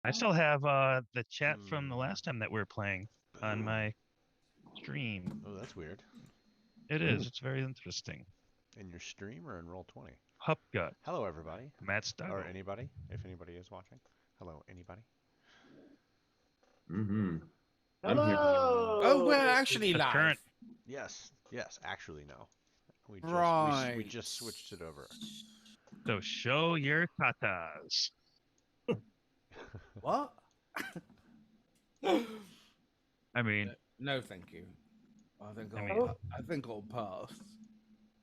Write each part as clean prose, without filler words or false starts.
I still have the chat from the last time that we were playing on my stream. Oh, that's weird. It is. It's very interesting. In your stream or in Roll20? Hupgut, Hello, everybody. Matt Or Stuggle. anybody, if anybody is watching. Hello, anybody. Mm-hmm. I'm here. Oh, we're actually The live. current Yes, yes, actually no. We Right. just switched it over. So show your tatas. What? I mean, No, thank you. I think I I'll, mean- I think I'll pass.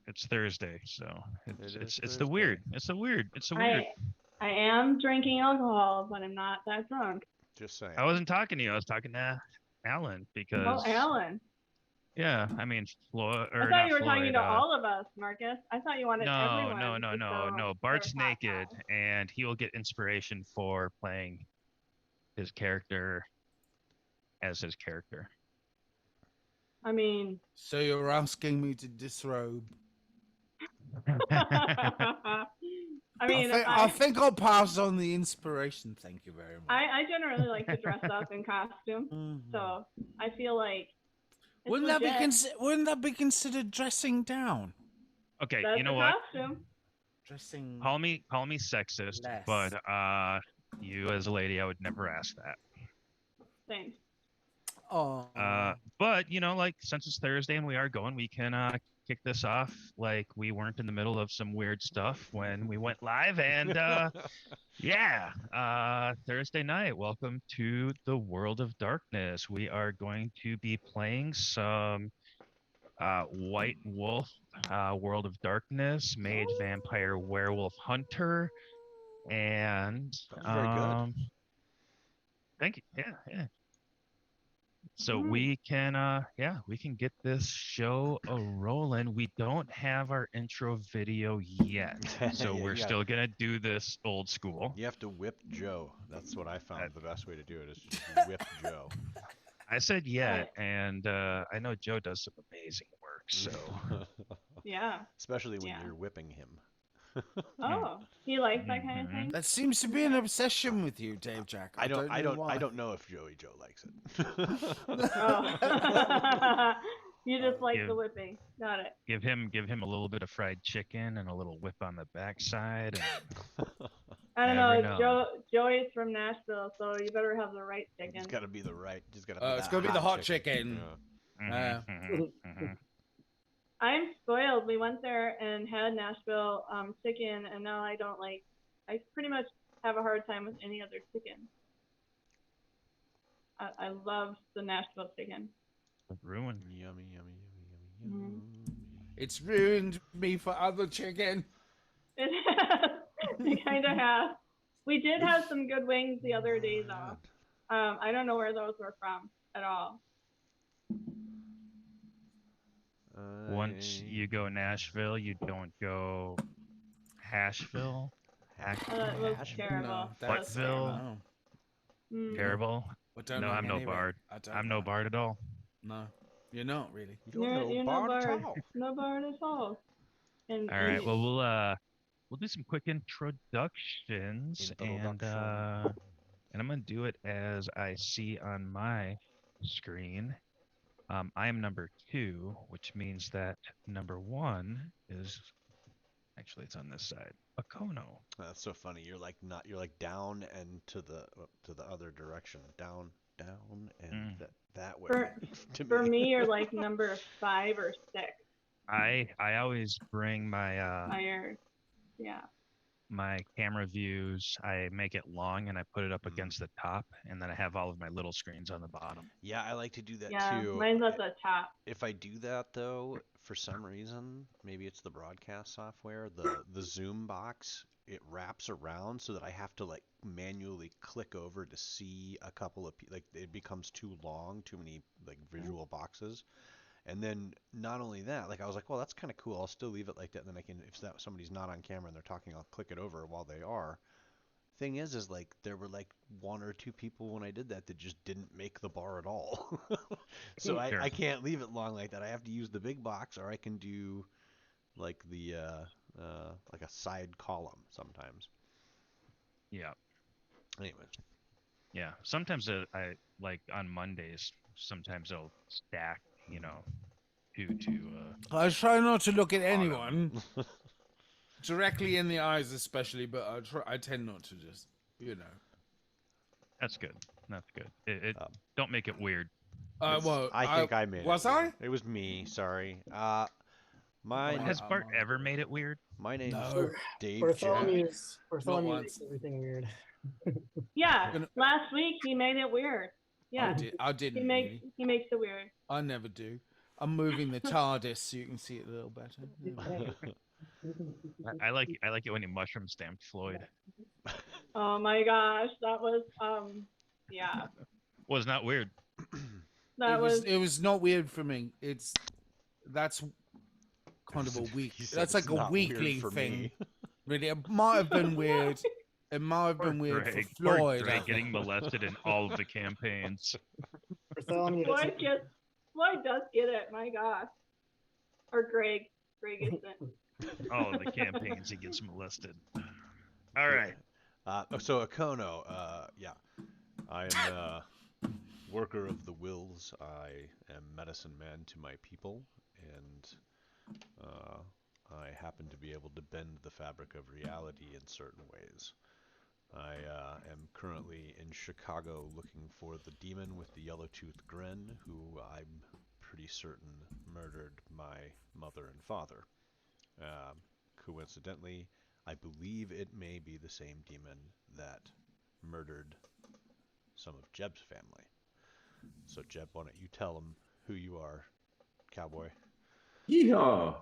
it's Thursday, so It is it's the weird. It's the weird. It's the weird. I am drinking alcohol, but I'm not that drunk. Just saying. I wasn't talking to you. I was talking to Alan because. Oh, Alan. Yeah, I mean, I thought you were talking to all of us, Marcus. I thought you wanted everyone. No. Bart's naked, and he will get inspiration for playing his character as his character. I mean, So you're asking me to disrobe? I mean, I think I'll pass on the inspiration. Thank you very much. I generally like to dress up in costume, so I feel like wouldn't that be considered dressing down? Okay, That's you know a what? costume. Dressing. Call me sexist, less. but you as a lady, I would never ask that. Thanks. Oh. But you know, like since it's Thursday and we are going, we can kick this off like we weren't in the middle of some weird stuff when we went live. And yeah, Thursday night. Welcome to the World of Darkness. We are going to be playing some White Wolf, World of Darkness, Mage, Vampire, Werewolf, Hunter, and That was very good. Thank you. Yeah. So we can get this show a rolling. We don't have our intro video yet, so Yeah, we're still gonna do this old school. You have to whip Joe. That's what I found the best way to do it is just whip Joe. I said yet, and I know Joe does some amazing work. So yeah, especially when you're whipping him. Oh, he likes that kind of thing. That seems to be an obsession with you, Dave Jack. I don't know if Joey Joe likes it. Oh. You just like the whipping. Got it. Give him a little bit of fried chicken and a little whip on the backside. I don't know. Joey's from Nashville, so you better have the right chicken. It's got to be the right. Just got to. It's gonna be the hot chicken. Yeah. I'm spoiled. We went there and had Nashville chicken, and now I don't like. I pretty much have a hard time with any other chicken. I love the Nashville chicken. Ruined. Yummy. It's ruined me for other chicken. It kind of has. We did have some good wings the other day, though. I don't know where those were from at all. Once you go Nashville, you don't go Hashville. That was terrible. Buttville. Terrible. No, I'm no bard. I'm no bard at all. No, you're not really. You're no bard. No bard at all. All right. Well, we'll do some quick introductions, and I'm gonna do it as I see on my screen. I am number 2, which means that number 1 is actually it's on this side. Akono. That's so funny. You're like down and to the other direction. Down and that way. For me, you're like number 5 or 6. I always bring my my camera views. I make it long and I put it up against the top, and then I have all of my little screens on the bottom. Yeah, I like to do that too. Mine's at the top. If I do that though, for some reason, maybe it's the broadcast software, the Zoom box, it wraps around so that I have to like manually click over to see a couple of like it becomes too long, too many like visual boxes. And then not only that, like I was like, well, that's kind of cool. I'll still leave it like that. And then I can, if somebody's not on camera and they're talking, I'll click it over while they are. Thing is like there were like 1 or 2 people when I did that just didn't make the bar at all. So I can't leave it long like that. I have to use the big box, or I can do like the like a side column sometimes. Yeah. Anyways. Yeah. Sometimes I like on Mondays. Sometimes I'll stack, two to I try not to look at autumn. anyone directly in the eyes, especially, but I tend not to just, That's good. That's good. It Um, don't make it weird. I think I made was it. I? Weird. It was me. Sorry. Oh, Has Bart I'm ever made it weird? My name's No. Dave Jack. Bartholomew once. makes everything weird. Yeah, Gonna- last week he made it weird. Yeah, I didn't he makes really. he makes it weird. I never do. I'm moving the TARDIS so you can see it a little better. I like it when you mushroom stamped Floyd. Oh my gosh, that was yeah, Was not weird. that was It was not weird for me. That's kind of a week. He said That's it's like a not weird weekly for thing. me. Really, it might have been weird. It might have been weird for Poor Floyd. Greg getting molested in all of the campaigns. Bartholomew doesn't. Floyd does get it. My gosh, or Greg gets it. All of the campaigns he gets molested. All right. So Akono, yeah, I am worker of the wills. I am medicine man to my people, and I happen to be able to bend the fabric of reality in certain ways. I am currently in Chicago looking for the demon with the yellow-toothed grin, who I'm pretty certain murdered my mother and father. Coincidentally, I believe it may be the same demon that murdered some of Jeb's family. So Jeb, why don't you tell him who you are, cowboy? Yeehaw!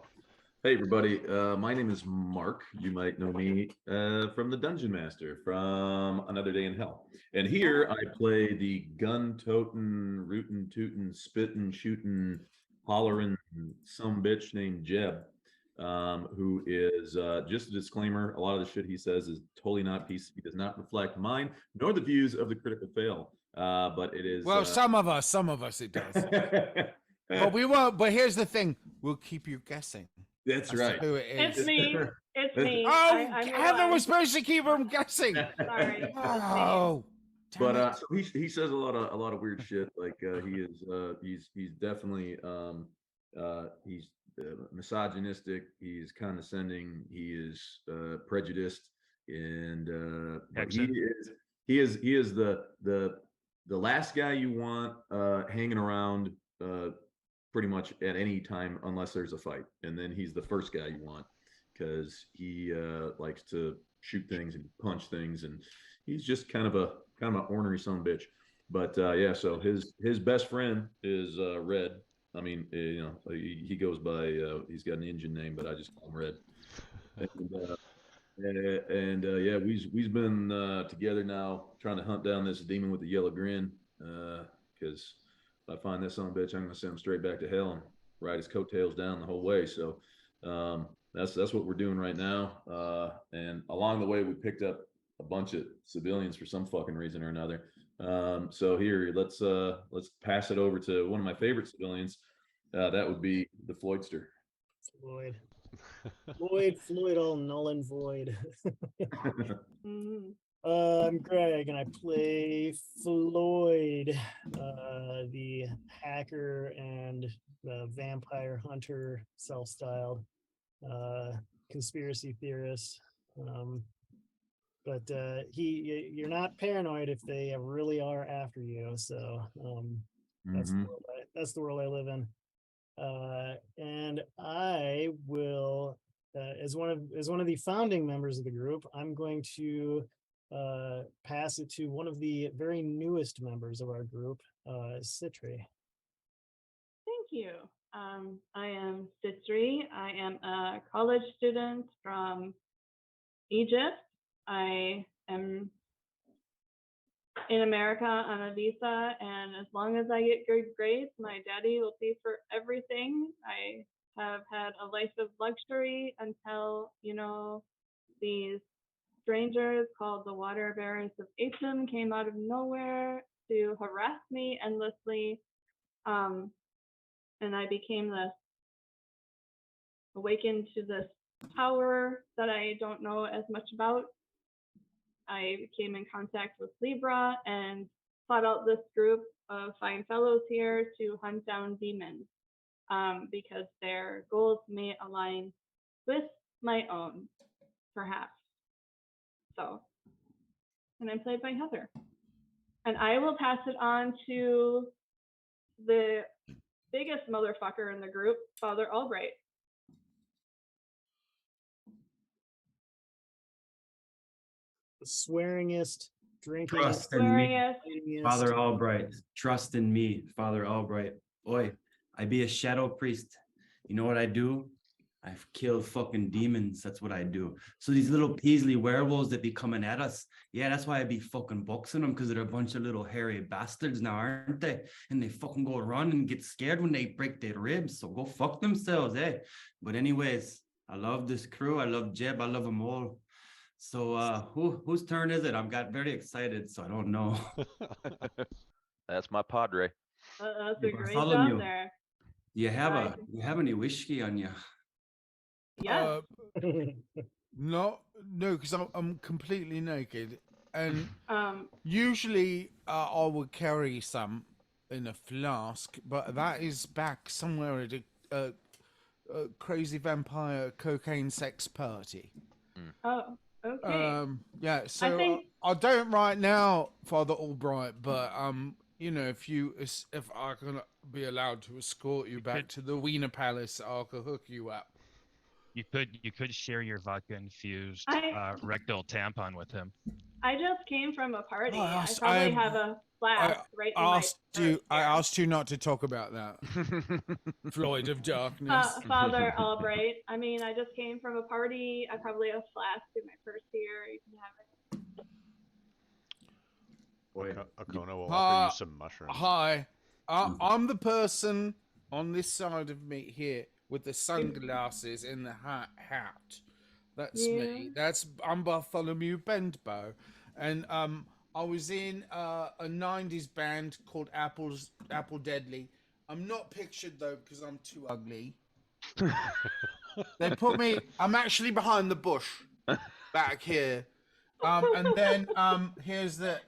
Hey everybody, my name is Mark. You might know me from the Dungeon Master from Another Day in Hell. And here I play the gun-toting, rootin', tootin', spittin', shootin', hollerin' some bitch named Jeb, who is, just a disclaimer, a lot of the shit he says is totally not PC. He does not reflect mine, nor the views of the Critical Fail. But it is... Well, some of us it does. But we won't. But here's the thing: we'll keep you guessing. That's as to right. Who it is? It's me. It's me. Oh, I'm Heather was supposed to keep him guessing. Sorry. Oh, damn But it. so he says a lot of weird shit. Like he's definitely he's misogynistic. He's condescending. He is prejudiced, and but Texan. he is the last guy you want hanging around pretty much at any time unless there's a fight, and then he's the first guy you want because he likes to shoot things and punch things, and he's just kind of an ornery son of a bitch. But yeah, so his best friend is Red. I mean, he goes by he's got an Indian name, but I just call him Red. And yeah, we've been together now trying to hunt down this demon with the yellow grin. Because if I find this son of a bitch, I'm gonna send him straight back to hell and ride his coattails down the whole way. So that's what we're doing right now. And along the way, we picked up a bunch of civilians for some fucking reason or another. So here, let's pass it over to one of my favorite civilians. That would be the Floydster. Floyd, all null and void. Mhm. I'm Greg, and I play Floyd, the hacker and vampire hunter, self-styled conspiracy theorist. But you're not paranoid if they really are after you. So that's the world I live in. And I will, as one of the founding members of the group, I'm going to pass it to one of the very newest members of our group, Citri. Thank you. I am Citri. I am a college student from Egypt. I am in America on a visa, and as long as I get good grades, my daddy will pay for everything. I have had a life of luxury until, these strangers called the Water Bearers of Atum came out of nowhere to harass me endlessly. And I became awakened to this power that I don't know as much about. I came in contact with Libra and sought out this group of fine fellows here to hunt down demons, because their goals may align with my own, perhaps. So, and I'm played by Heather. And I will pass it on to the biggest motherfucker in the group, Father Albright. The swearingest, drinking. Trust in me, Swearingest. Father Albright. Trust in me, Father Albright. Oi, I be a shadow priest. You know what I do? I kill fucking demons. That's what I do. So these little Peasley werewolves that be coming at us, yeah, that's why I be fucking boxing them, because they're a bunch of little hairy bastards now, aren't they? And they fucking go run and get scared when they break their ribs. So go fuck themselves, eh? But anyways, I love this crew. I love Jeb. I love them all. So whose turn is it? I've got very excited, so I don't know. That's my padre. That's Yeah, a great Bartholomew. job there. You have any whiskey on you? Yeah. No, because I'm completely naked, and Um, usually I would carry some in a flask, but that is back somewhere at a crazy vampire cocaine sex party. oh, okay. Yeah, so think- I don't right now, Father Albright, but if I can be allowed to escort you back to the Wiener Palace, I could hook you up. You could share your vodka infused I- rectal tampon with him. I just came from a party. Oh, I yes, probably I- have a flask right in my purse I here. asked you not to talk about that. Floyd of Darkness. Father Albright. I mean, I just came from a party. I probably have a flask in my purse here. You can have it. Akona will Hi. offer you some mushrooms. Hi, I'm the person on this side of me here with the sunglasses and the hat. That's me. I'm Bartholomew Bendbow, and I was in a '90s band called Apple Deadly. I'm not pictured though because I'm too ugly. They put me. I'm actually behind the bush, back here. And then here's the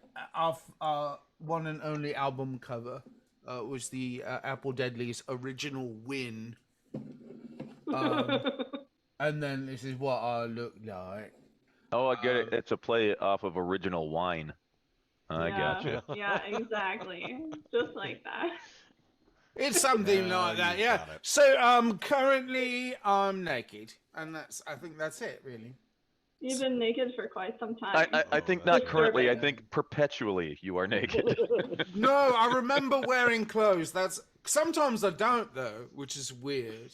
one and only album cover. Was the Apple Deadly's original Win. And then this is what I look like. Oh, I get it. It's a play off of original wine. I Yeah, gotcha. Yeah, exactly. Just like that. It's something like you that, yeah. got it. So currently I'm naked, and I think that's it, really. You've been naked for quite some time. I think Oh, not that's currently. I disturbing. think perpetually you are naked. No, I remember wearing clothes. Sometimes I don't though, which is weird.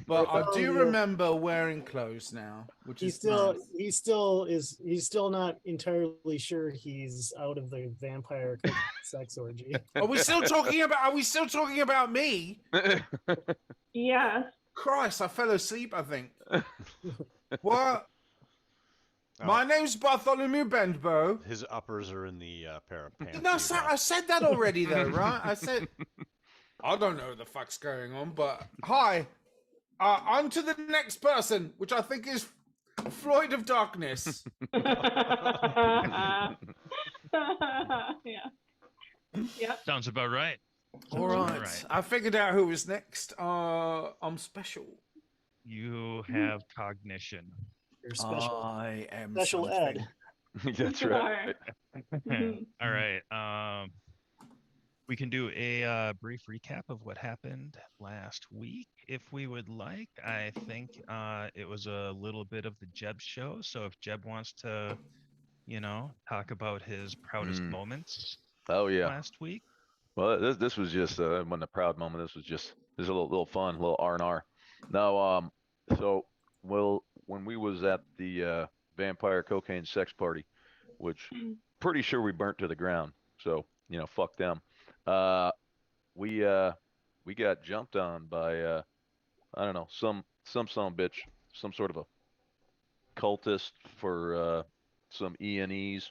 But I do remember wearing clothes now, which is nice. He's still not entirely sure he's out of the vampire sex orgy. Are we still talking about me? Yes. Christ, I fell asleep, I think. What? Oh, My name's Bartholomew Bendbow. his uppers are in the pair of pants. No, you sir, got. I said that already, though, right? I said, I don't know what the fuck's going on, but hi. On to the next person, which I think is Floyd of Darkness. Yeah. Yep. Sounds about right. All Sounds right. about right. I figured out who was next. I'm special. You have cognition. You're special. I am Special something. ed. That's right. All right. We can do a brief recap of what happened last week if we would like. I think it was a little bit of the Jeb show. So if Jeb wants to, talk about his proudest moments Oh yeah. last week. Well, this was just wasn't a proud moment. This was a little fun, a little R&R. No, so when we was at the vampire cocaine sex party, which pretty sure we burnt to the ground. So fuck them. We got jumped on by I don't know, some son of a bitch, some sort of a cultist for some E&Es.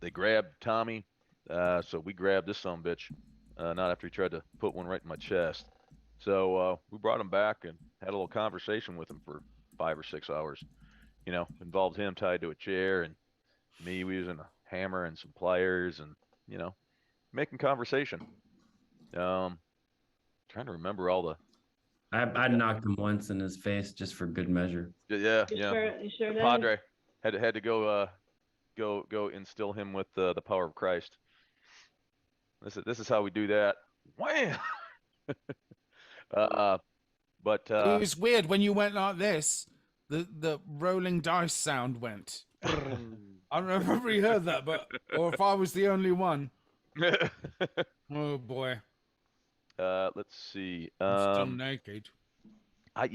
They grabbed Tommy, so we grabbed this son of a bitch. Not after he tried to put one right in my chest. So we brought him back and had a little conversation with him for 5 or 6 hours. Involved him tied to a chair and me using a hammer and some pliers and, you know, making conversation. Trying to remember all the, I knocked him once in his face just for good measure. yeah, You yeah. sure The did. Padre had to go, go instill him with the power of Christ. This is how we do that. Wham! But It was weird when you went like this. The rolling dice sound went. I don't know if everybody heard that, but or if I was the only one. Oh boy, let's see. I'm still naked. I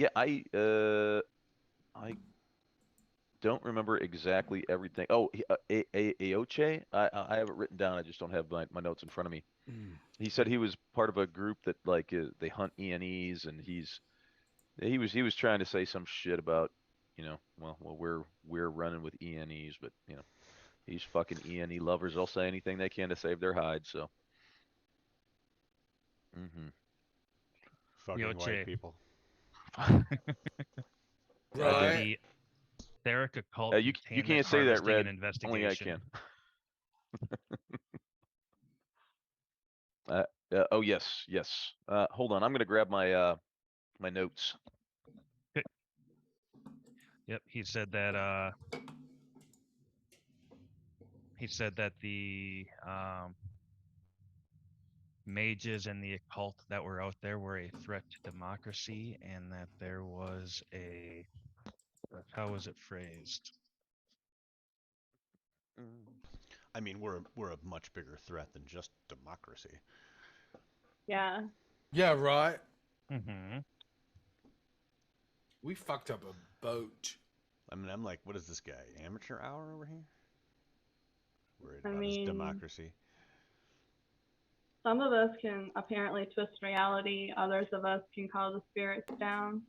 don't remember exactly everything. Oh, Aoche. I have it written down. I just don't have my notes in front of me. He said he was part of a group that like they hunt ENEs, and he was trying to say some shit about, you know, well we're running with ENEs, but you know, these fucking ENE lovers, they'll say anything they can to save their hide. So. Fucking Yoche. white people. Right. The Theric occult. You containment can't say that, harvesting Red. and Only I investigation. can. Oh yes, yes. Hold on, I'm gonna grab my my notes. Yep, he said that the mages and the occult that were out there were a threat to democracy, and that there was a, how was it phrased? I mean, we're a much bigger threat than just democracy. Yeah. Yeah, right. Mm-hmm. We fucked up a boat. I mean, I'm like, what is this guy? Amateur hour over here? Worried I about his mean- democracy. Some of us can apparently twist reality. Others of us can call the spirits down.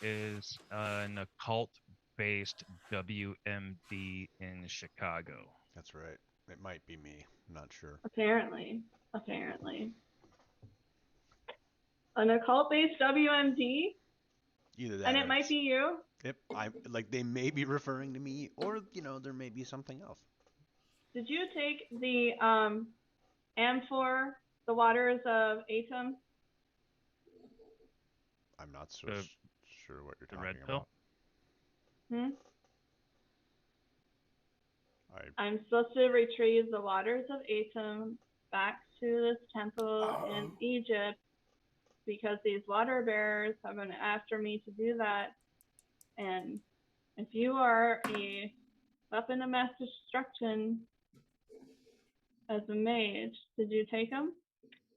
Is an occult-based WMD in Chicago. That's right. It might be me. I'm not sure. Apparently. An occult-based WMD? Either that And or it might it's- be you? Yep. I like they may be referring to me, or you know, there may be something else. Did you take the Amphor, the waters of Atum? I'm not so The- sure what you're the talking red about. pill? I'm supposed to retrieve the waters of Atum back to this temple in Egypt because these water bearers have been after me to do that. And if you are a weapon of mass destruction as a mage, did you take them?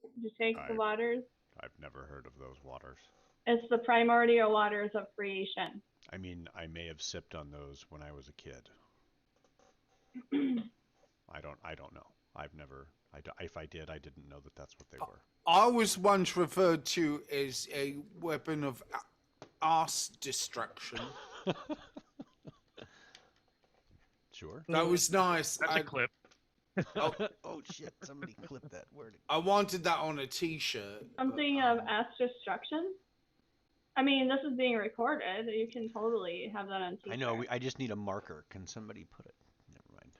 Did you take the waters? I've never heard of those waters. It's the primordial waters of creation. I mean, I may have sipped on those when I was a kid. I don't know. I've never. If I did, I didn't know that that's what they were. I was once referred to as a weapon of ass destruction. Sure. That was nice. That's a clip. Oh shit! Somebody clipped that word. I wanted that on a T-shirt. Something of ass destruction? I mean, this is being recorded. You can totally have that on t-shirt. I know. I just need a marker. Can somebody put it? Never mind.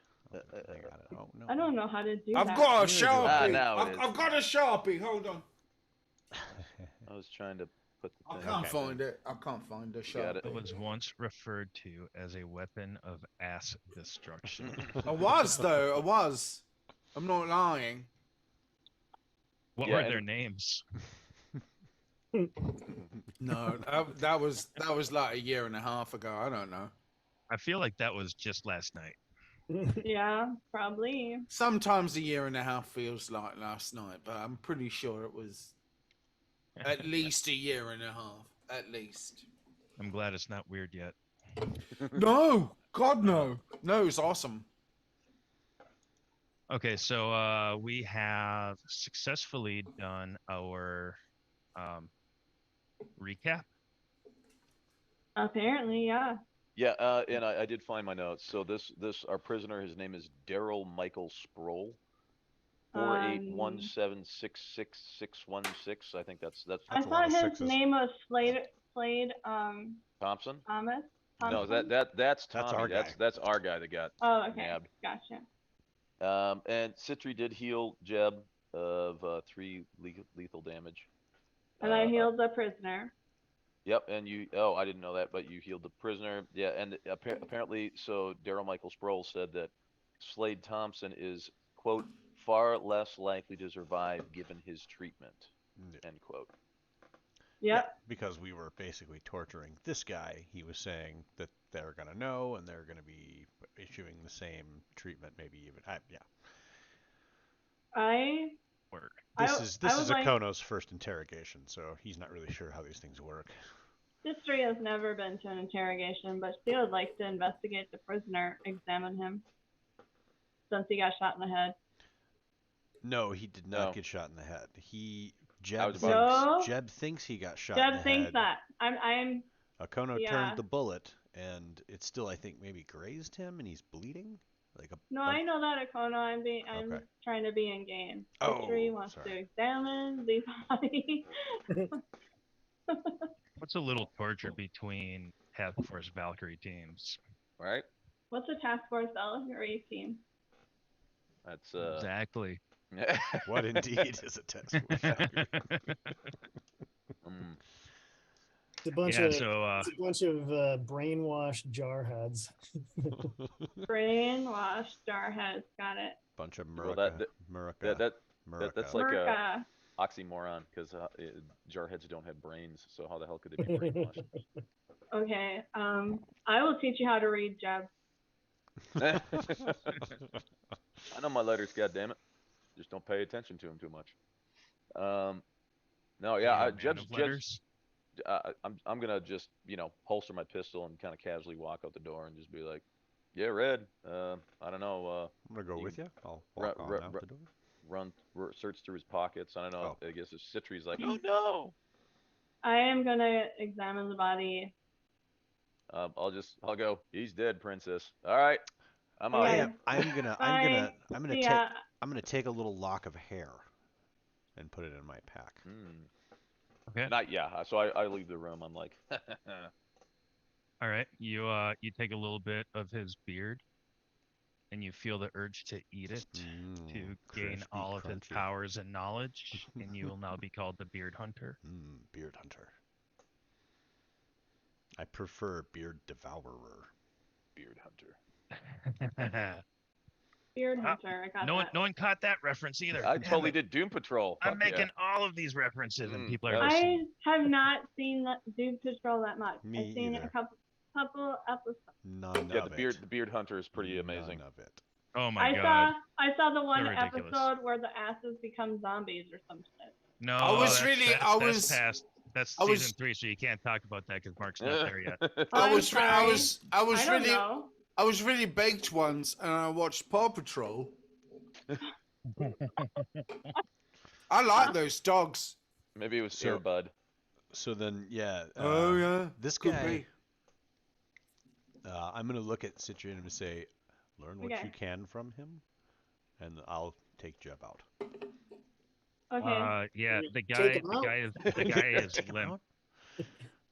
I got it. Oh no. I don't know how to do I've that. got a Neither do I. Sharpie. now it is. I've got a Sharpie. Hold on. I was trying to put the I thing. can't find it. I can't find a Got it. It Sharpie. was once referred to as a weapon of ass destruction. I was though. I was. I'm not lying. What Yeah, were and- their names? No, that was like a year and a half ago. I don't know. I feel like that was just last night. Yeah, probably. Sometimes a year and a half feels like last night, but I'm pretty sure it was at least a year and a half. At least. I'm glad it's not weird yet. No, God no. No, it's awesome. Okay, so we have successfully done our recap. Apparently, yeah. Yeah, and I did find my notes. So our prisoner, his name is Daryl Michael Sproul. 481766616. I think that's I a lot thought of his sixes. name was Slade Thompson. Thomas. No, Thompson? that's That's Tommy. our guy. That's our guy that got Oh, okay. nabbed. Gotcha. And Citri did heal Jeb of 3 lethal damage. And I healed the prisoner. Yep, and you. Oh, I didn't know that, but you healed the prisoner. Yeah, and apparently, so Daryl Michael Sproul said that Slade Thompson is quote far less likely to survive given his treatment. End quote. Yep. Yeah, because we were basically torturing this guy. He was saying that they're going to know and they're going to be issuing the same treatment, maybe even. Yeah. This is Akono's first interrogation, so he's not really sure how these things work. History has never been to an interrogation, but she would like to investigate the prisoner, examine him, since he got shot in the head. No, he did not No. get shot in the head. No. Jeb thinks he got shot in the Jeb head. thinks that. I'm Akono yeah. turned the bullet, and it still, I think, maybe grazed him, and he's bleeding. No, I know that, Akono. I'm Okay. trying to be in game. Oh, History wants sorry. to examine the body. What's a little torture between Task Force Valkyrie teams? Right? What's a task force Valkyrie team? That's Exactly. What indeed is a task force? It's a bunch Yeah, of so it's a bunch of brainwashed jarheads. Brainwashed jarheads. Got it. Bunch of Well, Murica. that's like a Merca. oxymoron because jarheads don't have brains, so how the hell could they be brainwashed? Okay. I will teach you how to read, Jeb. I know my letters, goddammit. Just don't pay attention to them too much. No, yeah, Jeb's I'm gonna just holster my pistol and kind of casually walk out the door and just be like, "Yeah, Red. I don't know. I'm gonna go with you. I'll Ru- walk on ru- out ru- the door. search through his pockets. I don't know. Oh. I guess if Citri's like, "Oh no." I am gonna examine the body. I'll go. He's dead, princess. All right, I'm out. Okay. Here. I'm gonna Yeah. I'm gonna take a little lock of hair and put it in my pack. Okay. So I leave the room. I'm like, all right, you take a little bit of his beard, and you feel the urge to eat it to gain Crispy, all of his crunchy. powers and knowledge, and you will now be called the Beard Hunter. Beard hunter. I prefer beard devourer. Beard hunter. Beard hunter. I got no that. one caught that reference either. I Damn totally it. did Doom Patrol. I'm Fuck yeah. making all of these references, and people are. I have not seen Doom Patrol that much. Me I've seen it either. a couple episodes. None Yeah, of the beard hunter is pretty amazing. None of it. Oh my god. I saw the one They're ridiculous. episode where the asses become zombies or some shit. No, that's season 3, so you can't talk about that because Mark's not there yet. I was I really baked once, and I watched Paw Patrol. I like those dogs. Maybe it was Air Bud. So then, yeah. Oh yeah. This Could guy. be. I'm gonna look at Citrian and say, learn what you can from him, and I'll take Jeb out. Okay. Yeah, the guy is limp.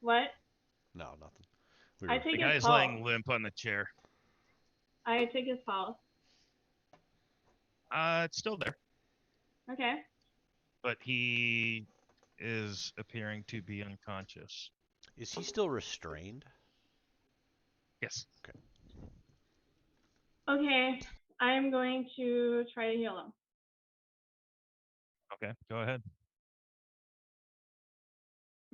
What? No, nothing. I take the guy's his pulse. lying limp on the chair. I take his pulse. It's still there, Okay. but he is appearing to be unconscious. Is he still restrained? Yes. Okay. Okay. I'm going to try to heal him. Okay, go ahead.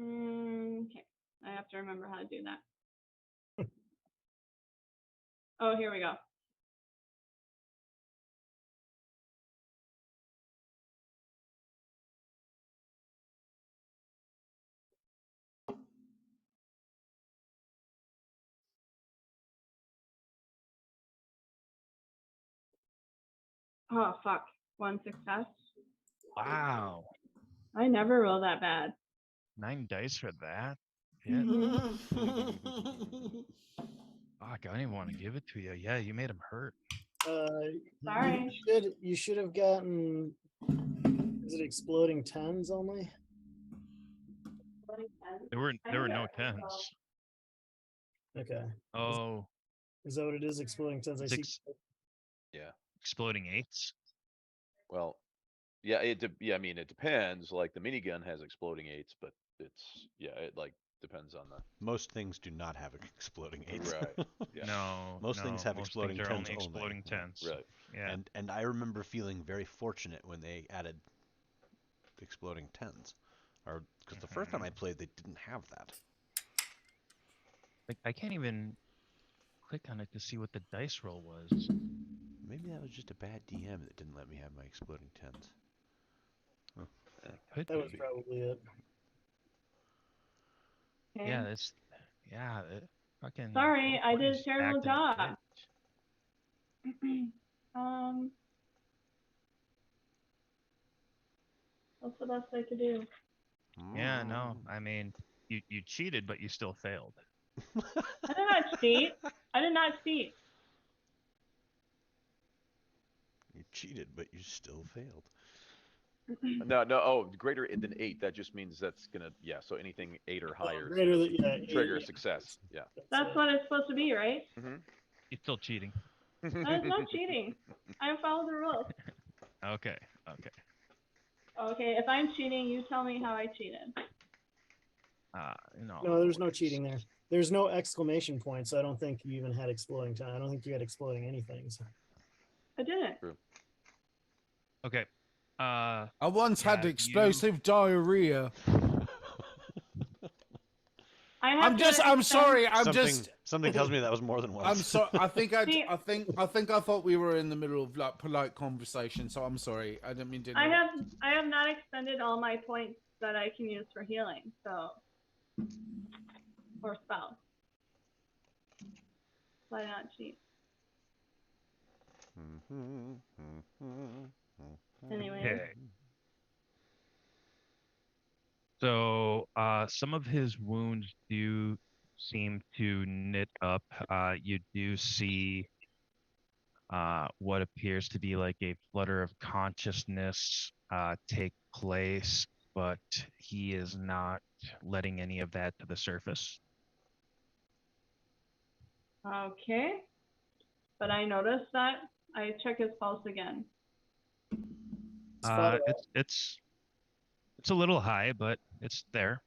Okay. I have to remember how to do that. Oh, here we go. Oh, fuck. 1 success. Wow. I never roll that bad. 9 dice for that? Yeah. Fuck, I don't even want to give it to you. Yeah, you made him hurt. Sorry. You should have gotten. Is it exploding 10s only? There were no 10s. Okay. Oh, Is that what it is? Exploding tens. I it's see. Yeah. exploding eights. Well, yeah, yeah, I mean, it depends. Like the minigun has exploding eights, but it like depends on the Most things do not have exploding eights. right. Yeah. No, Most things no, have most exploding things are tens only only. exploding Yeah. tens. Right. Yeah. And I remember feeling very fortunate when they added exploding tens, or because the first time I played, they didn't have that. Like I can't even click on it to see what the dice roll was. Maybe that was just a bad DM that didn't let me have my exploding tens. Could That was be. probably it. Okay. Yeah, it's it fucking. Sorry, I did a everybody's terrible acting a job. bitch. What's the best I could do? Yeah, no. I mean, you cheated, but you still failed. I did not cheat. I did not cheat. You cheated, but you still failed. No, no. Oh, greater than 8. That just means that's gonna. Yeah. So anything 8 or higher is Greater gonna than yeah. trigger yeah. success. Yeah. That's what it's supposed to be, right? Mm-hmm. You're still cheating. That is not cheating. I follow the rules. Okay. Okay. Okay, if I'm cheating, you tell me how I cheated. No. No, there's no cheating there. There's no exclamation point, so I don't think you even had exploding time. I don't think you had exploding anything. So. I didn't. Okay. I once had have you- explosive diarrhea. I'm sorry. Something tells me that was more than once. I'm sorry. I think See- I thought we were in the middle of like polite conversation, so I'm sorry. I didn't mean to. I have not expended all my points that I can use for healing, so or spells. So I not cheat. Anyway. Okay. So, some of his wounds do seem to knit up. You do see what appears to be like a flutter of consciousness take place, but he is not letting any of that to the surface. Okay. But I noticed that. I check his pulse again. It's a little high, but it's there.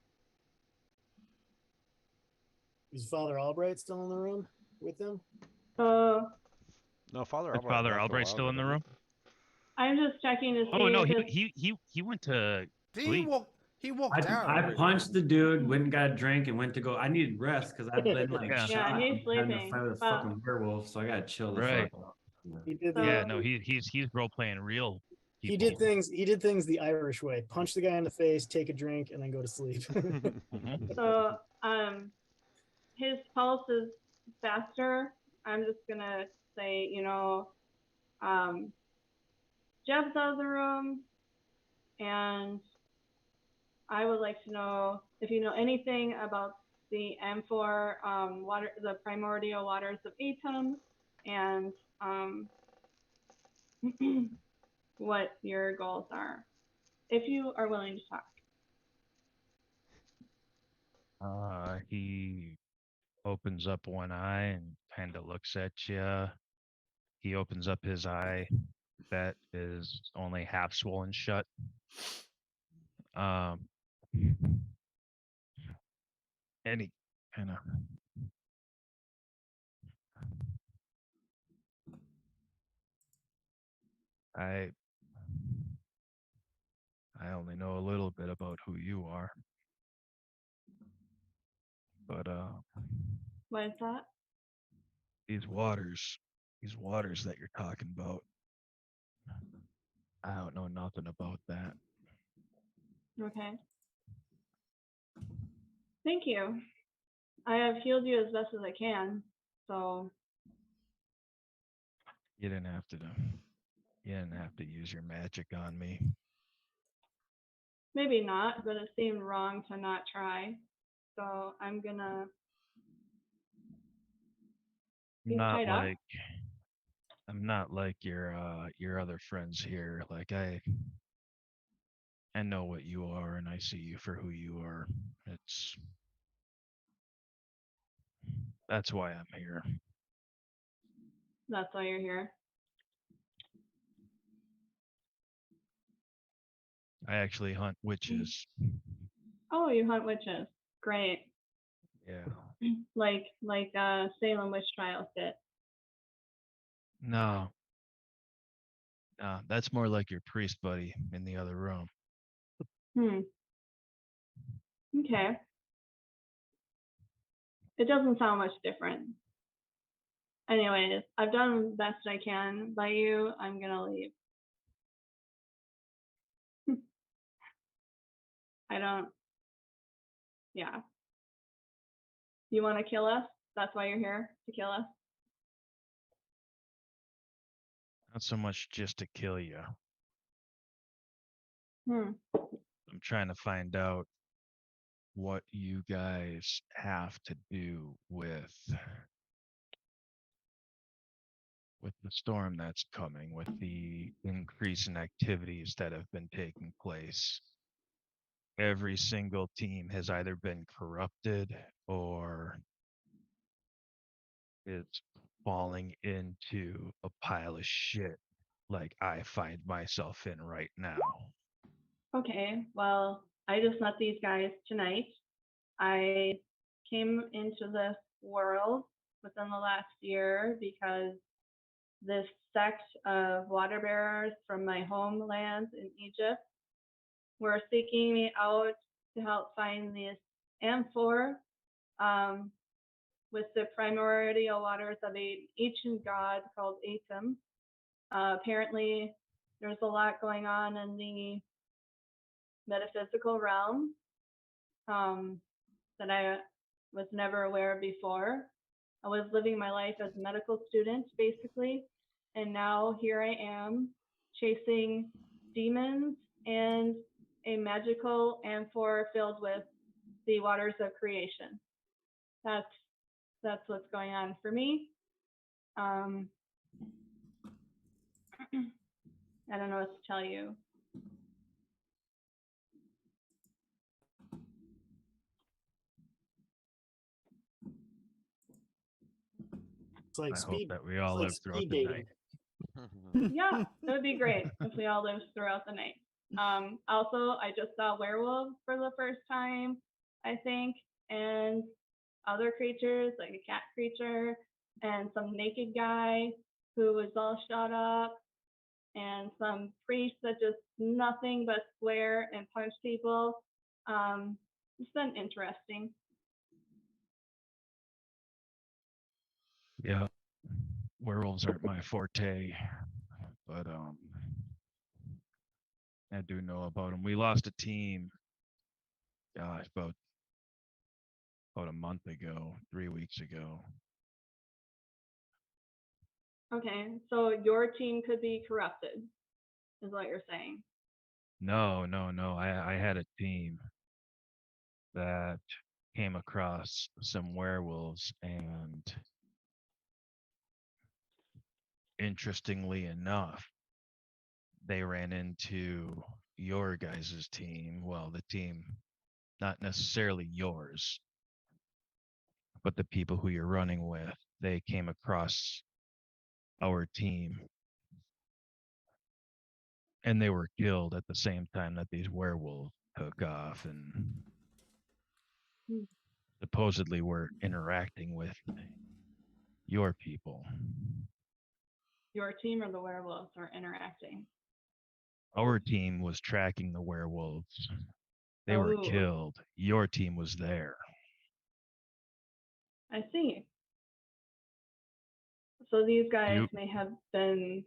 Is Father Albright still in the room with them? No, Father Is Albright. Father left a Albright while still ago, in the didn't room? I'm just checking to see. Oh no, if he went to He sleep. walked out. I punched the dude, went and got a drink, and went to go. I needed rest because I've been like Yeah. shot Yeah, he's trying to sleeping. fight with a fucking werewolf, so I gotta chill the Right. fuck out. He did. Yeah, no, he's role playing real people. He did things. He did things the Irish way: punch the guy in the face, take a drink, and then go to sleep. So, his pulse is faster. I'm just gonna say, Jeff's out of the room, and I would like to know if you know anything about the amphor water, the primordial waters of Atum, and what your goals are, if you are willing to talk. He opens up one eye and kind of looks at you. He opens up his eye that is only half swollen shut. And he kind of I only know a little bit about who you are. But What is that? these waters that you're talking about, I don't know nothing about that. Okay. Thank you. I have healed you as best as I can, so You didn't have to use your magic on me. maybe not, but it seemed wrong to not try. So I'm gonna be tied up. I'm not like your other friends here. Like I know what you are and I see you for who you are. That's why I'm here. That's why you're here. I actually hunt witches. Oh, you hunt witches. Great. Yeah. Like Salem witch trials did. No. No, that's more like your priest buddy in the other room. Okay. It doesn't sound much different. Anyways, I've done the best I can by you. I'm gonna leave. I don't. Yeah. You want to kill us? That's why you're here, to kill us? Not so much just to kill you. I'm trying to find out what you guys have to do with the storm that's coming, with the increase in activities that have been taking place. Every single team has either been corrupted or is falling into a pile of shit like I find myself in right now. Okay, well, I just met these guys tonight. I came into this world within the last year because this sect of water bearers from my homeland in Egypt were seeking me out to help find this amphor with the primordial waters of an ancient god called Atum. Apparently, there's a lot going on in the metaphysical realm that I was never aware of before. I was living my life as a medical student, basically, and now here I am chasing demons and a magical amphor filled with the waters of creation. That's what's going on for me. I don't know what to tell you. It's like I hope speed. that we all It's like live throughout speed the dating. night. Yeah, it would be great if we all lived throughout the night. Also, I just saw werewolves for the first time, I think, and other creatures like a cat creature and some naked guy who was all shot up, and some priests that just nothing but swear and punch people. It's been interesting. Yeah. Werewolves aren't my forte, but I do know about them. We lost a team, gosh, about a month ago, 3 weeks ago. Okay, so your team could be corrupted, is what you're saying. No. I had a team that came across some werewolves, and interestingly enough, they ran into your guys' team. Well, the team, not necessarily yours, but the people who you're running with. They came across our team, and they were killed at the same time that these werewolves took off, and supposedly were interacting with your people. Your team or the werewolves are interacting? Our team was tracking the werewolves. They were killed. Your team was there. I see. So these guys may have been,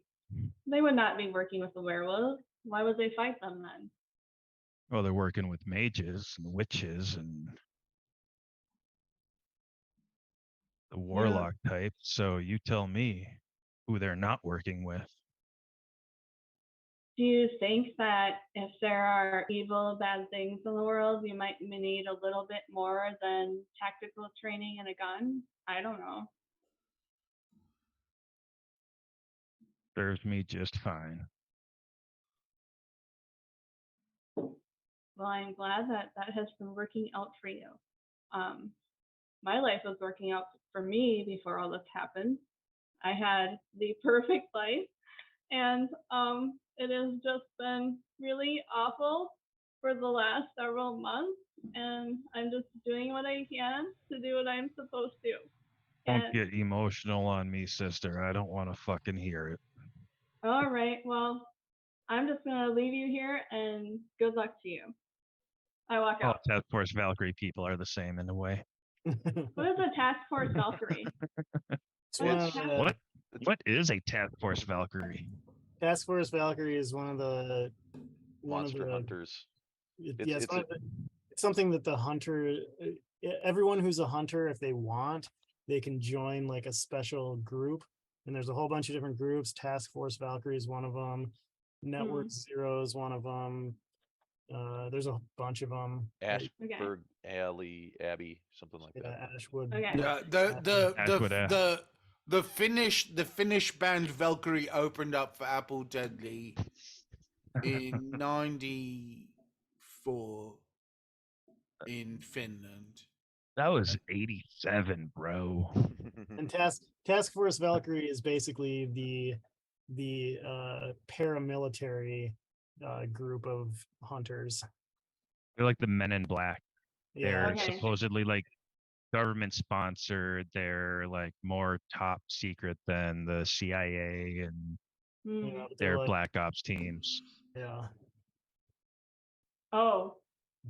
they would not be working with the werewolves. Why would they fight them then? Well, they're working with mages and witches and the warlock type. So you tell me who they're not working with. Do you think that if there are evil, bad things in the world, you might need a little bit more than tactical training and a gun? I don't know. Serves me just fine. Well, I'm glad that that has been working out for you. My life was working out for me before all this happened. I had the perfect life, and it has just been really awful for the last several months, and I'm just doing what I can to do what I'm supposed to. Don't And get emotional on me, sister. I don't want to fucking hear it. all right, well, I'm just gonna leave you here, and good luck to you. I walk All out. Task Force Valkyrie people are the same in a way. What is a task force Valkyrie? It's one of It's- the- What is a Task Force Valkyrie? Task Force Valkyrie is one of the Monster hunters. It's it's a- it's something that the hunter, everyone who's a hunter, if they want, they can join like a special group. And there's a whole bunch of different groups. Task Force Valkyrie is one of them. Network Zero is one of them. There's a bunch of them. Ashburg Alley Abbey, something like that. Ashwood. Okay. Yeah, Ashwood Ave. the Finnish band Valkyrie opened up for Apple Deadly in '94 in Finland. That was 87, bro. And Task Force Valkyrie is basically the paramilitary group of hunters. They're like the Men in Black. They're Okay. supposedly like government sponsored. They're like more top secret than the CIA and you know, their like, Black Ops teams. yeah. Oh,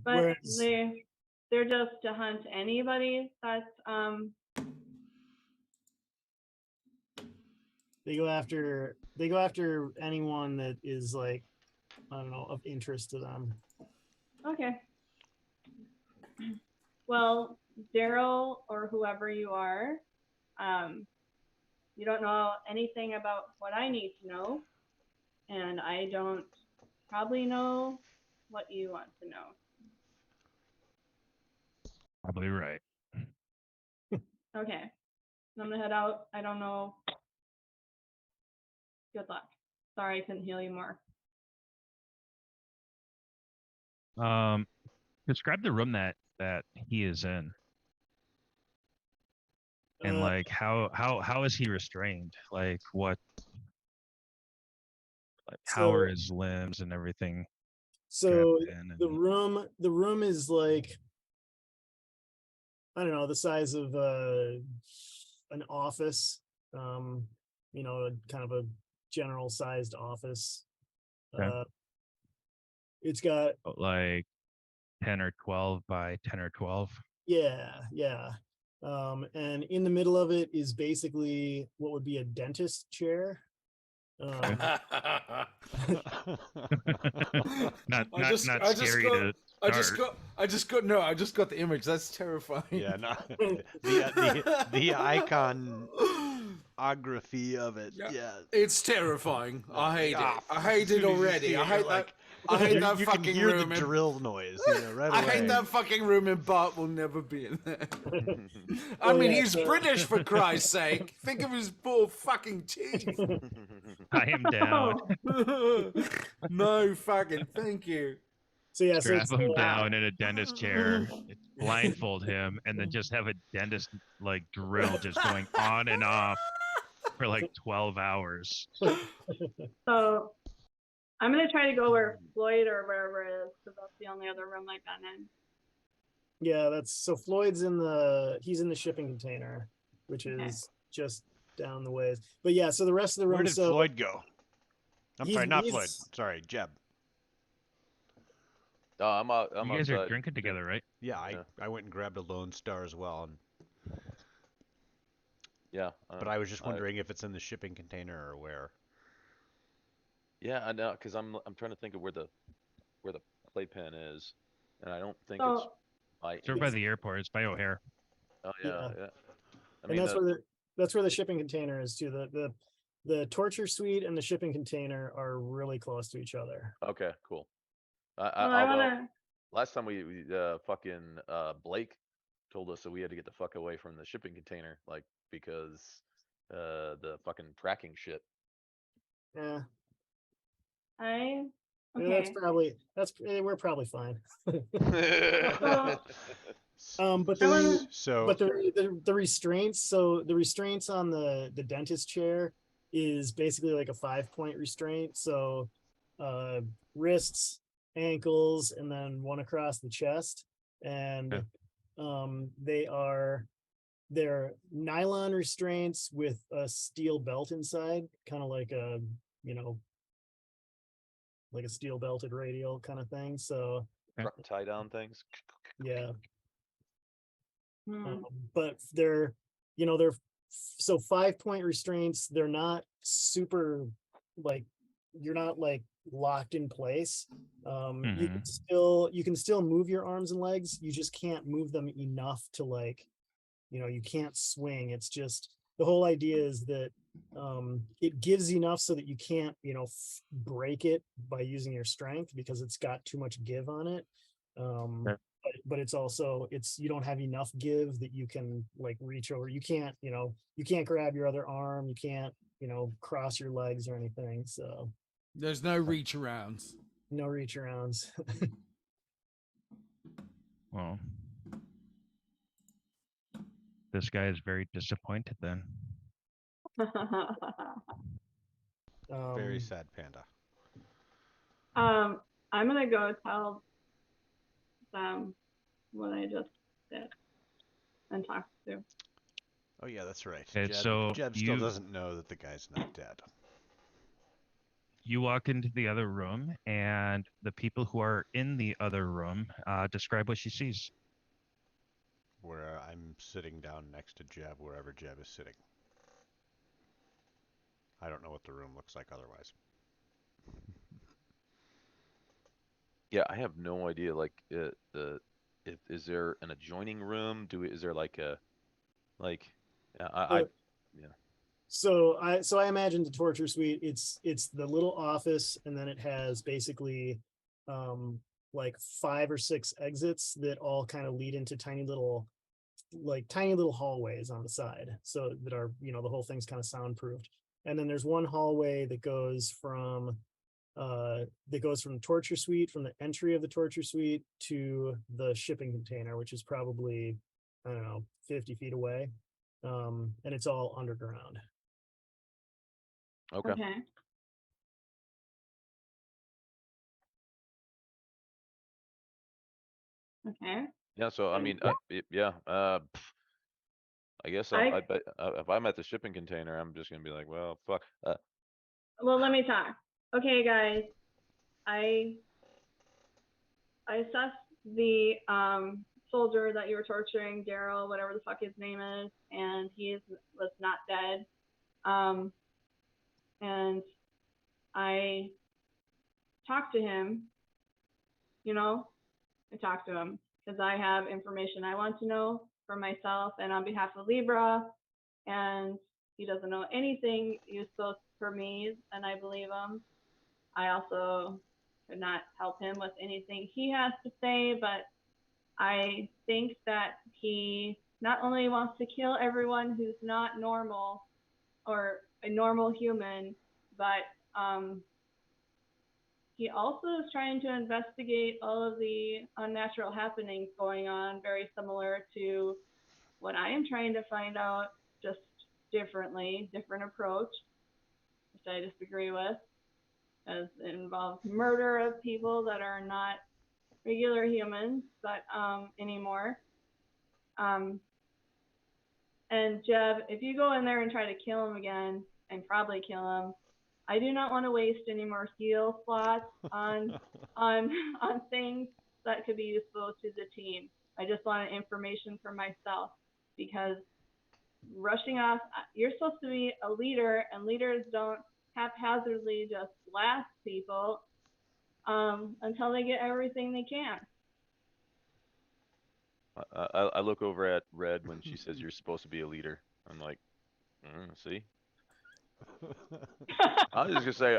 but Whereas- they're just to hunt anybody that's They go after anyone that is like, I don't know, of interest to them. okay. Well, Daryl or whoever you are, you don't know anything about what I need to know, and I don't probably know what you want to know. Probably right. Okay, I'm gonna head out. I don't know. Good luck. Sorry I couldn't heal you more. Describe the room that he is in. And Uh, like how is he restrained? Like what, like how are So- his limbs and everything So strapped in the room is like, I don't know, the size of an office. You know, kind of a general sized office. Okay. It's got like 10 or 12 by 10 or 12. yeah. And in the middle of it is basically what would be a dentist chair. Not I just scary got- to I start. just got the image. That's terrifying. Yeah, no, the iconography of it. Yeah. Yeah. It's terrifying. I hate Ah, it. I hate it already. I hate that. I hate that you fucking can hear room. the in- drill noise, you know, right I away. hate that fucking room, and Bart will never be in there. I Oh, mean, yeah, he's so- British for Christ's sake. Think of his poor fucking teeth. I am down. No fucking thank you. So yeah, so Strap it's, him down in a dentist chair, blindfold him, and then just have a dentist like drill just going on and off for like 12 hours. So I'm gonna try to go where Floyd or wherever it is, because that's the only other room I've been in. yeah, that's so Floyd's he's in the shipping container, which is just down the ways. But yeah, so the rest of the room. Where did so Floyd go? I'm sorry, not Floyd. he's- Sorry, Jeb. I'm out. I'm You guys are outside. drinking together, right? Yeah, Yeah. I went and grabbed a Lone Star as well, Yeah. but I was just I- wondering if it's in the shipping container or where. Yeah, I know, because I'm trying to think of where the playpen is, and I don't think So it's by. It's over by the airport. It's by O'Hare. Oh yeah, Yeah. yeah. I and mean, that's where the shipping container is too. The torture suite and the shipping container are really close to each other. okay, cool. I Although wanna. last time we fucking Blake told us that we had to get the fuck away from the shipping container, like because the fucking tracking shit. Yeah, Okay. we're probably fine. But I the wanna- So but the restraints. So the restraints on the dentist chair is basically like a 5-point restraint. So wrists, ankles, and then one across the chest. And they're nylon restraints with a steel belt inside, kind of like a, you know, like a steel belted radial kind of thing. So Tie down things. yeah. Hmm. But they're, you know, so 5-point restraints. They're not super, like, you're not like locked in place. You can still move your arms and legs. You just can't move them enough to, like, you know, you can't swing. It's just, the whole idea is that it gives enough so that you can't, you know, break it by using your strength, because it's got too much give on it. But it's also, you don't have enough give that you can, like, reach over. You can't, you know, you can't grab your other arm. You can't, you know, cross your legs or anything. So There's no reach arounds. no reach arounds. Well, this guy is very disappointed then. very sad panda. I'm gonna go tell them what I just did and talk to. Oh yeah, that's right. Okay, so Jeb still doesn't know that the guy's not dead. You walk into the other room, and the people who are in the other room describe what she sees. Where I'm sitting down next to Jeb, wherever Jeb is sitting. I don't know what the room looks like otherwise. Yeah, I have no idea. Like, is there an adjoining room? Is there like a, like, yeah. So I imagine the torture suite, it's the little office, and then it has basically like 5 or 6 exits that all kind of lead into tiny little hallways on the side, so that are, you know, the whole thing's kind of soundproofed. And then there's one hallway that goes from the torture suite, from the entry of the torture suite to the shipping container, which is probably, I don't know, 50 feet away. And it's all underground. Okay. Okay. Okay. Yeah. So I mean, yeah. I guess I- I bet if I'm at the shipping container, I'm just gonna be like, well, fuck. Well, let me talk. Okay, guys. I assessed the soldier that you were torturing, Daryl, whatever the fuck his name is, and was not dead. And I talked to him. You know, I talked to him because I have information I want to know for myself and on behalf of Libra, and he doesn't know anything useful for me, and I believe him. I also could not help him with anything he has to say, but I think that he not only wants to kill everyone who's not normal or a normal human, but he also is trying to investigate all of the unnatural happenings going on, very similar to what I am trying to find out, just differently, different approach, which I disagree with, as it involves murder of people that are not regular humans, but anymore. And Jeb, if you go in there and try to kill him again, and probably kill him, I do not want to waste any more heal slots on things that could be useful to the team. I just wanted information for myself, because rushing off, you're supposed to be a leader, and leaders don't haphazardly just blast people until they get everything they can. I look over at Red when she says you're supposed to be a leader. I'm like, see. I'm just gonna say,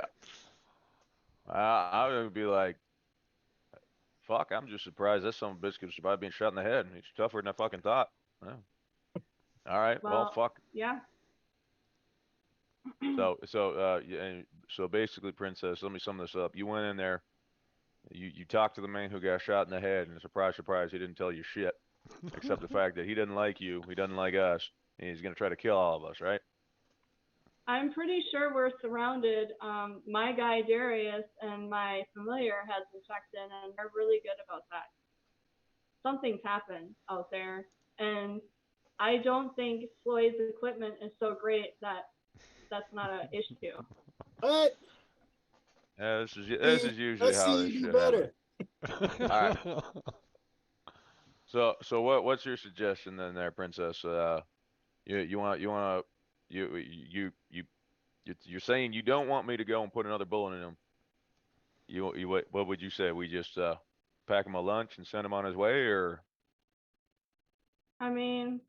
I would be like, fuck. I'm just surprised that some bitch could survive being shot in the head. It's tougher than I fucking thought. Yeah. All right. Well, fuck. Yeah. So basically, Princess, let me sum this up. You went in there, you talked to the man who got shot in the head, and surprise, surprise, he didn't tell you shit. except the fact that he doesn't like you, he doesn't like us, and he's gonna try to kill all of us, right? I'm pretty sure we're surrounded. My guy Darius and my familiar has been checked in, and they're really good about that. Something's happened out there, and I don't think Floyd's equipment is so great that that's not an issue. What? Yeah, this is usually Let's how see this you do shit better. happens. All right. So what's your suggestion then, there, Princess? You're saying you don't want me to go and put another bullet in him. What would you say? We just pack him a lunch and send him on his way, or? I mean,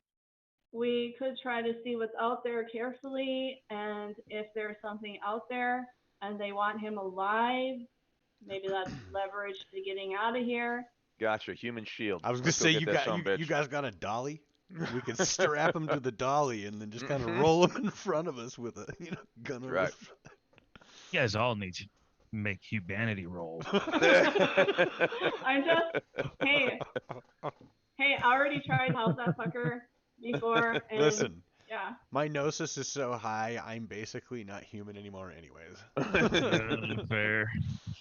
we could try to see what's out there carefully, and if there's something out there and they want him alive, maybe that's leverage to getting out of here. Gotcha, human shield. I was gonna Let's go say get you that got son of a you bitch. guys got a dolly. We could strap him to the dolly and then just kind of roll him in front of us with a gun. Right. Over. You guys all need to make humanity roll. I'm just, hey, I already tried House That Fucker before, and Listen, yeah. my gnosis is so high, I'm basically not human anymore, anyways.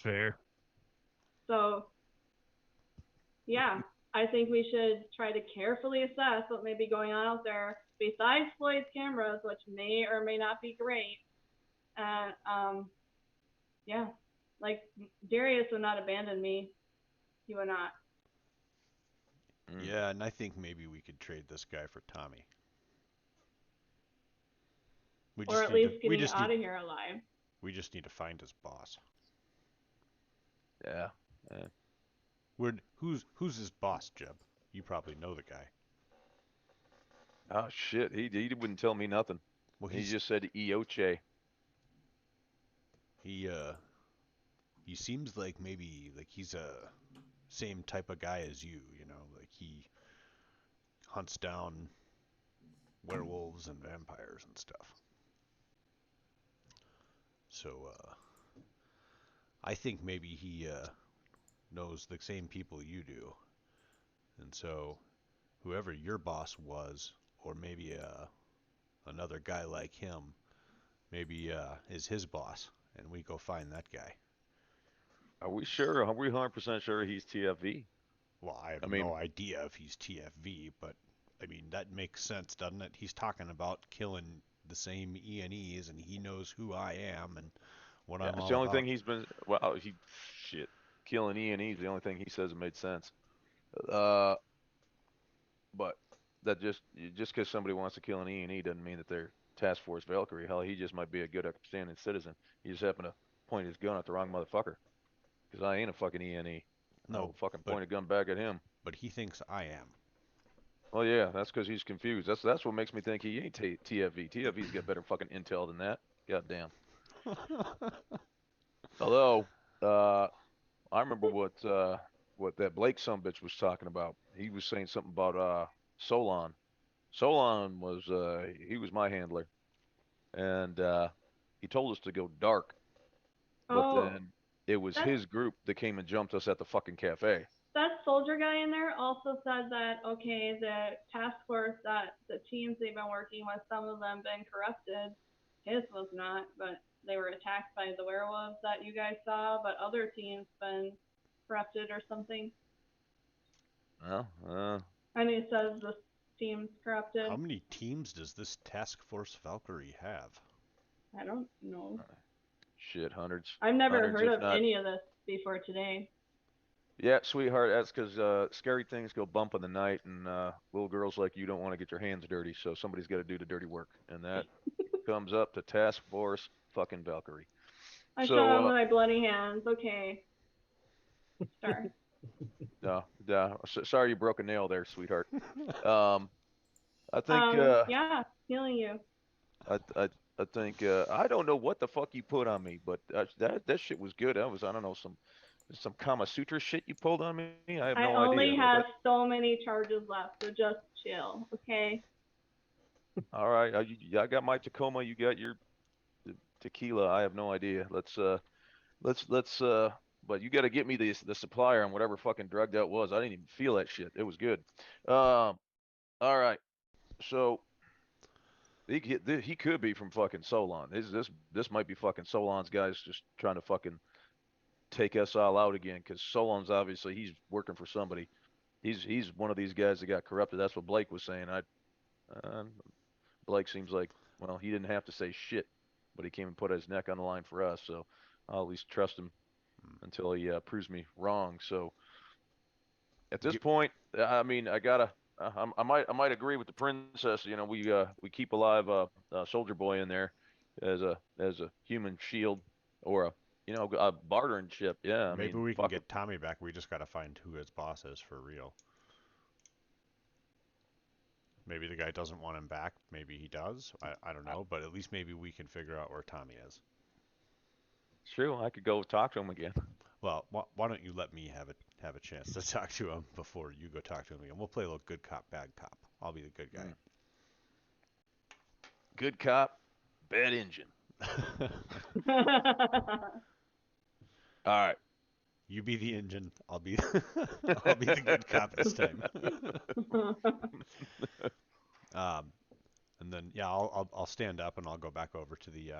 Fair. So, yeah, I think we should try to carefully assess what may be going on out there besides Floyd's cameras, which may or may not be great. And yeah, like Darius would not abandon me. He would not. Yeah, and I think maybe we could trade this guy for Tommy. Or at least getting out of here alive. We just need to find his boss. Yeah. Who's his boss, Jeb? You probably know the guy. Oh shit, he wouldn't tell me nothing. Well, he just said Ioche. He seems like maybe like he's a same type of guy as you, like he hunts down werewolves and vampires and stuff. So I think maybe he knows the same people you do. And so whoever your boss was, or maybe another guy like him, maybe is his boss, and we go find that guy. Are we sure? Are we 100% sure he's TFV? Well, I have no idea if he's TFV, but I mean, that makes sense, doesn't it? He's talking about killing the same E&Es, and he knows who I am and what I'm all about. It's the only thing he's been, killing E&E is the only thing he says that made sense. But that just because somebody wants to kill an E&E doesn't mean that they're Task Force Valkyrie. Hell, he just might be a good, upstanding citizen. He just happened to point his gun at the wrong motherfucker. Because I ain't a fucking E&E. No, fucking point a gun back at him. But he thinks I am. Well, yeah, that's because he's confused. That's what makes me think he ain't TFV. TFV's got better fucking intel than that. Goddamn. Although, I remember what that Blake sumbitch was talking about. He was saying something about Solon. Solon was he was my handler, and he told us to go dark. But then it was his group that came and jumped us at the fucking cafe. That soldier guy in there also said that, okay, the task force, that the teams they've been working with, some of them been corrupted. His was not, but they were attacked by the werewolves that you guys saw, but other teams been corrupted or something. Well, and he says the team's corrupted. How many teams does this Task Force Valkyrie have? I don't know. Shit, hundreds. I've never hundreds, heard of not... any of this before today. Yeah, sweetheart, that's because scary things go bump in the night, and little girls like you don't want to get your hands dirty, so somebody's got to do the dirty work, and that comes up to Task Force fucking Valkyrie. I shot him with my bloody hands. Okay. Start. No, sorry you broke a nail there, sweetheart. I think. Yeah, healing you. I think I don't know what the fuck you put on me, but that shit was good. I don't know, some Kama Sutra shit you pulled on me. I have no idea. I only have so many charges left, so just chill, okay? All right, I got my Tacoma. You got your tequila. I have no idea. Let's but you got to get me the supplier on whatever fucking drug that was. I didn't even feel that shit. It was good. All right. So he could be from fucking Solon. This might be fucking Solon's guys just trying to fucking take us all out again, because Solon's obviously he's working for somebody. He's one of these guys that got corrupted. That's what Blake was saying. Blake seems like, well, he didn't have to say shit, but he came and put his neck on the line for us. So I'll at least trust him until he proves me wrong. So at this point, I mean, I might agree with the princess. You know, we keep alive Soldier Boy in there as a human shield, or a bartering chip. Yeah, Maybe mean, we can fuck get Tommy back. We just got to find who his boss is for real. Maybe the guy doesn't want him back. Maybe he does. I don't know. But at least maybe we can figure out where Tommy is. True. I could go talk to him again. Well, why don't you let me have a chance to talk to him before you go talk to him again? We'll play a little good cop, bad cop. I'll be the good guy. Good cop, bad engine. All right. You be the engine. I'll be I'll be the good cop this time. And then I'll stand up and I'll go back over to the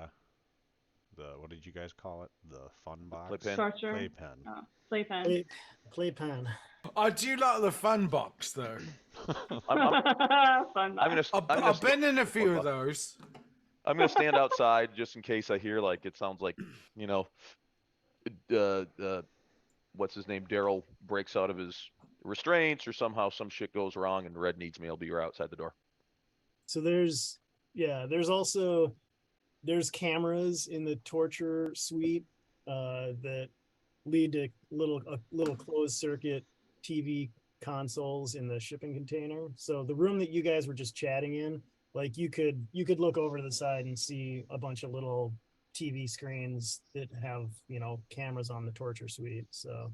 what did you guys call it? The fun box? Playpen. Torture. Playpen. Oh, playpen. Playpen. I do like the fun box though. Fun. I've been in a few of those. I'm gonna stand outside just in case I hear like it sounds like, what's his name? Daryl breaks out of his restraints, or somehow some shit goes wrong and Red needs me. I'll be right outside the door. So there's cameras in the torture suite that lead to little closed circuit TV consoles in the shipping container. So the room that you guys were just chatting in, like you could look over to the side and see a bunch of little TV screens that have, cameras on the torture suite. So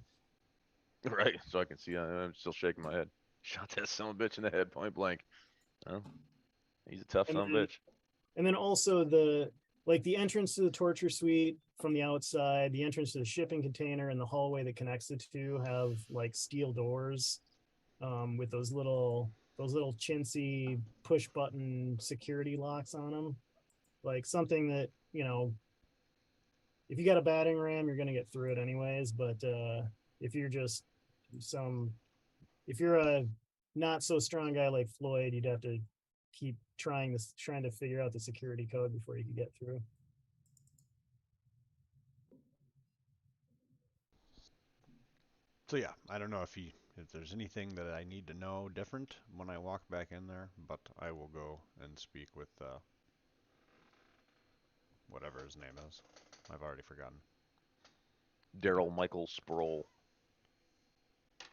Right, so I can see. I'm still shaking my head. Shot that son of a bitch in the head, point blank. Oh, he's a tough son of a bitch. And then also the entrance to the torture suite from the outside, the entrance to the shipping container, and the hallway that connects the two have like steel doors with those little chintzy push button security locks on them. Like something that, if you got a battering ram, you're gonna get through it anyways. But if you're a not so strong guy like Floyd, you'd have to keep trying to figure out the security code before you could get through. So yeah, I don't know if there's anything that I need to know different when I walk back in there, but I will go and speak with whatever his name is. I've already forgotten. Daryl Michael Sproul.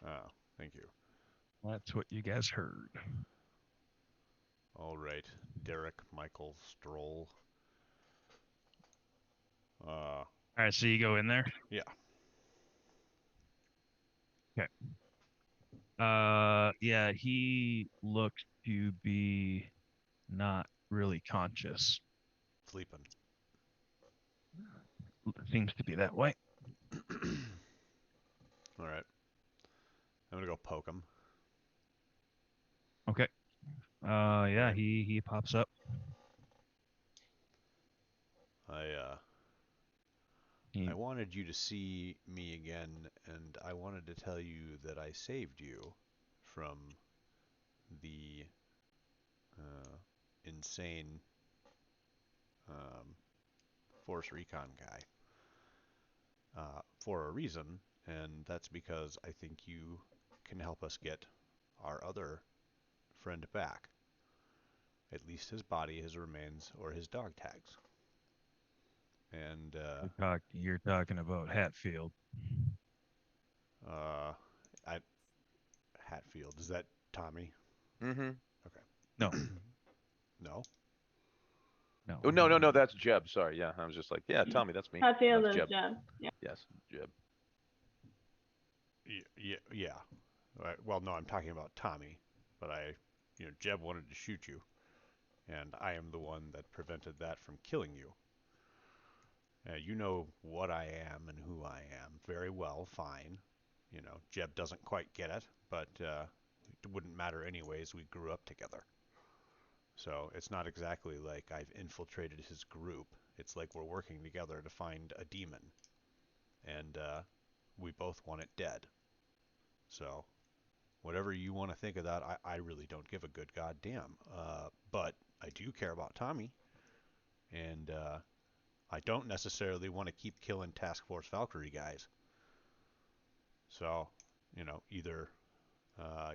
Oh, thank you. That's what you guys heard. All right, Derek Michael Stroll. All right, so you go in there. Yeah. Okay. Yeah, he looked to be not really conscious. Sleeping. Seems to be that way. All right. I'm gonna go poke him. Okay. Yeah, he pops up. I wanted you to see me again, and I wanted to tell you that I saved you from the insane Force Recon guy for a reason, and that's because I think you can help us get our other friend back. At least his body, his remains, or his dog tags. And You're talking about Hatfield. Hatfield, is that Tommy? Mm-hmm. Okay. No. No? No. Oh, no, that's Jeb. Sorry, yeah. I was just like, yeah, Tommy, that's me. Hatfield That's is Jeb. Yeah. Yes, Jeb. Yeah. Right. Well, no, I'm talking about Tommy, but Jeb wanted to shoot you, and I am the one that prevented that from killing you. You know what I am and who I am very well, fine. You know, Jeb doesn't quite get it, but it wouldn't matter anyways. We grew up together. So it's not exactly like I've infiltrated his group. It's like we're working together to find a demon. And we both want it dead. So whatever you want to think of that, I really don't give a good goddamn. But I do care about Tommy. And I don't necessarily want to keep killing Task Force Valkyrie guys. So, you know, either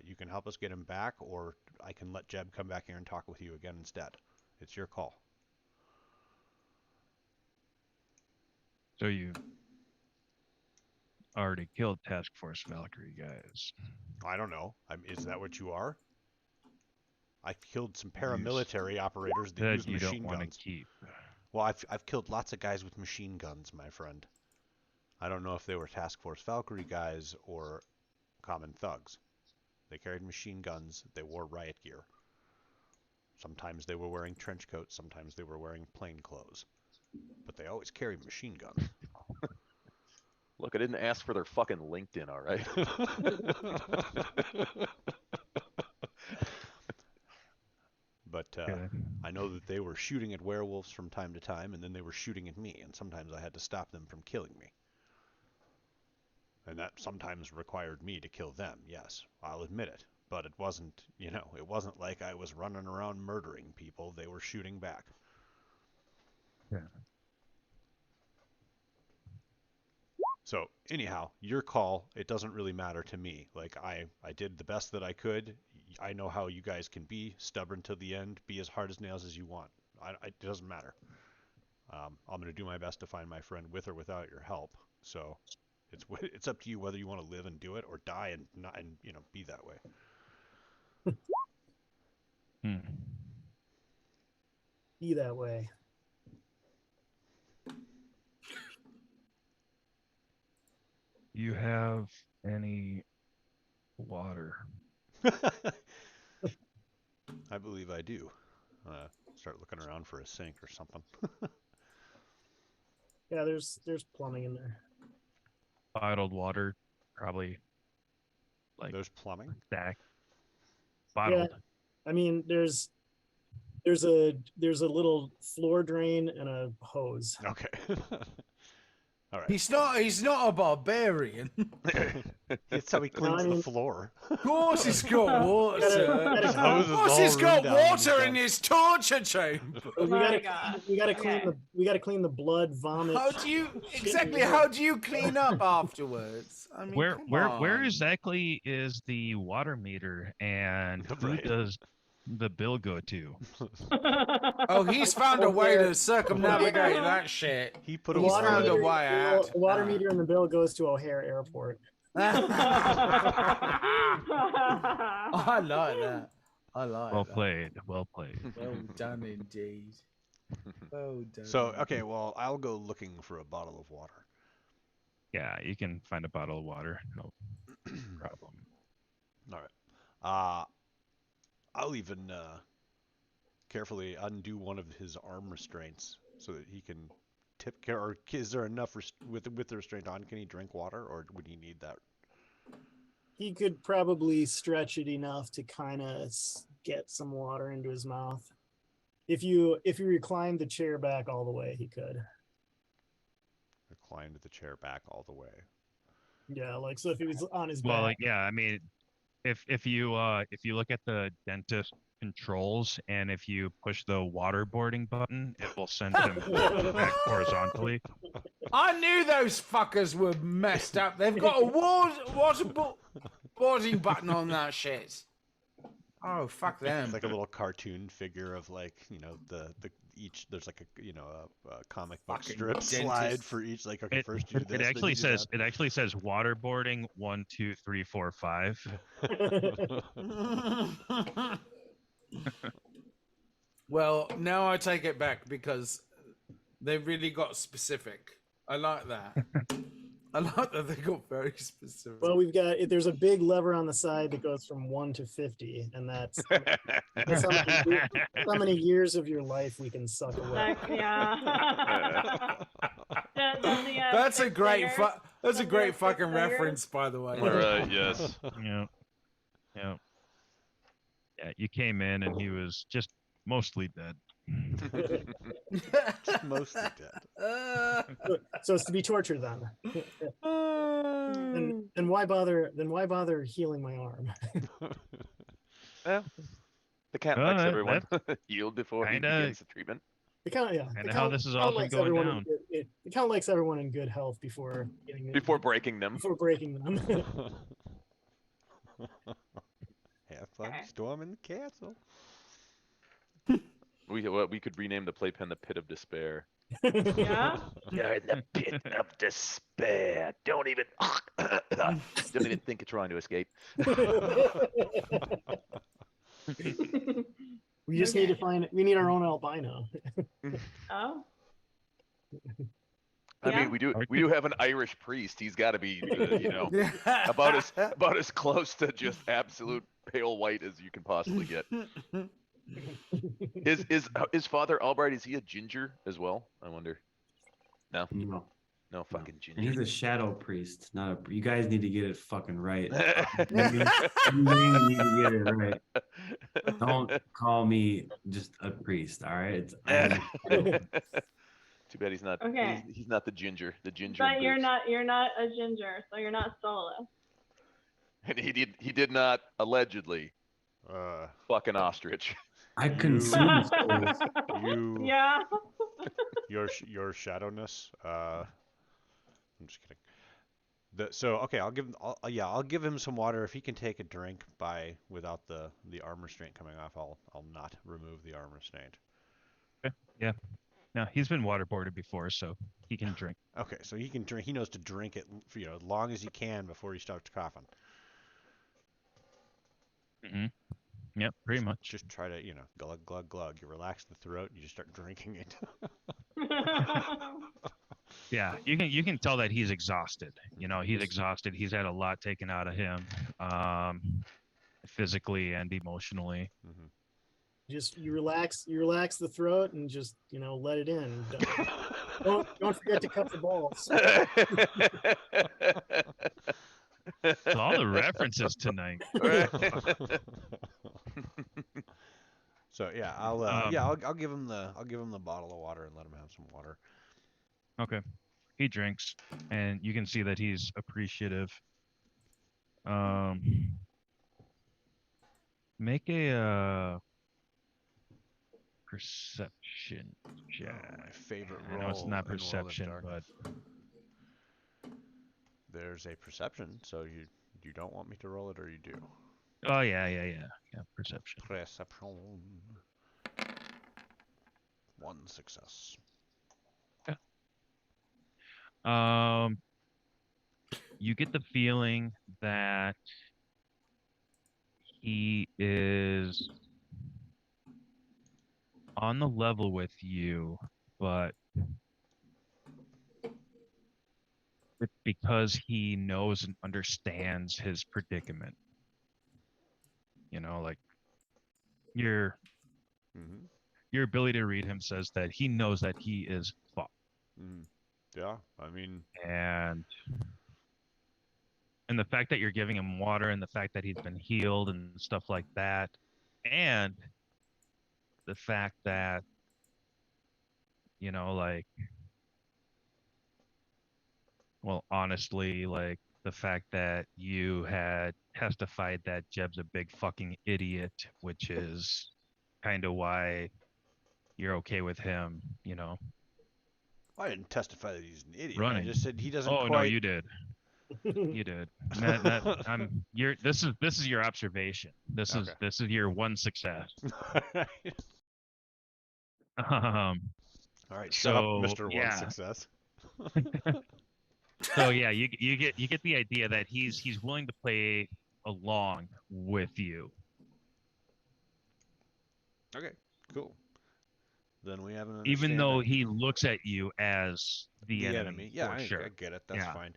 you can help us get him back, or I can let Jeb come back here and talk with you again instead. It's your call. So you already killed Task Force Valkyrie guys. I don't know. Is that what you are? I've killed some paramilitary operators that use you machine don't want guns. to keep. Well, I've killed lots of guys with machine guns, my friend. I don't know if they were Task Force Valkyrie guys or common thugs. They carried machine guns. They wore riot gear. Sometimes they were wearing trench coats. Sometimes they were wearing plain clothes. But they always carried machine guns. Look, I didn't ask for their fucking LinkedIn, all right? But I know that they were shooting at werewolves from time to time, and then they were shooting at me, and sometimes I had to stop them from killing me. And that sometimes required me to kill them, yes, I'll admit it. But it wasn't, you know, it wasn't like I was running around murdering people. They were shooting back. Yeah. So anyhow, your call. It doesn't really matter to me. Like I did the best that I could. I know how you guys can be stubborn to the end, be as hard as nails as you want. It doesn't matter. I'm going to do my best to find my friend with or without your help. So it's up to you whether you want to live and do it or die and not you know be that way. Be that way. You have any water? I believe I do. Start looking around for a sink or something. Yeah, there's plumbing in there. Bottled water, probably. Like There's plumbing? stack. Bottled. Yeah, I mean, there's a little floor drain and a hose. Okay. All right. He's not a barbarian. That's how he cleans the floor. Of course he's got water. Of course he's got water in his torture chamber. We gotta clean the blood, vomit. How do you clean up afterwards? I mean, where exactly is the water meter, and who does the bill go to? Oh, he's found a way to circumnavigate that shit. He put The a water found a meter- way out. The water meter and the bill goes to O'Hare Airport. I like that. I like Well that. played. Well played. Well done indeed. Well done. So, okay, well, I'll go looking for a bottle of water. Yeah, you can find a bottle of water. No problem. All right. I'll even carefully undo one of his arm restraints so that he can tip care. Or is there enough with the restraint on? Can he drink water, or would he need that? He could probably stretch it enough to kind of get some water into his mouth. If you reclined the chair back all the way, he could. Reclined the chair back all the way. Yeah, like so if he was on his Well, back. yeah, I mean, if you look at the dentist controls, and if you push the waterboarding button, it will send him back horizontally. I knew those fuckers were messed up. They've got a waterboarding button on that shit. Oh, fuck them. It's like a little cartoon figure of like, you know, there's like a, you know, a comic book Fucking strip dentist. slide for each, like, okay, first you do this. It then actually you do says that. waterboarding 1, 2, 3, 4, 5. Well, now I take it back because they really got specific. I like that. I like that they got very specific. Well, there's a big lever on the side that goes from 1 to 50, and that's how many years of your life we can suck away. Yeah. That's a great that's a Some great more fucking cliffhangers. reference, by the way. All right. Yes. Yeah. Yeah. Yeah. You came in and he was just mostly dead. Just mostly dead. So it's to be tortured then. And why bother? Then why bother healing my arm? Well, the cat Oh, likes that- everyone. Yield before he kinda- begins the treatment. The count, yeah. Kinda the how count- this is count all been likes going everyone down. The count likes everyone in good health before getting Before breaking them. before breaking them. Have fun Okay. storming the castle. We could rename the playpen the Pit of Despair. Yeah. You're in the pit of despair. Don't even think of trying to escape. We just need to find. We need our own albino. Oh. I Yeah. mean, we do have an Irish priest. He's got to be, about as close to just absolute pale white as you can possibly get. Is Father Albright, is he a ginger as well? I wonder. No, No. fucking And he's ginger. a shadow priest, not a. You guys need to get it fucking right. You need to get it right. Don't call me just a priest, all right? Too bad he's not. Okay. He's not the ginger. The ginger. But in you're boots. not a ginger, so you're not soulless. And he did not allegedly fuck an ostrich. I consume souls. You, Yeah. your shadowness. I'm just kidding. Okay, I'll give him some water if he can take a drink without the armor restraint coming off. I'll not remove the armor restraint. Yeah. No, he's been waterboarded before, so he can drink. Okay, so he can drink. He knows to drink it, as long as he can before he starts coughing. Mm-hmm. Yep, pretty much. Just try to, glug glug glug. You relax the throat, and you just start drinking it. Yeah, you can tell that he's exhausted. He's exhausted. He's had a lot taken out of him, physically and emotionally. Mm-hmm. Just you relax the throat and just let it in. Don't forget to cut the balls. So all the references tonight. So yeah, I'll give him the bottle of water and let him have some water. Okay. He drinks, and you can see that he's appreciative. Make a perception check. My favorite I roll. know it's not in World of perception, but Darkness. There's a perception. So you don't want me to roll it, or you do? oh yeah, perception. Perception. 1 success. You get the feeling that he is on the level with you, but it's because he knows and understands his predicament. Like your ability to read him says that he knows that he is fucked. Yeah, I mean, And the fact that you're giving him water, and the fact that he's been healed and stuff like that, and the fact that honestly, like the fact that you had testified that Jeb's a big fucking idiot, which is kind of why you're okay with him, I didn't testify that he's an idiot. running. I just said he doesn't. Oh quite... no, you did. You did. This is your observation. This is your one success. All right, shut up, Mr. yeah. One Success. So yeah, you get the idea that he's willing to play along with you. Okay, cool. Then we have an Even though understanding. he looks at you as the enemy. Yeah, for sure. I get it. That's Yeah. fine.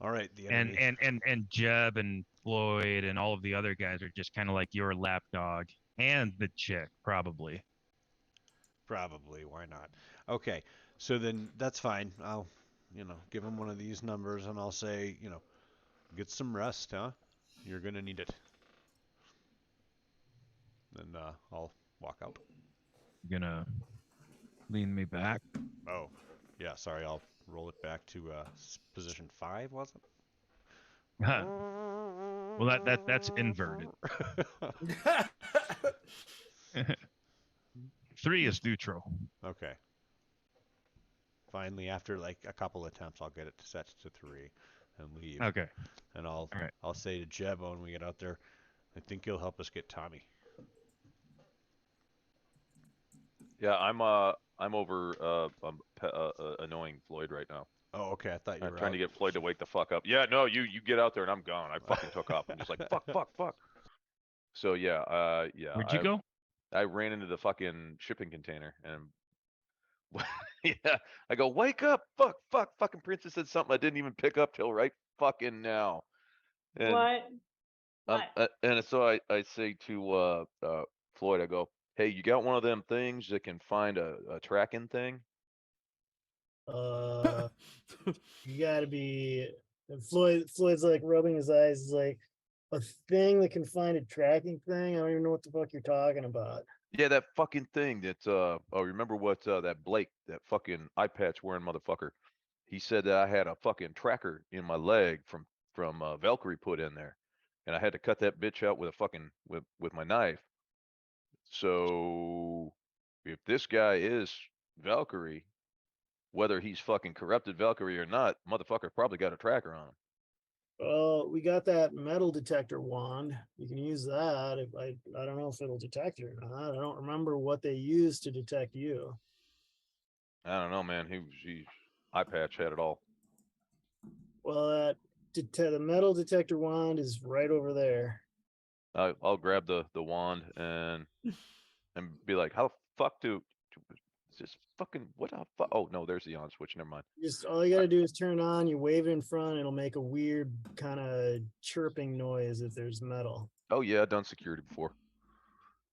All right, the enemy. And Jeb and Floyd and all of the other guys are just kind of like your lapdog, and the chick Probably. Why not? Okay, so then that's fine. give him one of these numbers, and I'll say, get some rest, huh? You're gonna need it. Then I'll walk out. You're gonna lean me back. Oh, yeah. Sorry, I'll roll it back to position 5. Was it? Huh. Well, that's inverted. 3 is neutral. Okay. Finally, after like a couple attempts, I'll get it set to 3 and leave. Okay. And All right. I'll say to Jeb when we get out there, I think you'll help us get Tommy. Yeah, I'm over annoying Floyd right now. Oh, okay. I thought you I'm were trying to out. get Floyd to wake the fuck up. Yeah, no, you get out there and I'm gone. I fucking took off. I'm just like fuck. So yeah, yeah. Where'd you go? I ran into the fucking shipping container and yeah, I go, wake up, fucking Princess said something I didn't even pick up till right fucking now. And What? and so I say to Floyd, I go, hey, you got one of them things that can find a tracking thing? You gotta be Floyd's like rubbing his eyes. He's like, a thing that can find a tracking thing. I don't even know what the fuck you're talking about. Yeah, that fucking thing that oh, remember what that Blake, that fucking eye patch wearing motherfucker, he said that I had a fucking tracker in my leg from Valkyrie put in there, and I had to cut that bitch out with a fucking with my knife. So if this guy is Valkyrie, whether he's fucking corrupted Valkyrie or not, motherfucker probably got a tracker on him. Well, we got that metal detector wand. You can use that. If I don't know if it'll detect you or not. I don't remember what they used to detect you. I don't know, man. He eye patch had it all. Well, the metal detector wand is right over there. I'll grab the wand and be like, how the fuck is this fucking what the fuck? Oh no, there's the on switch. Never mind. Just all you gotta do is turn it on. You wave it in front. It'll make a weird kind of chirping noise if there's metal. Oh yeah, I've done security before.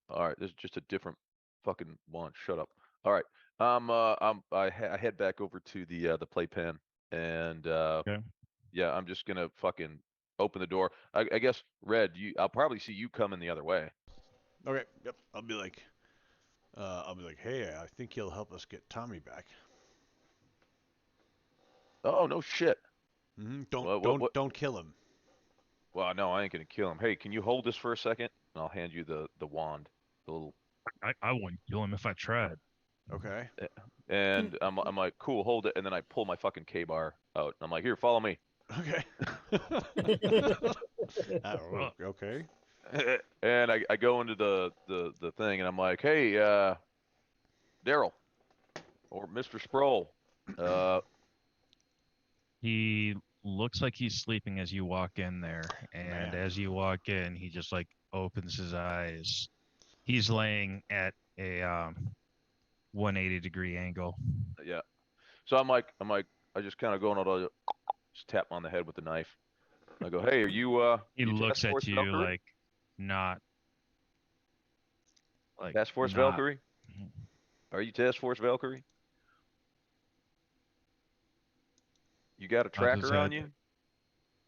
All right, this is just a different fucking wand. Shut up. All right, I head back over to the playpen and Okay. yeah, I'm just gonna fucking open the door. I guess Red, I'll probably see you coming the other way. Okay. Yep. I'll be like, hey, I think he'll help us get Tommy back. Oh no shit. Don't kill him. Well, no, I ain't gonna kill him. Hey, can you hold this for a second? And I'll hand you the wand, the little. I wouldn't kill him if I tried. Okay. And I'm like, cool, hold it. And then I pull my fucking K-bar out. I'm like, here, follow me. Okay. Okay. And I go into the thing and I'm like, hey, Daryl or Mr. Sproul. He looks like he's sleeping as you walk in there, and Man. as you walk in, he just like opens his eyes. He's laying at a 180-degree angle. Yeah. So I'm like, I just kind of go and just tap him on the head with the knife. I go, hey, are you? He you looks Task at Force you Valkyrie? like not like Task Force not- Valkyrie? Are you Task Force Valkyrie? You got a Nods his tracker on head. you?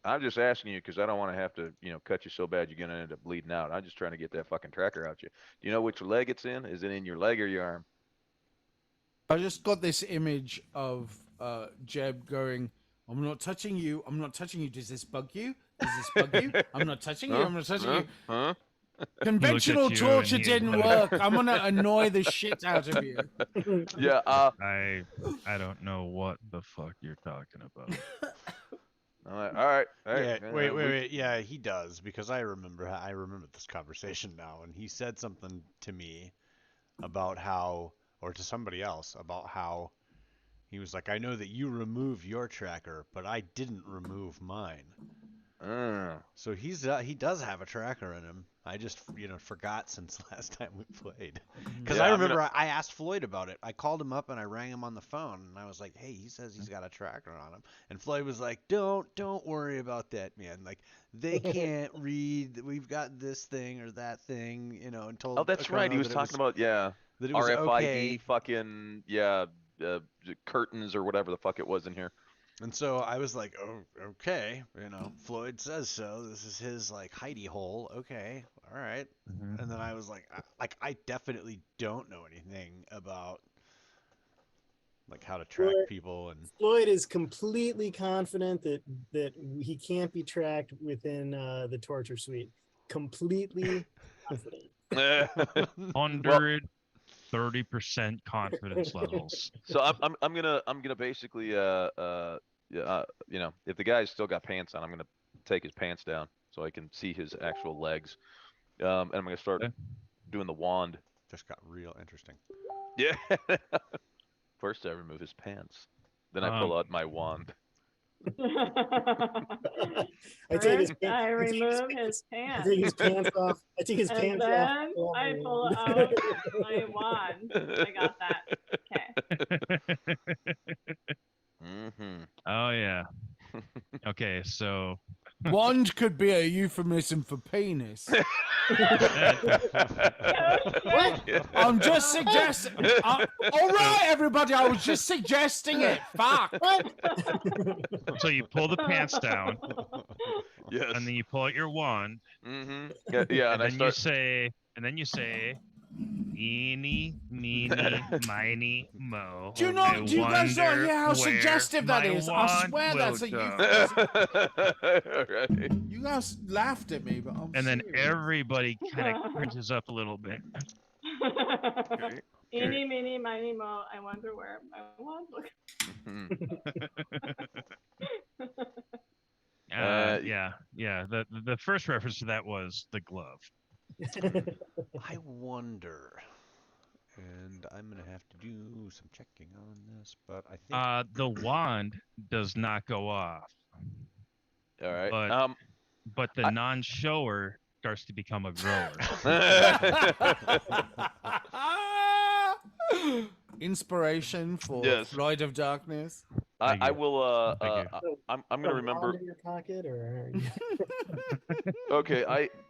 I'm just asking you because I don't want to have to, cut you so bad you're gonna end up bleeding out. I'm just trying to get that fucking tracker out you. Do you know which leg it's in? Is it in your leg or your arm? I just got this image of Jeb going, I'm not touching you. I'm not touching you. Does this bug you? Does this bug you? I'm not touching you. I'm not touching you. Huh? Conventional you torture and he- didn't work. I'm going to annoy the shit out of you. Yeah. I don't know what the fuck you're talking about. All right. Yeah. Wait. Yeah, he does, because I remember this conversation now, and he said something to me about how, or to somebody else about how he was like, I know that you removed your tracker, but I didn't remove mine. So he does have a tracker in him. I just forgot since last time we played. Because Yeah, I remember I asked Floyd about it. I called him up and I rang him on the phone and I was like, hey, he says he's got a tracker on him. And Floyd was like, don't worry about that, man. Like, they can't read. We've got this thing or that thing, and told. Oh, that's right. He was talking about that it was RFID, okay. fucking curtains or whatever the fuck it was in here. And so I was like, oh, okay, Floyd says so. This is his like hidey hole. Okay, all right. Mhm. And then I was like I definitely don't know anything about like how to track Floyd, people and Floyd is completely confident that he can't be tracked within the torture suite. Completely confident. Well, 130% confidence levels. so I'm gonna basically yeah, if the guy's still got pants on, I'm gonna take his pants down so I can see his actual legs. And I'm gonna start Okay. doing the wand. just got real interesting. Yeah. First I remove his pants, then I pull out my wand. I take his First, pants. I I take his remove his I pants, take his pants off. I take his and pants then off. I pull out my wand. I got that. Okay. Mm-hmm. Oh yeah. Okay, so Wand could be a euphemism for penis. What? I'm just suggesting. All right, everybody. I was just suggesting it. Fuck. What? so you pull the pants down, Yes. and then you pull out your wand, Mm-hmm. Yeah, and and I then you say, "Eeny, meeny, miny, mo." Do you I not? Do you guys not wonder hear how where suggestive that my is? I wand swear that's a will go. euphemism. Right. You guys laughed at me, but I'm And then serious. everybody kind of cringes up a little bit. Eeny, meeny, miny, mo. I wonder where my wand will Uh, Yeah. The first reference to that was the glove. I wonder. And I'm gonna have to do some checking on this, but I think The wand does not go off, all right. but the I- non-shower starts to become a grower. Inspiration for Yes. Flight of Darkness. Thank I you. will. Thank you. I'm A gonna remember. wand in your pocket, or Okay,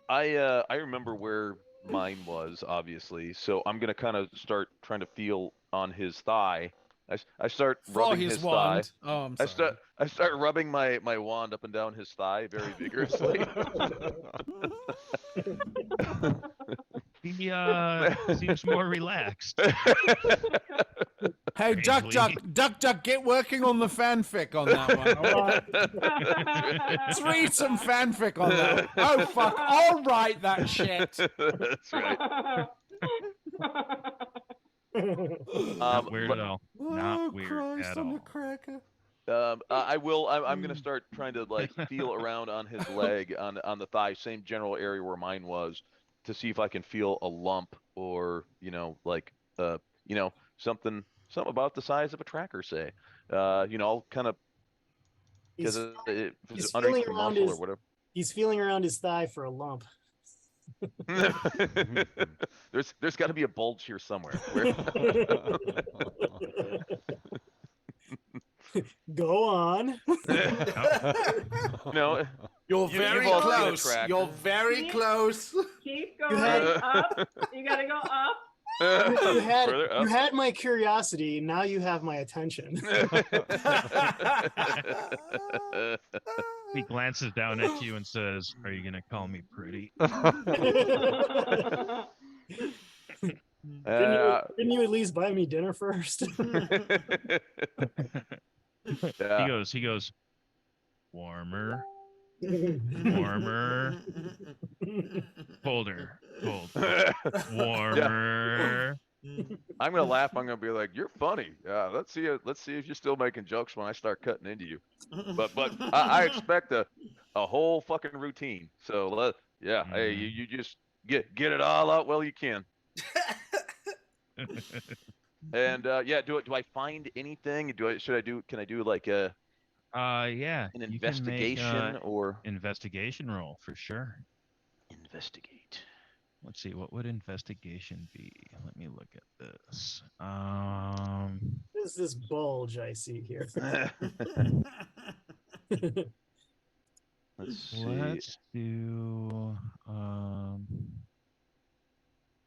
I remember where mine was, obviously. So I'm gonna kind of start trying to feel on his thigh. I start For rubbing his his thigh. wand. Oh, I'm sorry. I start rubbing my wand up and down his thigh very vigorously. He seems more relaxed. Hey, Duck, Strangely. get working on the fanfic on that one. All right? Let's read some fanfic on that. Oh, fuck. I'll write that shit. That's right. Not weird but- at all. Oh, Not weird Christ at on the all. cracker. I will. I'm gonna start trying to like feel around on his leg, on the thigh, same general area where mine was, to see if I can feel a lump or like something about the size of a tracker, say. I'll kind of because he's, if he's it's underneath feeling the around muscle or his whatever. he's feeling around his thigh for a lump. There's got to be a bulge here somewhere. Go on. No, You're You've very all seen a close. tracker. You're very Keep- close. Keep going had- up. You gotta go up. You had Further you up. had my curiosity. Now you have my attention. He glances down at you and says, "Are you gonna call me pretty?" Didn't you at least buy me dinner first? Yeah. He goes, warmer, warmer, colder, cold, warmer. I'm gonna laugh. I'm gonna be like, "You're funny. Let's see if you're still making jokes when I start cutting into you." But I expect a whole fucking routine. So hey, you just get it all out while you can. And do I find anything? Can I do like Yeah. an You can make, investigation or investigation roll for sure. investigate? Let's see, what would investigation be? Let me look at this. What is this bulge I see here? Let's see. Let's do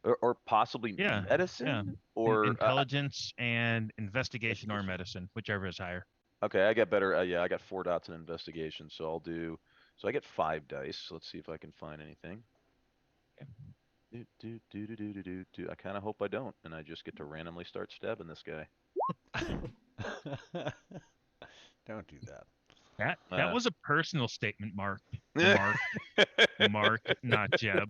Or possibly medicine yeah. or intelligence and investigation or medicine, whichever is higher. Okay, I got better. Yeah, I got 4 dots in investigation, so I'll do. So I get 5 dice. Let's see if I can find anything. I kind of hope I don't, and I just get to randomly start stabbing this guy. Don't do that. That was a personal statement, Mark. Mark, Mark, not Jeb.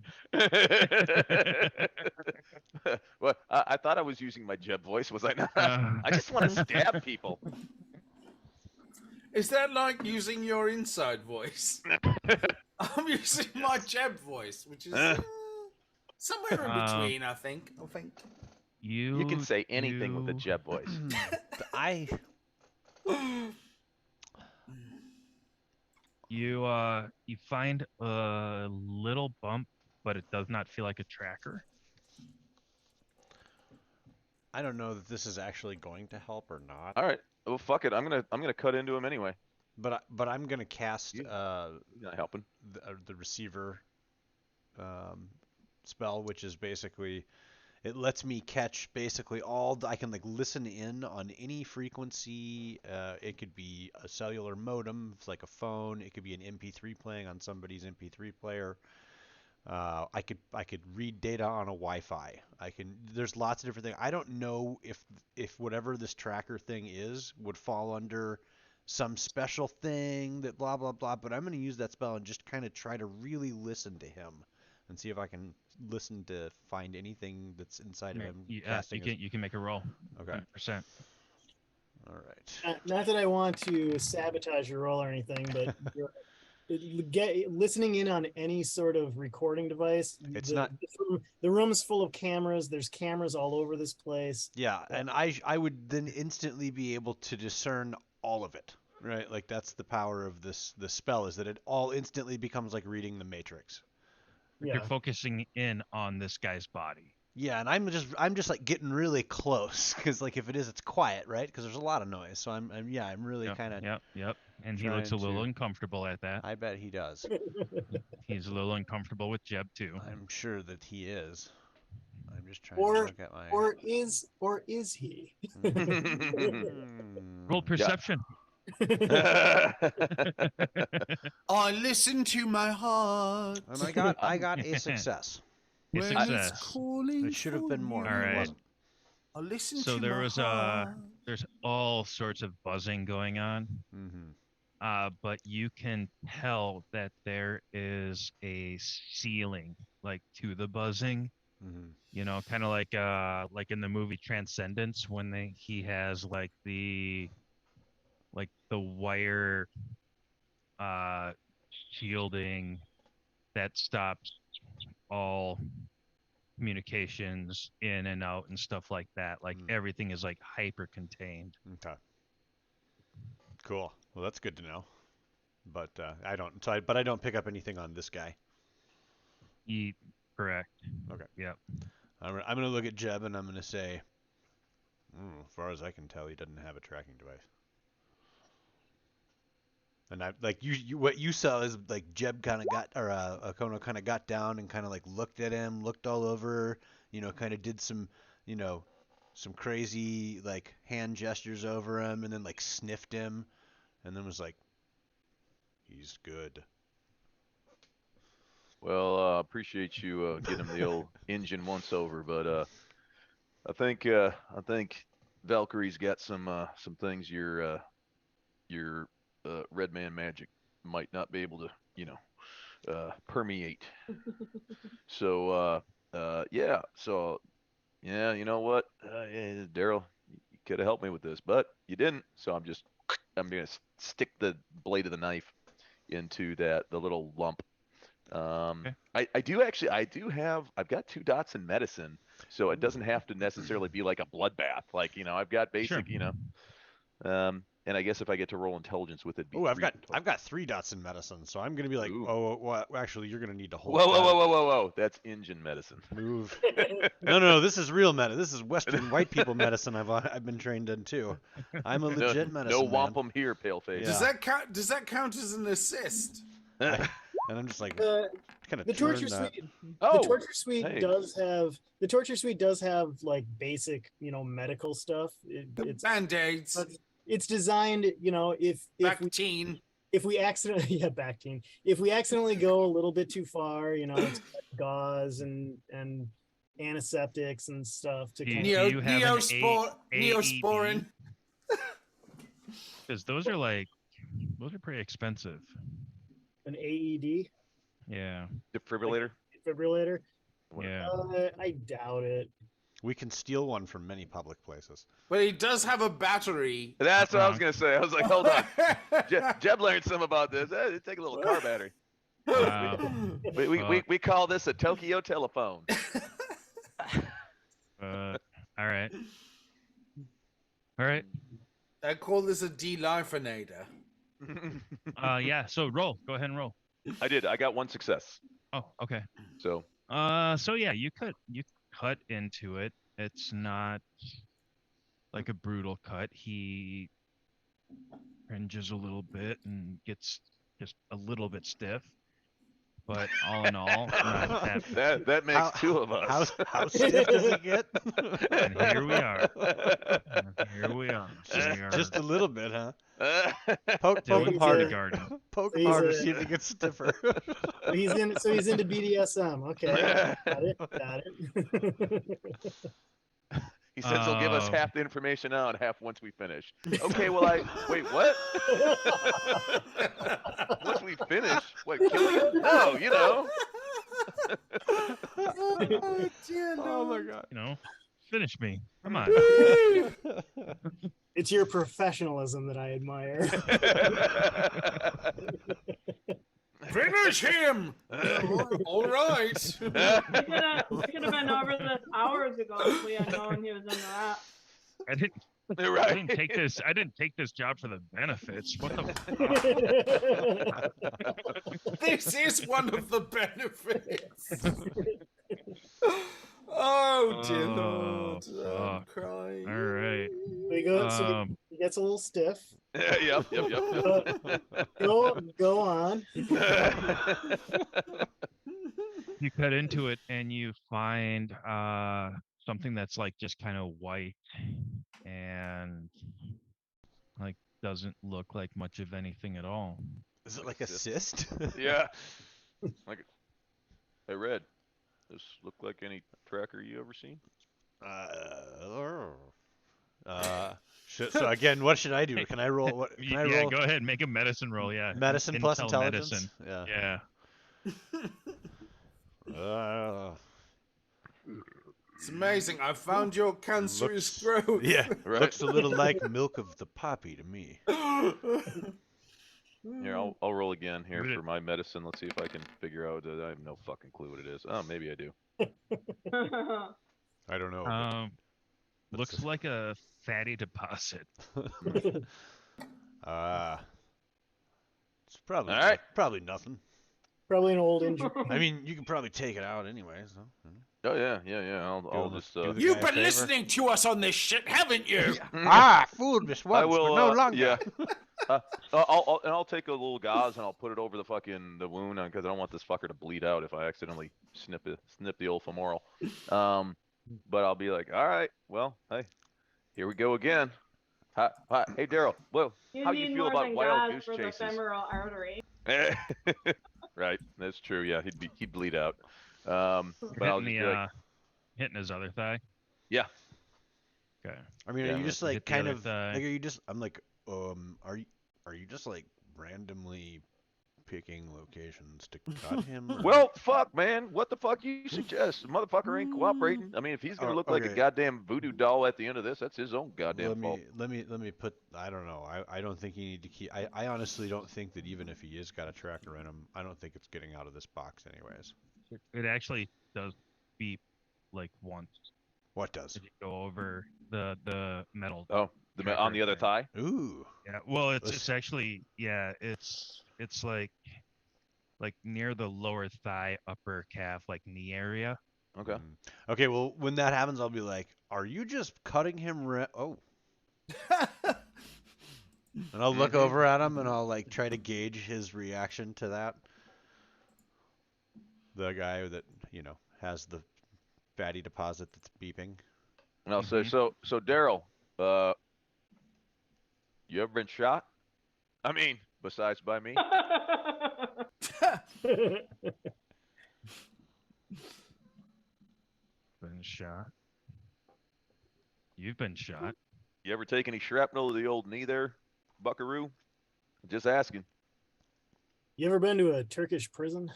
Well, I thought I was using my Jeb voice, was I not? I just want to stab people. Is that like using your inside voice? I'm using my Jeb voice, which is somewhere in between, I think. You can say anything with a Jeb voice. You find a little bump, but it does not feel like a tracker. I don't know that this is actually going to help or not. All right. Well, fuck it. I'm gonna cut into him anyway. But I'm gonna cast Not helping. the receiver spell, which is basically it lets me catch basically I can like listen in on any frequency. It could be a cellular modem, it's like a phone. It could be an MP3 playing on somebody's MP3 player. I could read data on a Wi-Fi. There's lots of different things. I don't know if whatever this tracker thing is would fall under some special thing that blah blah blah, but I'm going to use that spell and just kind of try to really listen to him and see if I can listen to find anything that's inside of him. You can make a roll. Okay. 100%. All right. Not that I want to sabotage your roll or anything, but listening in on any sort of recording device. The room's full of cameras. There's cameras all over this place. Yeah, and I would then instantly be able to discern all of it, right? Like that's the power of the spell, is that it all instantly becomes like reading the Matrix. Yeah. You're focusing in on this guy's body. Yeah, and I'm just like getting really close because like if it is, it's quiet, right? Because there's a lot of noise. So I'm really kind of. Yep. And he looks a little uncomfortable at that. I bet he does. He's a little uncomfortable with Jeb too. I'm sure that he is. I'm just trying Or to look at my. or is he? Roll perception. I listen to my heart. And I got a success. A success. It should have been more. All right. It wasn't. I listen So to there my was heart. there's all sorts of buzzing going on. But you can tell that there is a ceiling like to the buzzing. You know, kind of like in the movie Transcendence when he has like the wire shielding that stops all communications in and out and stuff like that. Like everything is like hyper contained. Okay. Cool. Well, that's good to know. But I don't pick up anything on this guy. Correct. Okay. Yep. I'm gonna look at Jeb and I'm gonna say, as far as I can tell, he doesn't have a tracking device. And I like you what you saw is like Jeb kind of got or Akono kind of got down and kind of like looked at him, looked all over, kind of did some, some crazy like hand gestures over him, and then like sniffed him, and then was like, he's good. Well, appreciate you getting him the old engine once over, but I think Valkyrie's got some things your red man magic might not be able to permeate. So yeah, you know what, Daryl, you could have helped me with this, but you didn't. So I'm gonna stick the blade of the knife into the little lump. Okay. I've got 2 dots in medicine, so it doesn't have to necessarily be like a bloodbath. Like, I've got basic, Sure. And I guess if I get to roll intelligence with it, Oh, I've got 3 dots in medicine, so I'm gonna be like, Ooh. well, actually, you're gonna need to hold. Whoa! That's engine medicine. Move. No, this is real medicine. This is Western white people medicine. I've been trained in too. I'm a legit medicine. No man. wampum here, paleface. Yeah. Does that count as an assist? And I'm just like, kind of The torture suite. Oh, The torture suite hey. does have like basic, medical stuff. It's Band-aids. it's designed, if we accidentally if we accidentally go a little bit too far, it's got gauze and antiseptics and stuff to kind Do you have an Neosporin. Because those are pretty expensive. an AED Yeah. Defibrillator. defibrillator. Yeah. I doubt it. We can steal one from many public places. But he does have a battery. That's what I was gonna say. I was like, hold on. Jeb learned some about this. Take a little car battery. We call this a Tokyo telephone. All right. All right. I call this a delifinator. Yeah. So roll. Go ahead and roll. I did. I got one success. Oh, okay. So So yeah, you cut into it. It's not like a brutal cut. He cringes a little bit and gets just a little bit stiff. But all in all, not that. that makes two of us. How stiff does it get? And here we are. Here we are. Just a little bit, huh? Poke Dylan him harder. Kindergarten. Poke him He's harder, a- see if it gets stiffer. He's into BDSM. Okay, got it. He says he'll give us Oh. half the information now and half once we finish. Okay, well wait, what? Once we finish, what, killing him? No, Oh my god. Finish me. Come on. It's your professionalism that I admire. Finish him! All right. We could have been over this hours ago if we had known he was in the rap. I didn't Right. I didn't take this job for the benefits. What the This is one of the benefits. Oh dear Oh, Lord, I'm fuck. crying. All right. We go. So Um, he gets a little stiff. Yep. Go on. You cut into it and you find something that's like just kind of white and like doesn't look like much of anything at all. Is it like a cyst? Yeah. Like, hey, Red, this look like any tracker you ever seen? So again, what should I do? Can I roll? What can I Yeah, roll? go ahead, make a medicine roll. Yeah, Medicine plus Intel intelligence. medicine. Yeah. Yeah. It's amazing. I found your cancerous growth. Yeah. Right. Looks a little like milk of the poppy to me. Here, I'll roll again here Good. for my medicine. Let's see if I can figure out. I have no fucking clue what it is. Oh, maybe I do. I don't know. Looks like a fatty deposit. It's probably All right. probably nothing. Probably an old injury. I mean, you can probably take it out anyway. So. Oh yeah. I'll the- just. do the You've guy a been favor. listening to us on this shit, haven't you? Fooled me I once, will. but no longer. Yeah. I'll take a little gauze and I'll put it over the wound because I don't want this fucker to bleed out if I accidentally snip the old femoral. But I'll be like, all right, well, hey, here we go again. Hi, hey Daryl. Well, You how need you feel more about than wild gauze goose for the chases? femoral artery. Right, that's true. Yeah, he'd bleed out. But I'll just be like, Hitting his other thigh. Yeah. Okay. I mean, Yeah, are you just hit like the kind other of thigh. like? Are you just? I'm like, are you just like randomly picking locations to cut him? or- well, fuck, man. What the fuck you suggest? The motherfucker ain't cooperating. I mean, if he's gonna Oh, look like a okay. goddamn voodoo doll at the end of this, that's his own goddamn fault. let me put. I don't know. I don't think you need to keep. I honestly don't think that even if he is got a tracker in him, I don't think it's getting out of this box anyways. It actually does beep like once What does? if you go over the metal. Oh, on the other thigh. Ooh. Yeah. Well, it's Let's- actually it's like near the lower thigh, upper calf, like knee area. Okay. Okay. Well, when that happens, I'll be like, "Are you just cutting him?" Oh. And I'll look over at him and I'll like try to gauge his reaction to that. The guy that, has the fatty deposit that's beeping. And I'll say, so Daryl, You ever been shot? I mean, besides by me. Been shot. You've been shot. You ever take any shrapnel to the old knee there, buckaroo? Just asking. You ever been to a Turkish prison?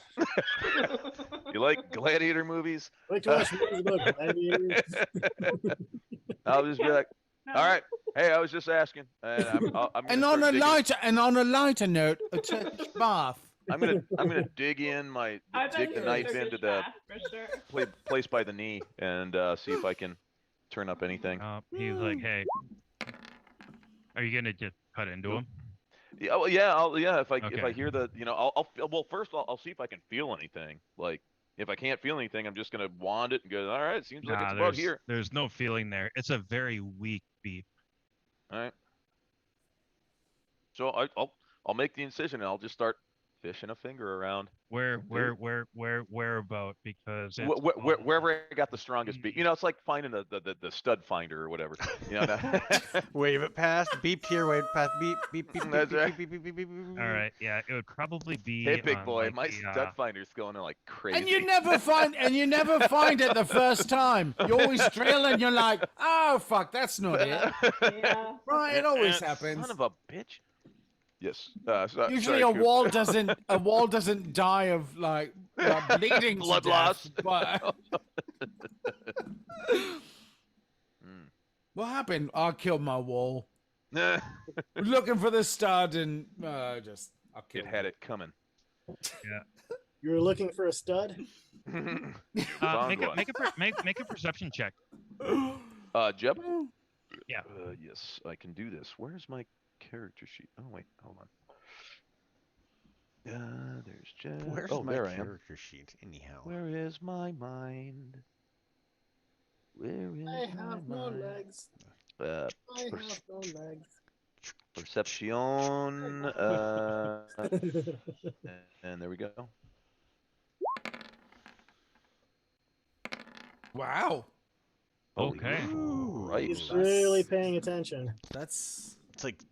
You like gladiator movies? I like to watch movies about gladiators. I'll just be like, all right. Hey, I was just asking. And I'm And gonna on a start digging- lighter note, a Turkish bath. I'm gonna dig in I've been dig the to a knife Turkish into the bath, for sure. place by the knee and see if I can turn up anything. He's like, hey, are you gonna just cut into him? Yeah, well, yeah, if I Okay. hear the, well, first I'll see if I can feel anything. Like, if I can't feel anything, I'm just gonna wand it and go, all right, seems like Nah, it's about here. there's no feeling there. It's a very weak beep. All right. So I'll make the incision and I'll just start fishing a finger around. Where about? Because it's all- Wherever I got the strongest beat. It's like finding the stud finder or whatever. Wave it past, beep here, wave it past, beep, beep, beep, beep, That's beep, right. beep, beep, beep, beep, beep, beep. All right, yeah, it would probably be. Hey, big on, boy, like, my the, stud finder's going like crazy. And you never find it the first time. You always drill and you're like, oh fuck, that's not it. Yeah. Right, it always happens. Son of a bitch. Yes. Usually sorry, a Coop. wall doesn't die of like bleeding to Blood death, loss. But Mm. what happened? I killed my wall. Nah, Looking for the stud and I killed it had it coming. You were looking for a stud? Wrong make a one. make a perception check. Jeb? Yeah. Yes, I can do this. Where's my character sheet? Oh wait, hold on. There's Jeb. Where's oh, my there I am. character sheet, anyhow? Where is my mind? Where is I my have no mind? legs. Uh, I per- have no legs. Perception. And there we go. Wow. Holy Okay. Christ. He's really paying attention. That's It's like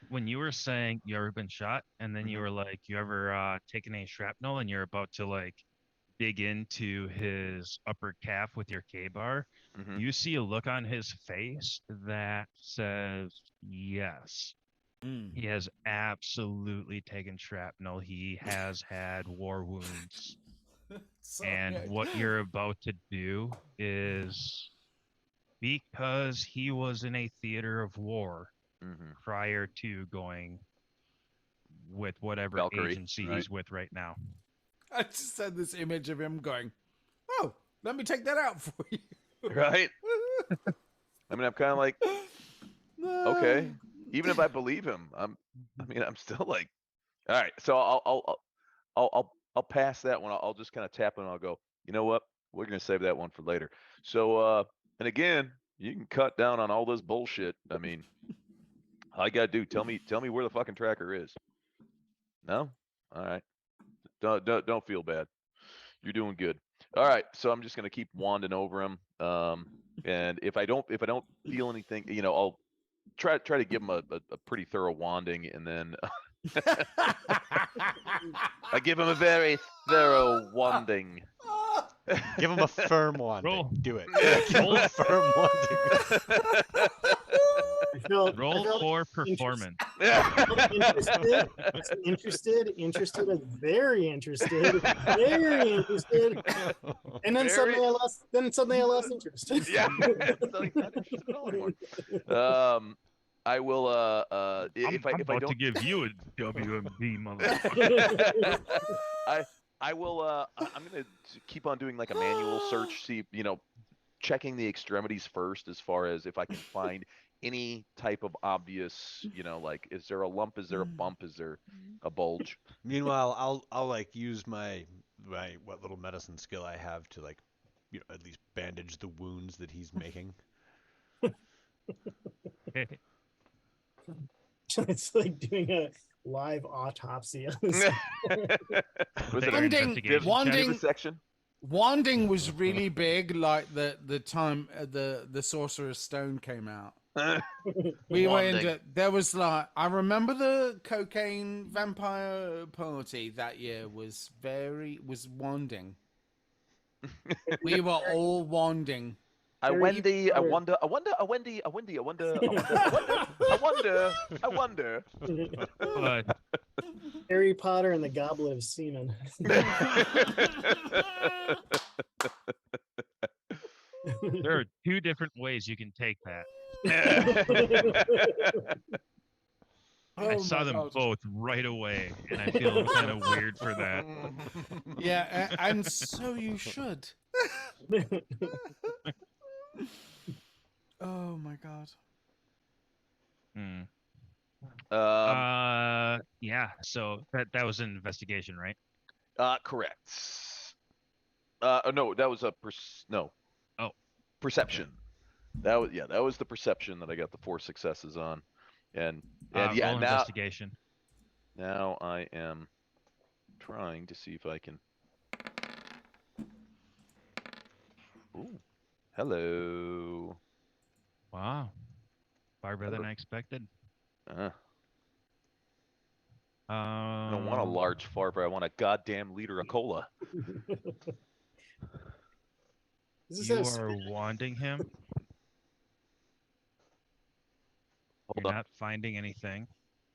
When you were saying you ever been shot, and then you were like, you ever taken a shrapnel, and you're about to like dig into his upper calf with your K-bar, Mhm. you see a look on his face that says yes. He has absolutely taken shrapnel. He has had war wounds. And what you're about to do is, because he was in a theater of war Mhm. prior to going with whatever Valkyrie, agency right? he's with right now. I just had this image of him going, oh, let me take that out for you. Right? I mean, I'm kind of like, okay. Even if I believe him, I'm still like, all right. So I'll pass that one. I'll just kind of tap it and I'll go, you know what? We're gonna save that one for later. So and again, you can cut down on all this bullshit. I mean, all I gotta do, tell me where the fucking tracker is. No? All right. Don't feel bad. You're doing good. All right. So I'm just gonna keep wanding over him. And if I don't feel anything, I'll try to give him a pretty thorough wanding, and then I give him a very thorough wanding. give him a firm one. Roll. Do it. Roll. Give him a firm one. Roll for performance. Interested, very interested, very interested, and then suddenly I lost interest. Yeah. I will. If I about don't, to give you a WMD, motherfucker. I will. I'm gonna keep on doing like a manual search. See, checking the extremities first, as far as if I can find any type of obvious, like, is there a lump? Is there a bump? Is there a bulge? Meanwhile, I'll like use my what little medicine skill I have to like, at least bandage the wounds that he's making. It's like doing a live autopsy. Was Take it your a investigation wanding- check. section? Wanding was really big, like the time the Sorcerer's Stone came out. We went Wanding. into, there was like, I remember the cocaine vampire party that year was wanding. We were all wanding. I Harry Wendy, I Potter. wonder, I wonder, I Wendy, I Wendy, I wonder, I wonder, I wonder, I wonder, I wonder. But Harry Potter and the Goblet of Semen. there are two different ways you can take that. I Oh saw my them God. both right away, and I feel kind of weird for that. Yeah, and so you should. Oh my God. Hmm. Um, Yeah. So that was an investigation, right? correct. No, that was a no. Oh. Perception. That was the perception that I got the 4 successes on, and yeah, Roll investigation. now I am trying to see if I can. Ooh, hello. Wow. Far better than I expected. I don't want a large fart, I want a goddamn liter of cola. Does this You have are spinach? wanding him. Hold You're on. not finding anything.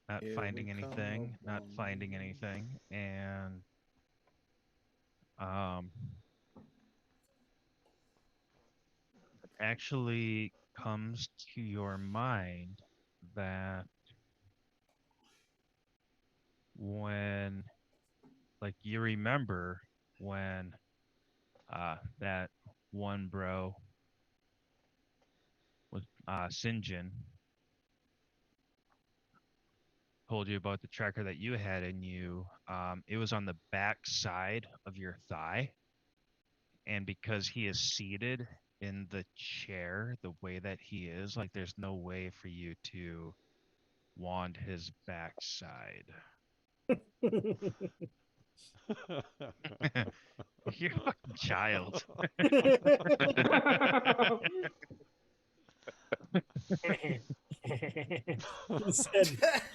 Not Here finding we come, anything. Not wanding. finding anything. And it actually comes to your mind that when, like, you remember when that one bro with Sinjin told you about the tracker that you had in you. It was on the back side of your thigh, and because he is seated in the chair the way that he is, like, there's no way for you to wand his backside. You're a fucking child.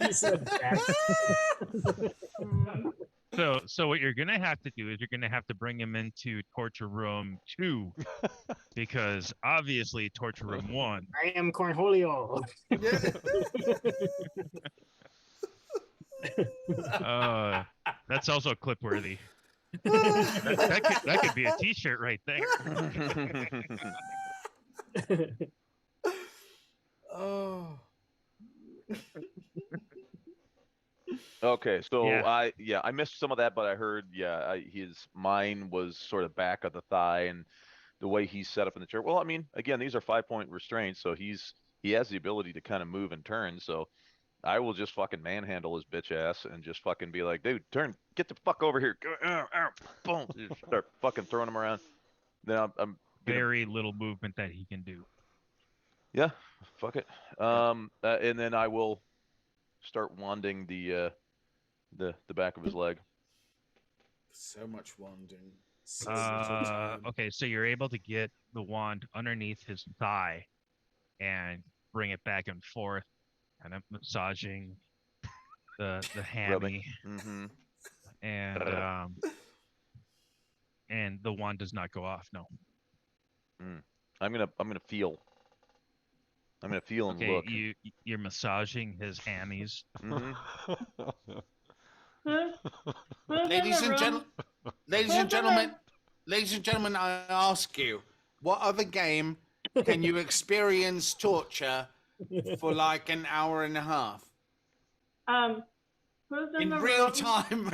He said back. So what you're gonna have to do is you're gonna have to bring him into torture room 2, because obviously torture room 1. I am Cornholio. That's also clip worthy. That could be a T-shirt right there. Oh. Okay, so Yeah. I missed some of that, but I heard his mind was sort of back of the thigh and the way he's set up in the chair. Well, I mean, again, these are 5-point restraints, so he has the ability to kind of move and turn. So I will just fucking manhandle his bitch ass and just fucking be like, dude, turn, get the fuck over here, boom, just start fucking throwing him around. Then I'm gonna, Very little movement that he can do. yeah, fuck it. And then I will start wanding the back of his leg. So much wanding. So little time. Okay, so you're able to get the wand underneath his thigh and bring it back and forth, kind of massaging the hammy, Mm-hmm. and the wand does not go off. No. I'm gonna feel. I'm gonna feel and Okay, look. you're massaging his hammies. Mm-hmm. Ladies and gentlemen, I ask you, what other game can you experience torture for like an hour and a half? Who's In the real room? time.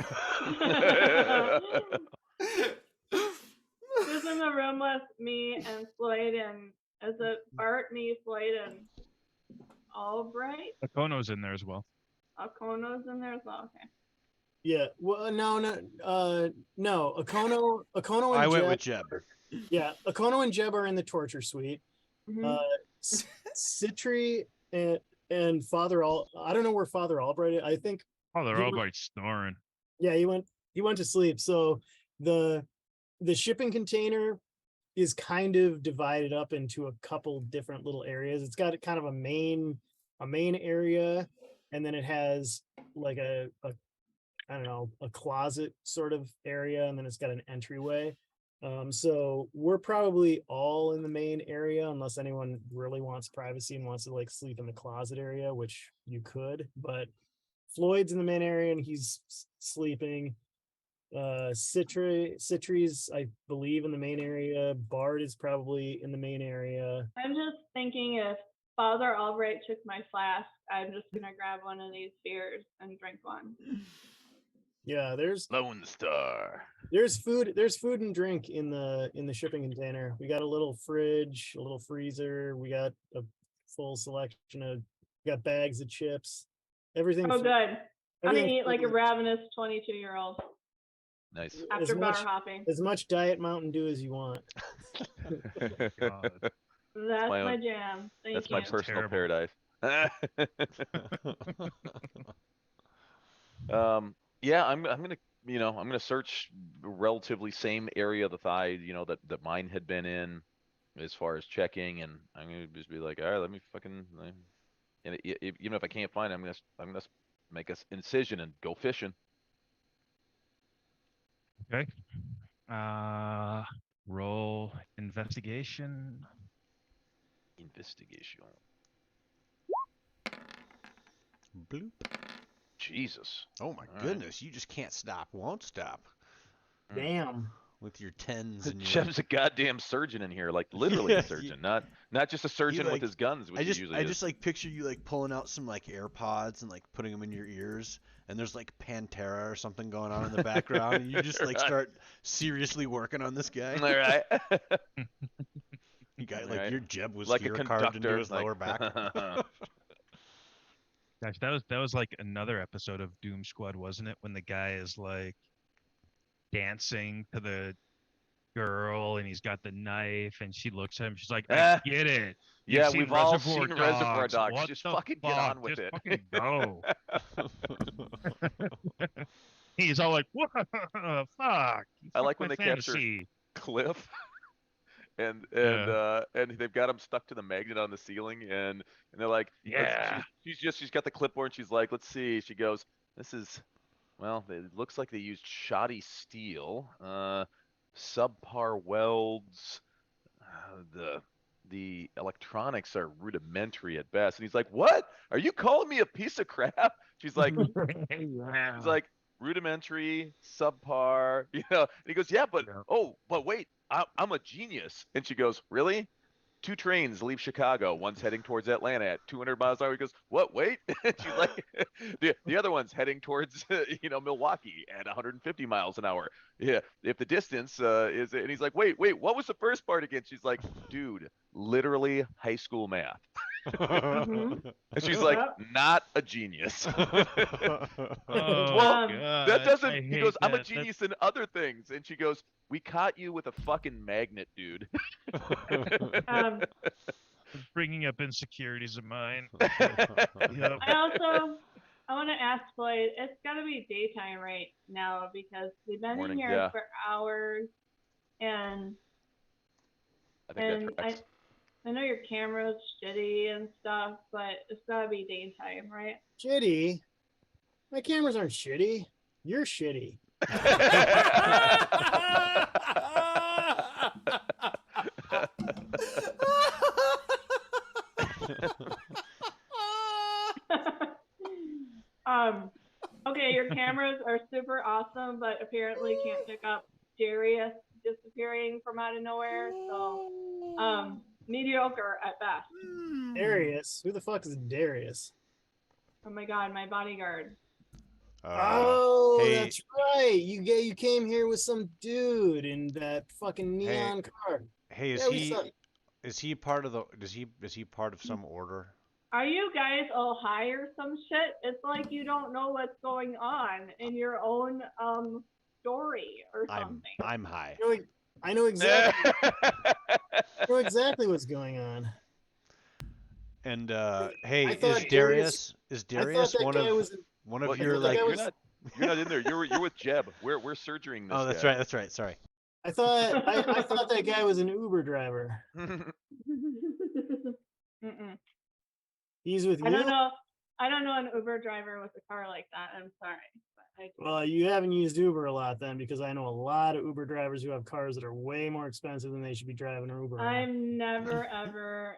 Who's in the room with me and Floyd, and is it Bart, me, Floyd, and Albright? Akono's in there as well. Akono's in there as well. Okay. Yeah. Well, no. No. Akono and I went Jeb, with Jeb. Yeah, Akono and Jeb are in the torture suite. Mhm. Citri and Father I don't know where Father Albright is. I think Oh, they're He all went- about snoring. yeah, he went to sleep. So the shipping container is kind of divided up into a couple different little areas. It's got kind of a main area, and then it has like a I don't know, a closet sort of area, and then it's got an entryway. So we're probably all in the main area unless anyone really wants privacy and wants to like sleep in the closet area, which you could, but Floyd's in the main area and he's sleeping. Citri's, I believe, in the main area. Bard is probably in the main area. I'm just thinking if Father Albright took my flask, I'm just gonna grab one of these beers and drink one. Yeah, there's Lone Star. food and drink in the shipping container. We got a little fridge, a little freezer. We got a full selection of, we got bags of chips. Everything. Oh, good. I'm gonna everything eat like a food- ravenous 22-year-old Nice. after bar much- hopping. as much Diet Mountain Dew as you want. God. That's my my own- jam. Thank That's you. my personal Terrible. paradise. Yeah, I'm gonna, I'm gonna search relatively same area of the thigh, that mine had been in, as far as checking, and I'm gonna just be like, all right, let me fucking, and even if I can't find it, I'm gonna make an incision and go fishing. Okay. Roll investigation. Investigation. Bloop. Jesus. Oh my All right. goodness, you just can't stop, won't stop Damn. with your tens and your. Jeb's a goddamn surgeon in here, like literally Yeah, a surgeon, not just a surgeon like- with his guns, which I he just usually is. just like picture you like pulling out some like AirPods and like putting them in your ears, and there's like Pantera or something going on in the background, and you just like Right. start seriously working on this guy. All right. You got All like right. your Jeb was Like a here carved into conductor, his like- lower back. Gosh, that was like another episode of Doom Squad, wasn't it? When the guy is like dancing to the girl and he's got the knife and she looks at him, she's like, I get it. You've Yeah, seen we've all Reservoir seen Reservoir Dogs. What Just the fucking get fuck? on with Just it. fucking go. He's all like, what? Fuck. You I like fucked when my they capture fantasy. Cliff, and Yeah. they've got him stuck to the magnet on the ceiling, and they're like, Yeah. she's got the clipboard, and she's like, let's see. She goes, this is, well, it looks like they used shoddy steel, subpar welds, the electronics are rudimentary at best. And he's like, what? Are you calling me a piece of crap? She's like, Yeah. he's like, rudimentary, subpar, And he goes, yeah, but, Yeah. but wait, I'm a genius. And she goes, really? 2 trains leave Chicago. One's heading towards Atlanta at 200 miles an hour. He goes, what, wait? And she's like, the other one's heading towards, Milwaukee at 150 miles an hour. Yeah. If the distance is, and he's like, wait, what was the first part again? She's like, dude, literally high school math. Mhm. And she's like, Yep. not a genius. Oh, Well, God, That I doesn't. He hate goes, I'm a that. genius in other things, and she goes, we caught you with a fucking magnet, dude. Um, That's bringing up insecurities of mine. Yep. I want to ask Floyd, it's got to be daytime right now because we've been Morning, in here yeah. for hours, and I think and that tracks. I know your camera's shitty and stuff, but it's got to be daytime, right? Shitty. My cameras aren't shitty. You're shitty. Okay, your cameras are super awesome, but apparently can't pick up Darius disappearing from out of nowhere. So, mediocre at best. Darius. Who the fuck is Darius? Oh my god, my bodyguard. Oh, hey. that's right. You came here with some dude in that fucking neon car. Hey, Yeah, we saw you. is he part of the? Is he part of some order? Are you guys all high or some shit? It's like you don't know what's going on in your own story or something. I'm high. I know exactly. I know exactly what's going on. And hey, I thought is Darius I thought that one guy of was. one of Well, your I thought like? that you're was- not in there. You're with Jeb. We're surgering this. Oh, that's guy. right. That's right. Sorry. I thought that guy was an Uber driver. Mm-mm. He's with you. I don't know. I don't know an Uber driver with a car like that. I'm sorry. But Well, you haven't used Uber a lot then, because I know a lot of Uber drivers who have cars that are way more expensive than they should be driving an Uber. around. I've never ever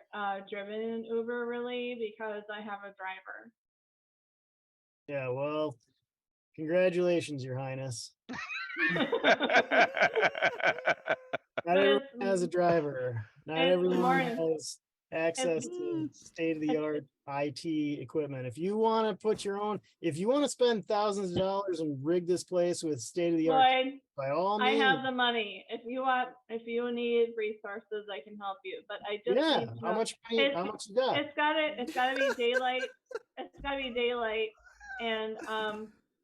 driven an Uber really because I have a driver. Yeah, well, congratulations, Your Highness. Not everyone has a driver. Not it's everyone more- has access to state-of-the-art IT equipment. If you want to put your own, if you want to spend thousands of dollars and rig this place with state-of-the-art, Lloyd, by all I means. have the money. If you need resources, I can help you. But I just Yeah, need to how know- much you got? It's gotta be daylight. It's gotta be daylight. And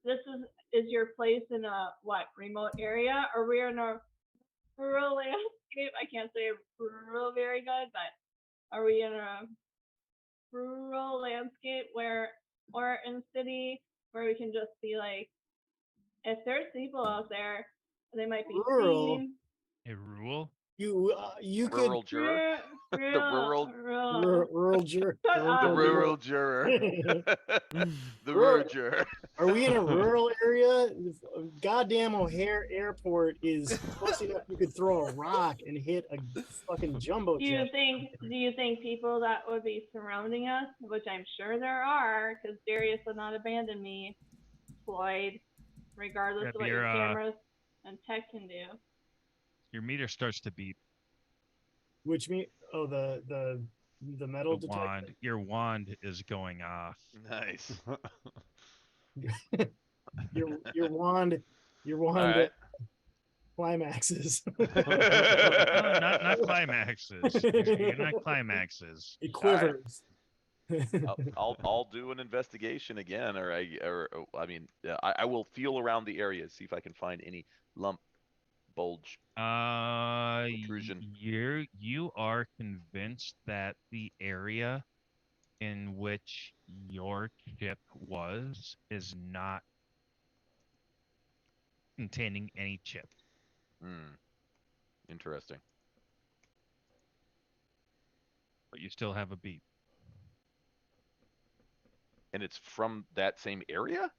this is your place in a remote area, or we're in a rural landscape? I can't say rural very good, but are we in a rural landscape or in a city where we can just be like, if there's people out there, they might be Rural? seen. A rule? You could Rural juror. The rural. rural juror. Shut up. The rural juror. The rural juror. Are we in a rural area? Goddamn O'Hare Airport is close enough you could throw a rock and hit a fucking jumbo Do you jet. think people that would be surrounding us, which I'm sure there are, because Darius would not abandon me, Floyd, regardless Yeah, of what your cameras and tech can do. Your meter starts to beep. Which mean the metal The detector. wand. Your wand is going off. Nice. Your wand All right. climaxes. No, not climaxes. You're not climaxes. It All right. quivers. I'll do an investigation again, or I mean, I will feel around the area, see if I can find any lump, bulge. Protrusion. You are convinced that the area in which your ship was is not containing any chip. Interesting. But you still have a beep. And it's from that same area?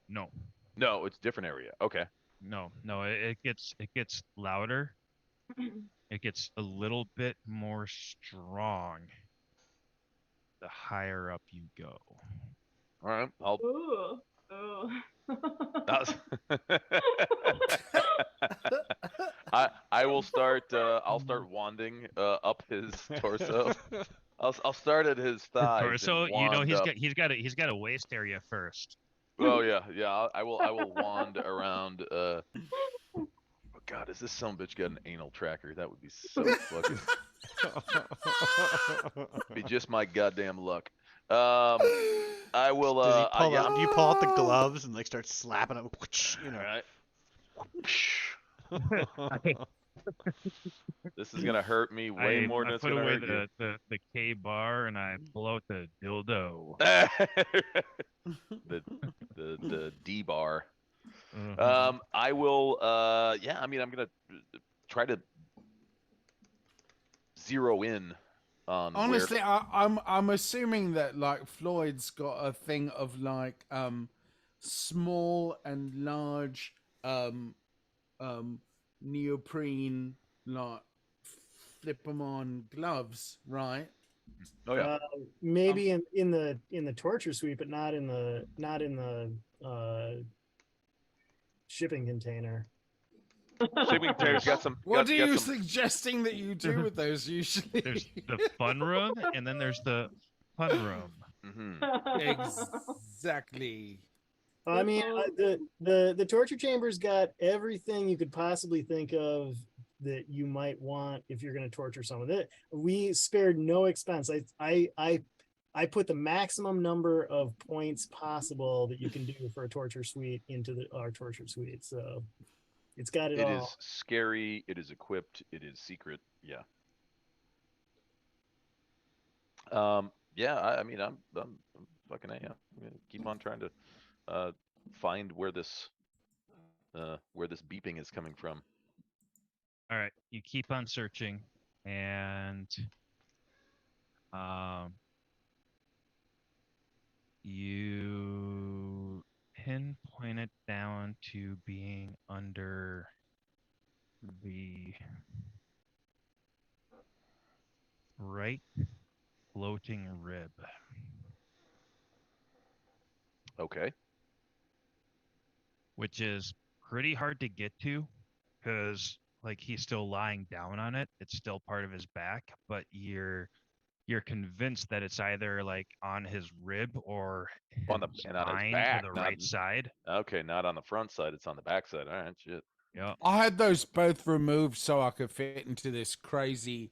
No, No, it's different area. Okay. no. It gets louder. It gets a little bit more strong the higher up you go. All right. I'll. Ooh. That was- I will start. I'll start wanding up his torso. I'll start at his thighs. So and you know wand he's up. got a waist area first. Oh yeah. I will wand around. Oh God, is this sumbitch got an anal tracker? That would be so fucking. Be just my goddamn luck. I will. Does he pull yeah. out? Do you pull out the gloves and like start slapping him? You know. All right. This is gonna hurt me way more than I it's put gonna away hurt you. the K bar and I pull out the dildo. the D bar. Mhm. I will. Yeah. I mean, I'm gonna try to zero in on. Honestly, I'm assuming that like Floyd's got a thing of like small and large neoprene like flip 'em on gloves, right? Oh yeah. Maybe in the torture suite, but not in the shipping container. Shipping containers got some. What got, are got you some, suggesting that you do with those usually? There's the fun room and then there's the fun room. Exactly. I mean, the torture chamber's got everything you could possibly think of that you might want if you're going to torture someone. We spared no expense. I put the maximum number of points possible that you can do for a torture suite into our torture suite. So it's got it all. It is scary. It is equipped. It is secret. Yeah. Yeah. I mean, I'm fucking yeah. I'm gonna keep on trying to find where this beeping is coming from. All right, you keep on searching, and you pinpoint it down to being under the right floating rib. Okay. Which is pretty hard to get to because like he's still lying down on it. It's still part of his back, but you're convinced that it's either like on his rib or On the his and on his spine back, to the not right side. okay, not on the front side. It's on the back side. All right, shit. Yeah. I had those both removed so I could fit into this crazy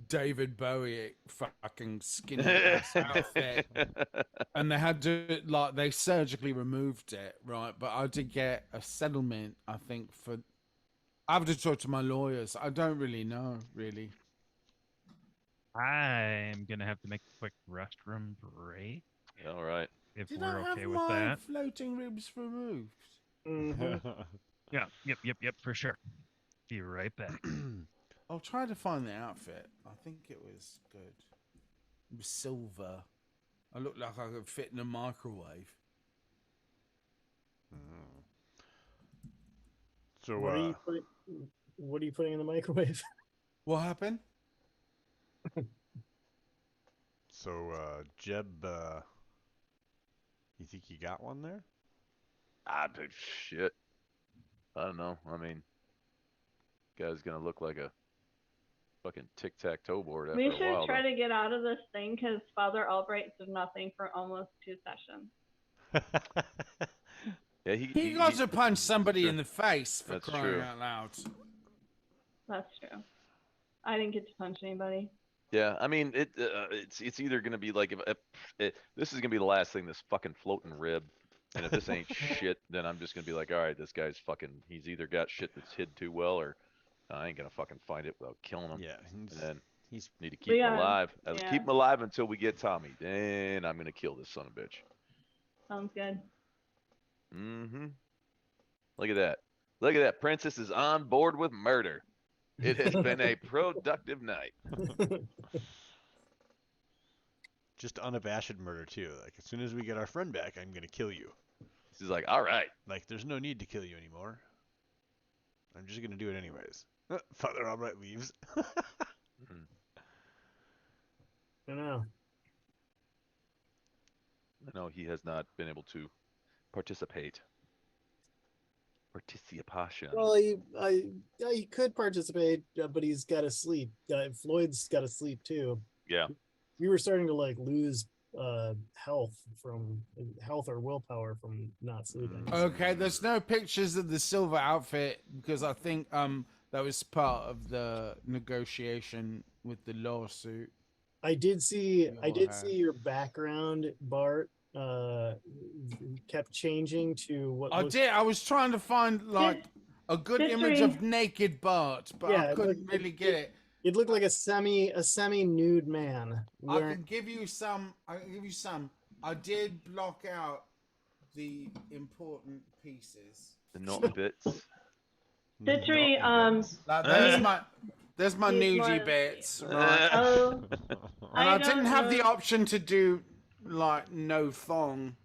David Bowie fucking skinny ass outfit. And they had to, like, they surgically removed it, right? But I did get a settlement, I think, for. I have to talk to my lawyers. I don't really know, really. I'm gonna have to make a quick restroom break All right. if Did we're I have okay with my that. floating ribs removed? Mhm. Yeah. Yep. For sure. Be right back. I'll try to find the outfit. I think it was good. It was silver. I looked like I could fit in a microwave. So, What are you putting in the microwave? What happened? Jeb, you think you got one there? But shit. I don't know. I mean, guy's gonna look like a fucking tic-tac-toe board after We a should while. try though. to get out of this thing because Father Albright did nothing for almost 2 sessions. Yeah, He got to punch somebody sure. in the face for That's crying true. out loud. That's true. I didn't get to punch anybody. Yeah, I mean, it's either gonna be like if this is gonna be the last thing, this fucking floating rib, and if this ain't shit, then I'm just gonna be like, all right, this guy's fucking, he's either got shit that's hid too well, or I ain't gonna fucking find it without killing him. Yeah, And then he's need to keep him Yeah, alive. yeah. Keep him alive until we get Tommy. Then I'm gonna kill this son of a bitch. Sounds good. Mm-hmm. Look at that. Look at that. Princess is on board with murder. It has been a productive night. just unabashed murder too. Like as soon as we get our friend back, I'm gonna kill you. She's like, all right. Like there's no need to kill you anymore. I'm just gonna do it anyways. Father Albright leaves. I know. No, he has not been able to participate. Participation. Well, he could participate, but he's got to sleep. Floyd's got to sleep too. Yeah. We were starting to like lose health or willpower from not sleeping. Okay, there's no pictures of the silver outfit because I think that was part of the negotiation with the lawsuit. I did see have. your background, Bart. Kept changing to what I looks- did. I was trying to find like a good image of naked Bart, but Yeah, I couldn't really get it. It looked like a semi nude man. I can give you some. I did block out the important pieces. The naughty bits. Citry, Like, there's my Need nudie more- bits, right? oh, And I don't didn't have the know. option to do like no thong,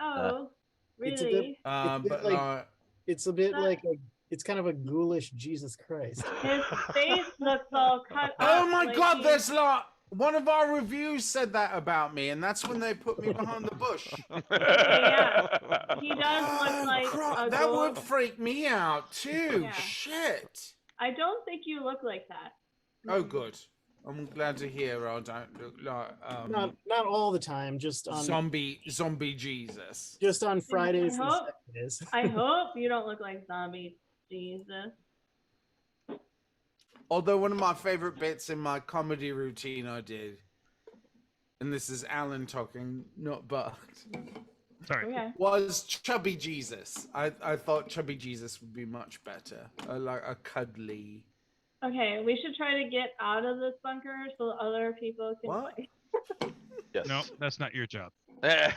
Oh, It's a really? bit but like- like it's a bit That- like it's kind of a ghoulish Jesus Christ. His face looks all cut oh up, my like god, he- there's like one of our reviews said that about me, and that's when they put me behind the bush. Yeah, he does look like crap, a that would ghoul. freak me out too. Yeah. Shit. I don't think you look like that. Oh, good. I'm glad to hear I don't look like Not all the time, just on zombie Jesus. just on Fridays and hope- Saturdays. I hope you don't look like zombie Jesus. Although one of my favorite bits in my comedy routine I did, and this is Alan talking, not Bart, Sorry. Okay. was Chubby Jesus. I thought Chubby Jesus would be much better. Like a cuddly. Okay, we should try to get out of this bunker so other people can What? play. Yes. No, that's not your job. I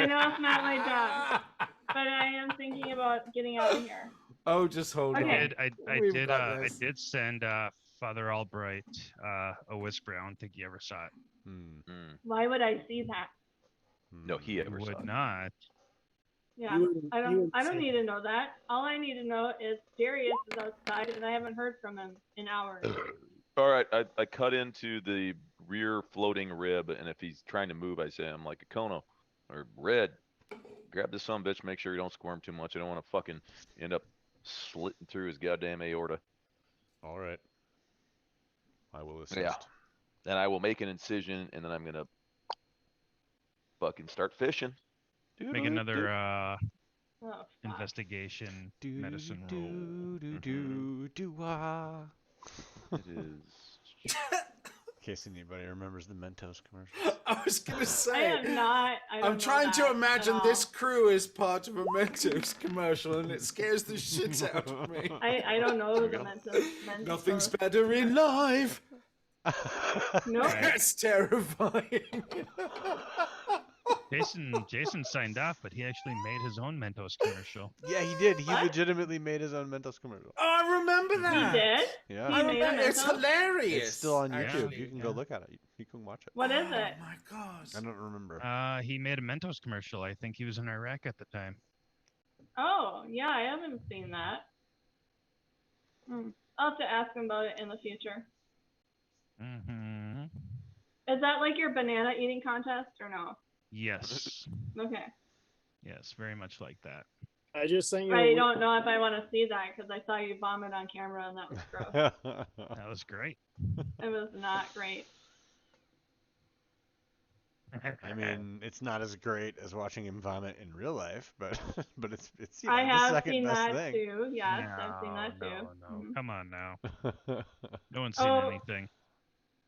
know it's not my job, but I am thinking about getting out of here. Oh, just hold Okay. on. We've got I this. did send Father Albright a whisper. I don't think he ever saw it. Hmm. Mm. Why would I see that? No, he You ever saw would it. not. Yeah, wouldn't- I you don't. wouldn't I don't see need to know that. All I need to know is Darius is outside, and I haven't heard from him in hours. All right, I cut into the rear floating rib, and if he's trying to move, I say, I'm like, Kono or Red, grab this son of a bitch, make sure you don't squirm too much. I don't want to fucking end up slitting through his goddamn aorta. All right. I will assist. Yeah. Then I will make an incision, and then I'm gonna fucking start fishing. Make another Oh, fuck. investigation Do medicine roll. do do Mhm. do do ah. It is. In case anybody remembers the Mentos commercials. I was gonna I say. am not. I don't I'm know trying to that imagine at this all. crew as part of a Mentos commercial, and it scares the shit out of me. I don't know There we the go. Mentos. Nothing's better in life. Nope. Right. That's terrifying. Jason signed off, but he actually made his own Mentos commercial. Yeah, he did. He What? legitimately made his own Mentos commercial. Oh, I remember He that. did. Yeah. He I made a remember. It's Mentos? hilarious. It's still on YouTube. actually, You can yeah. go look at it. You can watch it. What is Oh it? my god. I don't remember. He made a Mentos commercial. I think he was in Iraq at the time. Oh, yeah, I haven't seen that. I'll have to ask him about it in the future. Mm-hmm. Is that like your banana eating contest or no? Yes. Okay. Yes, very much like that. I just sent you. I don't know if I want to see that because I saw you vomit on camera and that was gross. That was great. It was not great. I mean, it's not as great as watching him vomit in real life, but it's I the have second seen best that thing. too. Yes, I've seen that too. No. Mhm. Come on now. No one's seen Oh. anything.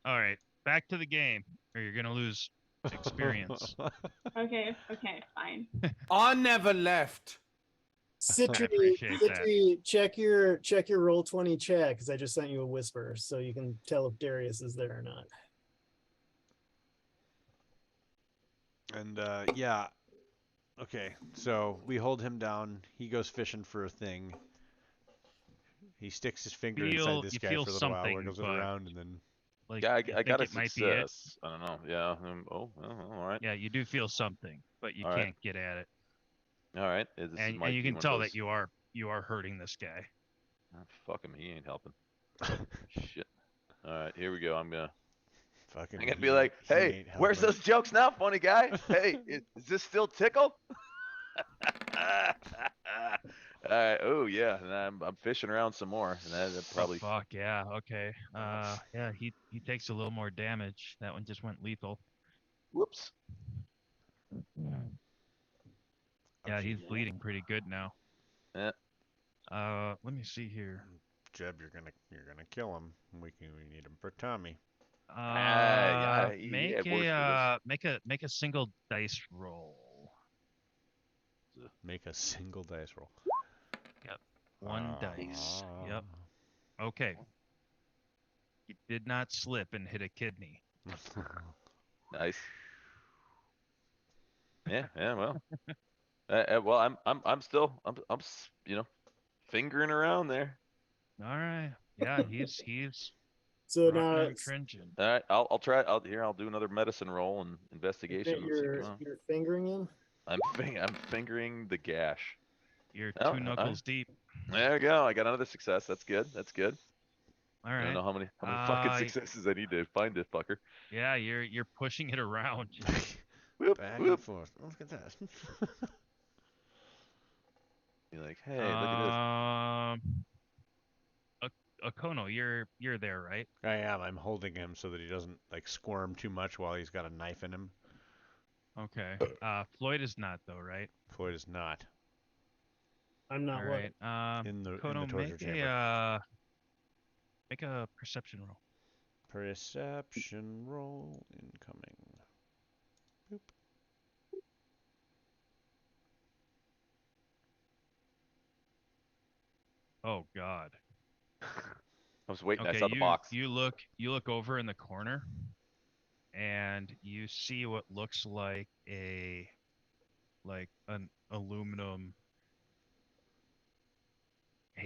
All right, back to the game, or you're gonna lose experience. Okay, fine. I never left. Citry, appreciate that. Citry, check your roll 20 chat because I just sent you a whisper so you can tell if Darius is there or not. And yeah, okay. So we hold him down. He goes fishing for a thing. He sticks his finger inside this you guy feel for a little while, something, wiggles it but- around, and then Like, Yeah, you I got a think it might be it. success. I don't know. Yeah. Oh, well, all right. Yeah, you do feel something, but you All right. can't get at it, All right. This and might you be can one of tell those- that you are hurting this guy. Oh, fuck him. He ain't helping. Shit. All right. Here we go. I'm gonna be like, hey, where's those jokes now, funny guy? Hey, is this still tickle? All right. Oh yeah. And I'm fishing around some more, and that probably. Oh, fuck yeah. Okay. Yeah, he takes a little more damage. That one just went lethal. Whoops. Yeah, he's bleeding pretty good now. Yeah. Let me see here. Jeb, you're gonna kill him. We need him for Tommy. Yeah, he Make had worse for make a single dice roll. Make a single dice roll. One dice. Yep. Okay. He did not slip and hit a kidney. Nice. Yeah. Well. Well, I'm still fingering around there. All right. Yeah, he's So rocking now and cringing. All right. I'll try. I'll do another medicine roll and investigation. Let's see, come on. you're fingering him. I'm fingering the gash. You're Oh, two knuckles deep. There we go. I got another success. That's good. All I don't right. know how many fucking successes I need to find this fucker. Yeah, you're pushing it around. Whoop, Back whoop. and forth. Look at that. You're like, hey, look at Akono, you're there, right? I am. I'm holding him so that he doesn't like squirm too much while he's got a knife in him. Okay. Floyd is not though, right? Floyd is not I'm not All what. right. in the Kono, torture chamber. Make a perception roll. Perception roll incoming. Boop. Oh God. I was waiting. Okay, I saw the box. you look over in the corner, and you see what looks like an aluminum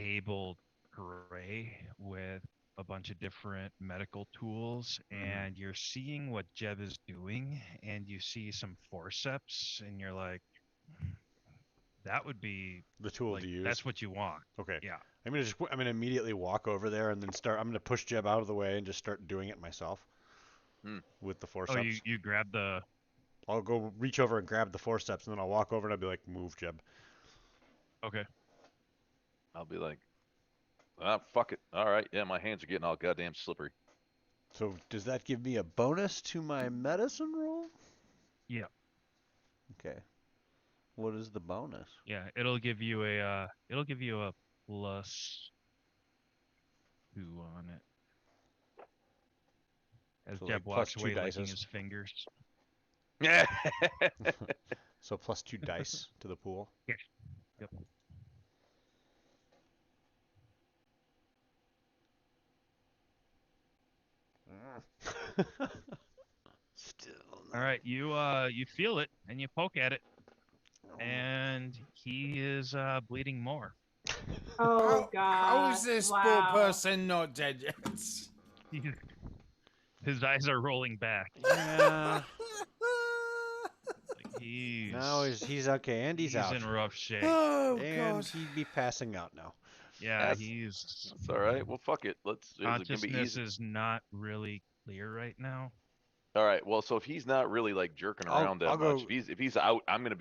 disabled tray with a bunch of different medical tools, and you're seeing what Jeb is doing, and you see some forceps, and you're like, that would be The tool like to use. that's what you want. Okay. Yeah. I'm gonna immediately walk over there and then start. I'm gonna push Jeb out of the way and just start doing it myself. Hmm. With the Oh, forceps. you grab the. I'll go reach over and grab the forceps, and then I'll walk over and I'll be like, "Move, Jeb." Okay. I'll be like, ah, fuck it. All right, yeah, my hands are getting all goddamn slippery. So does that give me a bonus to my medicine roll? Yeah. Okay. What is the bonus? Yeah. It'll give you a +2 on it. As So, Jeb like, walks +2 away licking dices. his fingers. Yeah. So +2 dice to the pool. Yeah. Yep. Still. All right, you feel it and you poke at it, and he is bleeding more. Oh God! How is this poor Wow. person not dead yet? His eyes are rolling back. Yeah. Like he's Now he's okay, and he's out. in rough shape. Oh And God. he'd be passing out now. Yeah, That's- he's That's all right. Well, fuck it. Is it gonna be consciousness easy? is not really clear right now. All right. Well, so if he's not really like jerking around that I'll much, go- if he's out, I'm gonna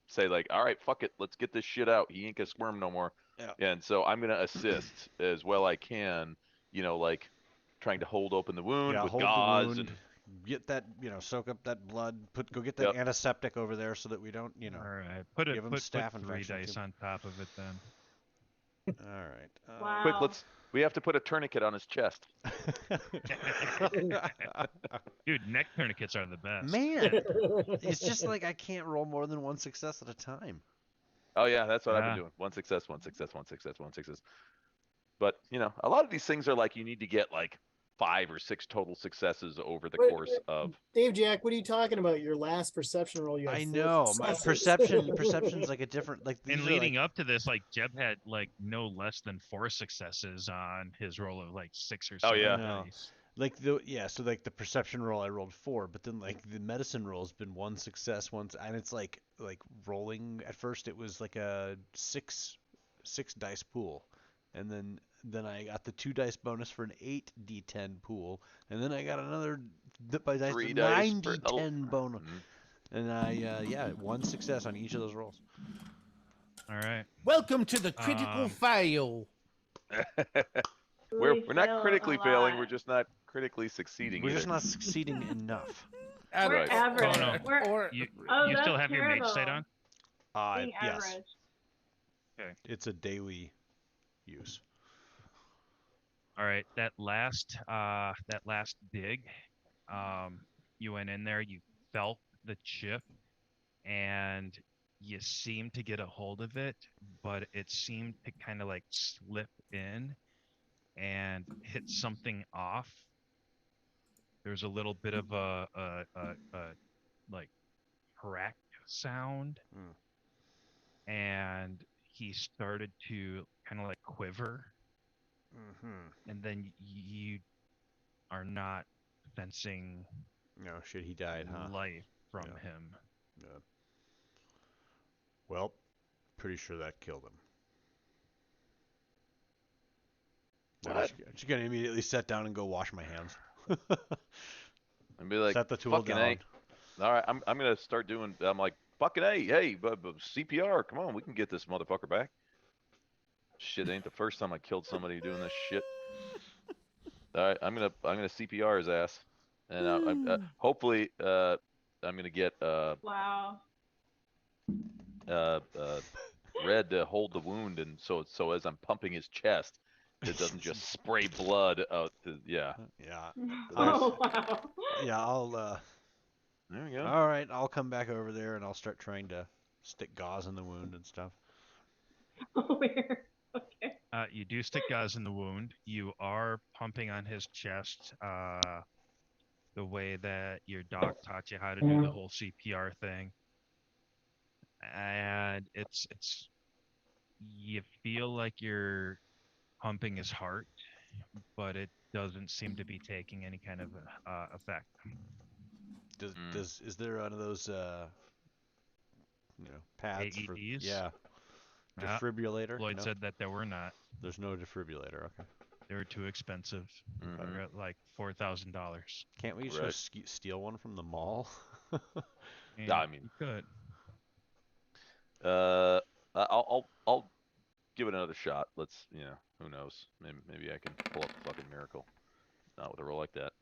say like, all right, fuck it, let's get this shit out. He ain't gonna squirm no more. Yeah. And so I'm gonna assist as well I can. You know, like trying to hold open the wound Yeah, with hold gauze the wound. and Get that, soak up that blood. Go get that Yep. antiseptic over there so that we don't, All right, put give him put staph 3 infection, dice too. on top of it then. All right. Wow. quick. We have to put a tourniquet on his chest. Dude, neck tourniquets are the best. Man, it's just like I can't roll more than one success at a time. Oh yeah, that's what I've Yeah. been doing. One success, one success, one success, one success. But a lot of these things are like you need to get like 5 or 6 total successes over the Wait, course of. Dave Jack, what are you talking about? Your last perception roll, you had I 4 know. My successes. perception's like a different. Like these And are leading like, up to this, like Jeb had like no less than 4 successes on his roll of like 6 or Oh, 7 yeah. No. dice. like so like the perception roll I rolled 4, but then like the medicine roll's been 1 success once, and it's like rolling. At first it was like a 6 dice pool, and then I got the 2 dice bonus for an 8d10 pool, and then I got another by dice 3 dice per- 9d10 bonus, Mhm. and I 1 success on each of those rolls. All right. Welcome to the critical Um, fail. we're We not fail critically a failing. lot. We're just not critically succeeding. We're either. just not succeeding enough. And- We're Right. average. Oh, no. We're You Oh, you still that's have your mage sight terrible. on? being Yes, average. it's a daily use. All right. That last dig, you went in there, you felt the chip, and you seemed to get a hold of it, but it seemed to kind of like slip in and hit something off. There's a little bit of a like crack sound, and he started to kind of like quiver, Mm-hmm. and then you are not sensing No shit, he died, huh? life from Yeah. him. Yeah. Well, pretty sure that killed him. I'm What? just gonna immediately sit down and go wash my hands. And be like, Set the tool fucking down. A. All right, I'm gonna start doing. I'm like, fucking A. Hey, CPR. Come on, we can get this motherfucker back. Shit, ain't the first time I killed somebody doing this shit. All right, I'm gonna CPR his ass, and hopefully I'm gonna get Wow. Red to hold the wound, and so as I'm pumping his chest, it doesn't just spray blood out. Yeah. Yeah. Oh wow. Yeah, I'll There we go. all right, I'll come back over there and I'll start trying to stick gauze in the wound and stuff. Weird. Okay. You do stick gauze in the wound. You are pumping on his chest the way that your doc taught you how to do the whole CPR thing. And you feel like you're pumping his heart, but it doesn't seem to be taking any kind of effect. Is there one of those pads for AEDs? yeah Uh, defibrillator? Floyd No? said that there were not. There's no defibrillator. Okay. They were too expensive. They were at like $4,000. Can't we just go steal one from the mall? And I mean, you could. I'll give it another shot. Let's, who knows? Maybe I can pull up a fucking miracle. Not with a roll like that.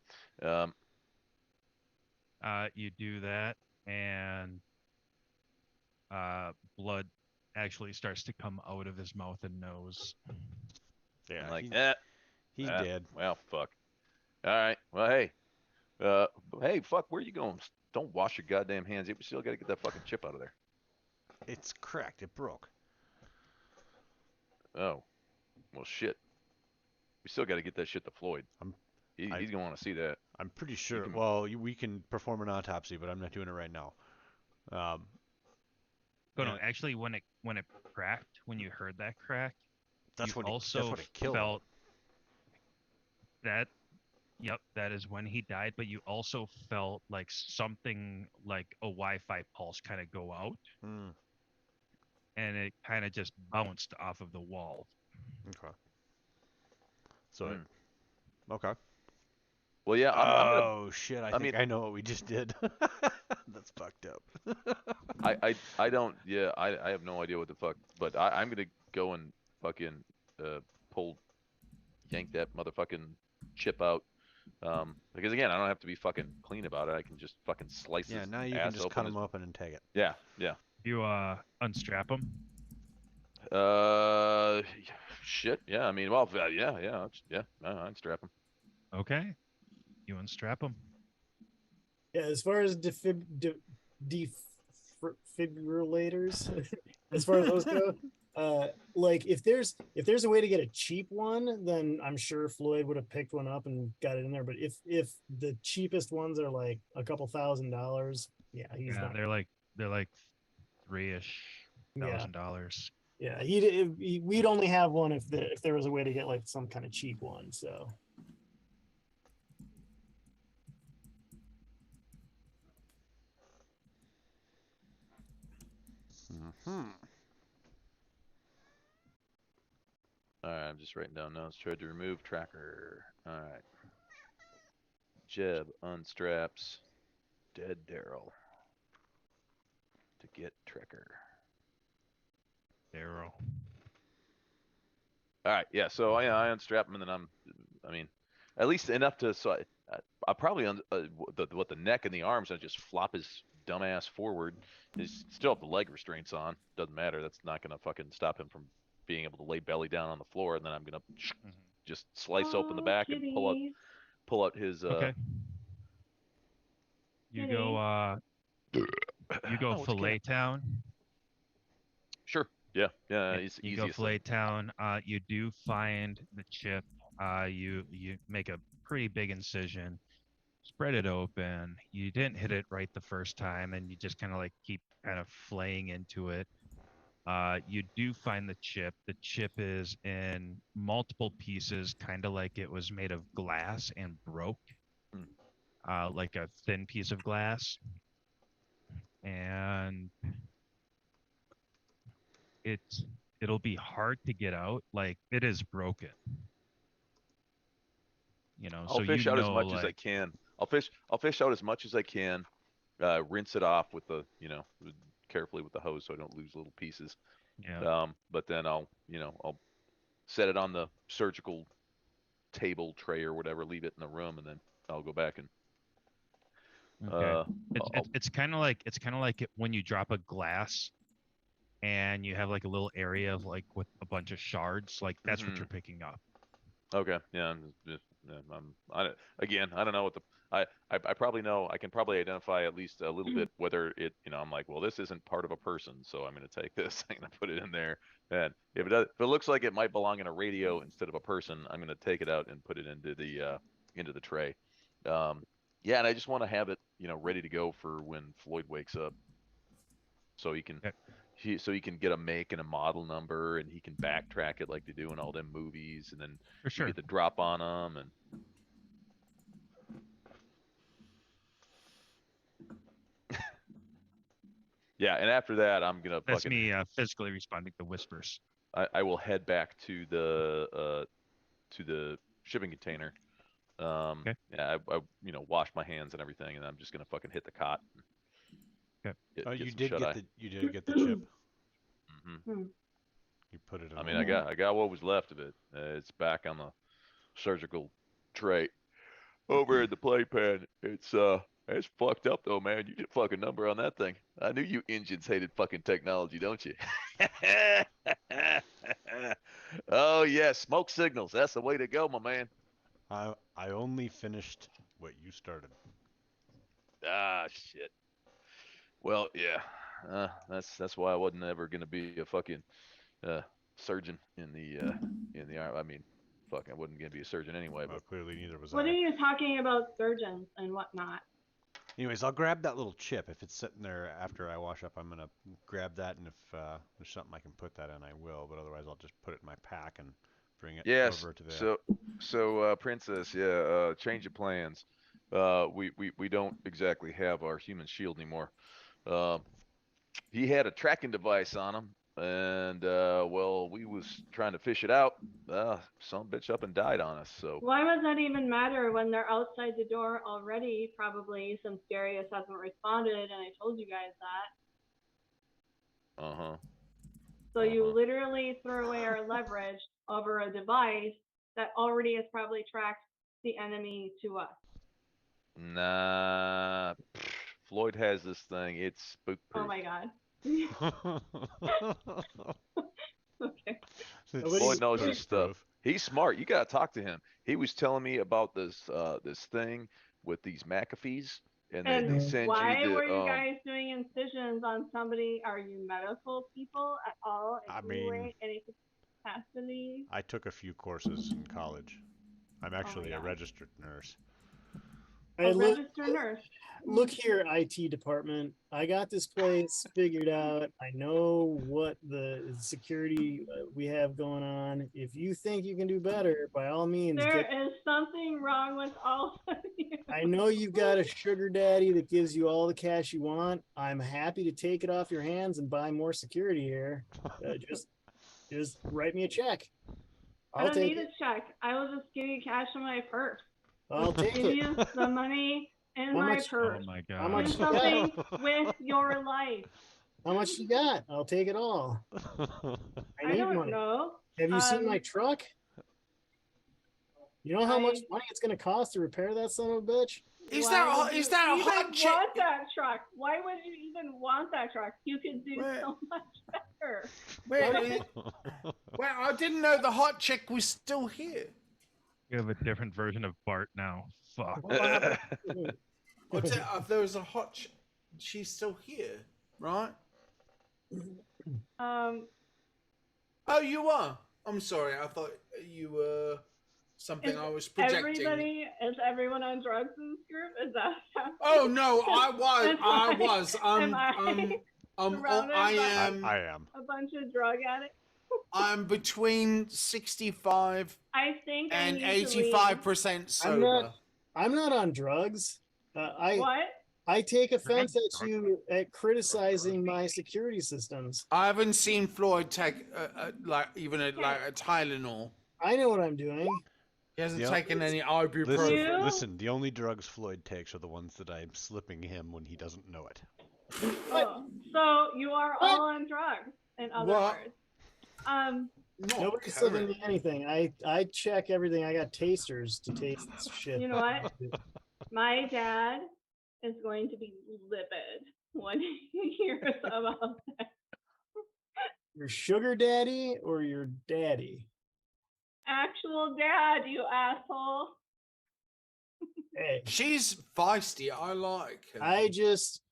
You do that, and blood actually starts to come out of his mouth and nose. Yeah. I'm like, he's dead. Well, fuck. All right. Well, hey. Hey, fuck. Where you going? Don't wash your goddamn hands. We still got to get that fucking chip out of there. It's cracked. It broke. Oh. Well, shit. We still got to get that shit to Floyd. He's gonna want to see that. I'm pretty sure. Well, we can perform an autopsy, but I'm not doing it right now. No, actually, when it cracked, when you heard that crack, that's what it killed. Felt that. Yep, that is when he died. But you also felt like something like a Wi-Fi pulse kind of go out, and it kind of just bounced off of the wall. Okay. So. Okay. Well, yeah. Shit! I think I know what we just did. That's fucked up. I don't. Yeah, I have no idea what the fuck. But I'm gonna go and fucking yank that motherfucking chip out. Because again, I don't have to be fucking clean about it. I can just fucking slice. Yeah. His Now you ass can just open cut him open and take it. Yeah. You unstrap him. Shit. Yeah. I mean, well, yeah. I unstrap him. Okay. You unstrap him. Yeah, as far as defibrillators, as far as those go, like if there's a way to get a cheap one, then I'm sure Floyd would have picked one up and got it in there. But if the cheapest ones are like a couple $1,000, yeah, he's not. They're like $3,000-ish. Yeah, we'd only have one if there was a way to get like some kind of cheap one. So. Alright, I'm just writing down notes. Tried to remove tracker. Alright. Jeb unstraps dead Daryl to get tracker. Daryl. Alright, yeah, so I unstrap him and then I mean, at least enough to, so I probably, what the neck and the arms, and just flop his dumbass forward. He's still have the leg restraints on. Doesn't matter. That's not gonna fucking stop him from being able to lay belly down on the floor. And then I'm gonna just slice open the back and pull out his. Okay. You go. You go Fillet Town. Sure. Yeah. It's you easy. go Fillet Town. You do find the chip. You make a pretty big incision. Spread it open. You didn't hit it right the first time, and you just kind of like keep kind of flaying into it. You do find the chip. The chip is in multiple pieces, kind of like it was made of glass and broke, like a thin piece of glass. And it'll be hard to get out. Like it is broken. I'll fish out as much as I can. I'll fish out as much as I can. Rinse it off with carefully with the hose so I don't lose little pieces. Yeah. But then I'll set it on the surgical table tray or whatever, leave it in the room, and then I'll go back and. Okay. It's kind of like when you drop a glass, and you have like a little area of like with a bunch of shards. Like that's what you're picking up. Okay. Yeah. I don't know what I probably know. I can probably identify at least a little bit whether it. I'm like, well, this isn't part of a person, so I'm going to take this. I'm going to put it in there. And if it looks like it might belong in a radio instead of a person, I'm going to take it out and put it into the tray. Yeah, and I just want to have it, ready to go for when Floyd wakes up, so he can so he can get a make and a model number, and he can backtrack it like they do in all them movies, and then For you sure. get the drop on them. And yeah, and after that, I'm gonna That's fucking me physically responding to whispers. I will head back to the shipping container. Okay. Yeah, I wash my hands and everything, and I'm just gonna fucking hit the cot. Okay. Oh, Get you some did shut get eye. the chip. hmm You put it in. I mean, I got what was left of it. It's back on the surgical tray over in the playpen. It's fucked up though, man. You get a fucking number on that thing. I knew you engines hated fucking technology, don't you? Oh yeah, smoke signals. That's the way to go, my man. I only finished what you started. Ah, shit. Well, yeah. That's why I wasn't ever gonna be a fucking surgeon in the army. I mean, fuck, I wasn't gonna be a surgeon anyway. Well, But clearly neither was What I. are you talking about surgeons and whatnot? Anyways, I'll grab that little chip. If it's sitting there after I wash up, I'm gonna grab that, and if there's something I can put that in, I will. But otherwise, I'll just put it in my pack and bring it yes. over to the. So Princess, yeah. Change of plans. We don't exactly have our human shield anymore. He had a tracking device on him, and well, we was trying to fish it out. Some bitch up and died on us. So Why would that even matter when they're outside the door already, probably, since Darius hasn't responded, and I told you guys that. So you literally threw away our leverage over a device that already has probably tracked the enemy to us. Nah, Floyd has this thing. It's spook proof. Oh my god. Okay. Floyd knows his stuff. He's smart. You gotta talk to him. He was telling me about this thing with these McAfees, and they send why you the. were you guys doing incisions on somebody? Are you medical people at all? In any capacity? I took a few courses in college. I'm actually a registered nurse. Hey, Registered nurse. Look here, IT department. I got this place figured out. I know what the security we have going on. If you think you can do better, by all means. There is something wrong with all of you. I know you've got a sugar daddy that gives you all the cash you want. I'm happy to take it off your hands and buy more security here. Just write me a check. I don't need a check. I will just give you cash in my purse. I'll take give it. you the money in my purse. Oh my god. How much do something with your life. How much you got? I'll take it all. I need don't money. know. Have you seen my truck? You know how much money it's going to cost to repair that son of a bitch? Is that a hot chick? Want that truck? Why would you even want that truck? You could do so much better. Well, I didn't know the hot chick was still here. You have a different version of Bart now. Fuck. There was a hot chick. She's still here, right? Oh, you are? I'm sorry. I thought you were something I was projecting. Is everyone on drugs in this group? Is that happening? Oh no, I was. I am a bunch of drug addicts. I'm between 65 and 85% sober. I'm not on drugs. I take offense at you at criticizing my security systems. I haven't seen Floyd take a Tylenol. I know what I'm doing. He hasn't taken any ibuprofen. Listen, the only drugs Floyd takes are the ones that I'm slipping him when he doesn't know it. Oh, so you are all on drugs, in other words. Nobody's slipping me anything. I check everything. I got tasters to taste this shit. You know what? My dad is going to be livid when he hears about that. Your sugar daddy or your daddy? Actual dad, you asshole. Hey, she's feisty. I like her.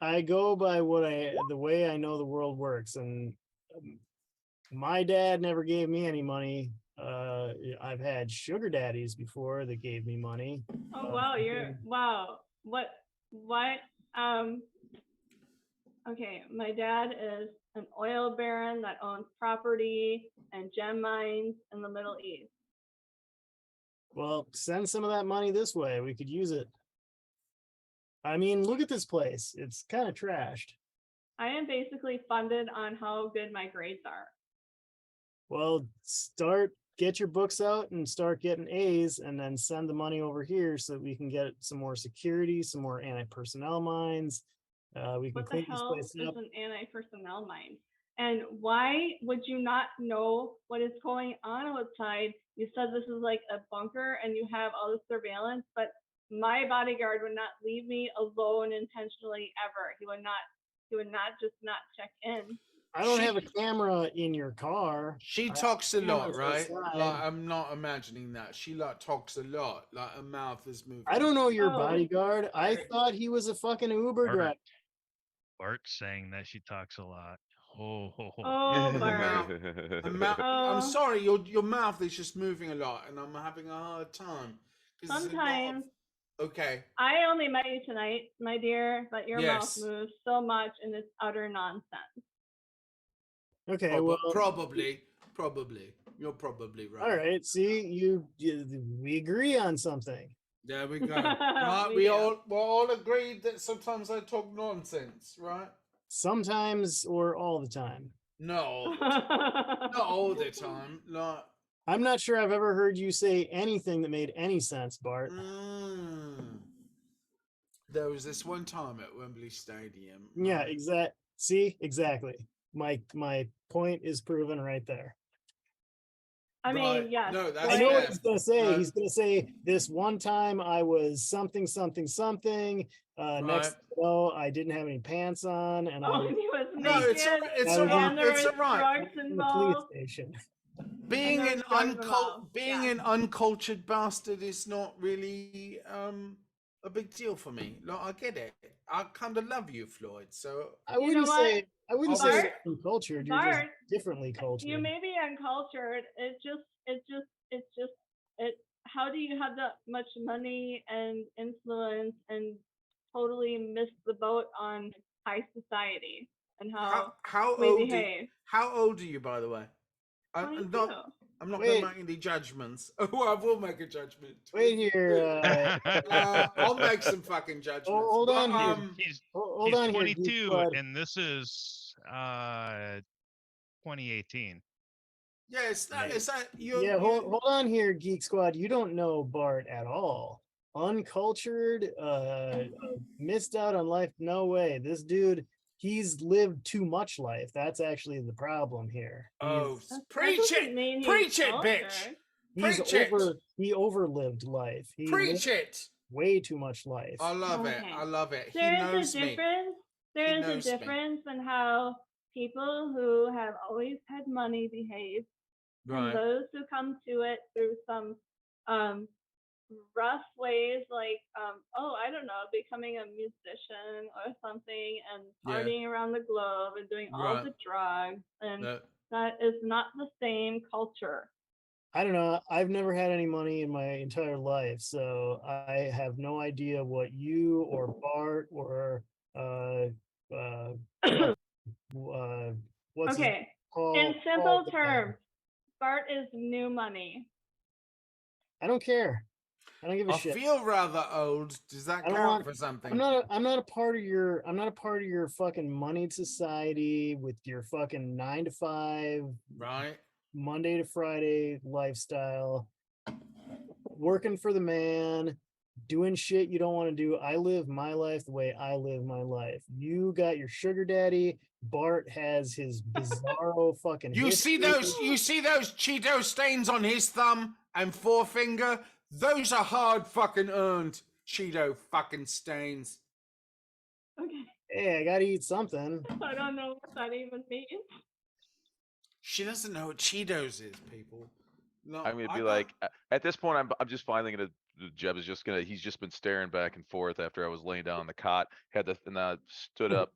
I go by the way I know the world works, and my dad never gave me any money. I've had sugar daddies before that gave me money. Oh wow, What okay, my dad is an oil baron that owns property and gem mines in the Middle East. Well, send some of that money this way. We could use it. I mean, look at this place. It's kind of trashed. I am basically funded on how good my grades are. Well, get your books out and start getting A's, and then send the money over here so that we can get some more security, some more anti-personnel mines. We can What the clean this hell place is up. an anti-personnel mine? And why would you not know what is going on outside? You said this is like a bunker and you have all the surveillance, but my bodyguard would not leave me alone intentionally ever. He would not just not check in. I don't have a camera in your car. She I talks a have lot, cameras right? outside. Like, I'm not imagining that. She like talks a lot. Like her mouth is moving. I don't know your Oh, bodyguard. I sorry. thought he was a fucking Uber Bart. driver. Bart's saying that she talks a lot. Oh, Oh, Her Bart. mouth, her mouth, I'm Oh. sorry, your mouth is just moving a lot, and I'm having a hard time. 'Cause there's a lot of- Sometimes Okay. I only met you tonight, my dear, but your Yes. mouth moves so much and it's utter nonsense. Okay, well, Probably. You're probably right. all right. See, we agree on something. There we go. Right, We we're do. all agreed that sometimes I talk nonsense, right? Sometimes or all the time. No, not all the time. Like, I'm not sure I've ever heard you say anything that made any sense, Bart. there was this one time at Wembley Stadium. Yeah, right? exactly. My point is proven right there. I mean, Right. yes. No, that's I know what fair. he's gonna say. No. He's gonna say this one time I was something. Next I didn't have any pants on, and I Oh, was he was No, naked. it's all right. It's I all was right. And there It's was all right. drugs in the police involved. station. Being And an there's drugs involved. Yeah. an uncultured bastard is not really a big deal for me. Like, I get it. I kind of love you, Floyd. So I You know wouldn't what? say Bart- you're uncultured. You're just Bart, differently cultured. you may be uncultured. How do you have that much money and influence and totally miss the boat on high society and how we old behave? how old are you, by the way? I'm 22. not. I'm not Wait. going to make any judgments. Oh, I will make a judgment. Wait here. I'll make some fucking judgments. hold But, on here. he's Hold he's on here, Geek 22, Squad. and this is 2018. Yeah, it's that Yeah, hold on here, Geek Squad. You don't know Bart at all. Uncultured, missed out on life. No way. This dude, he's lived too much life. That's actually the problem here. Oh, That preach doesn't it, mean he's preach it, bitch. cultured. He's preach it. he overlived life. He Preach lived it. way too much life. I love it. Okay. I love it. He There knows is a me. difference. There is a knows me. difference in how people who have always had money behave and Right. those who come to it through some rough ways, like I don't know, becoming a musician or something and Yeah. partying around the globe and doing all Right. the drugs, and That- that is not the same culture. I don't know. I've never had any money in my entire life, so I have no idea what you or Bart or what's his Okay, Paul- in Paul simple the- terms, Bart is new money. I don't care. I don't give a I shit. feel rather old. Does that I don't count want- for something? I'm not a part of your fucking moneyed society with your fucking 9 to 5 Right. Monday to Friday lifestyle, working for the man, doing shit you don't want to do. I live my life the way I live my life. You got your sugar daddy. Bart has his bizarro fucking. You see history. those Cheeto stains on his thumb and forefinger? Those are hard fucking earned Cheeto fucking stains. Okay, Hey, I gotta eat something. I don't know what that even means. She doesn't know what Cheetos is, people. No, I'm gonna I be don't- like, at this point, I'm just finally gonna. Jeb is just gonna. He's just been staring back and forth after I was laying down on the cot, and I stood up,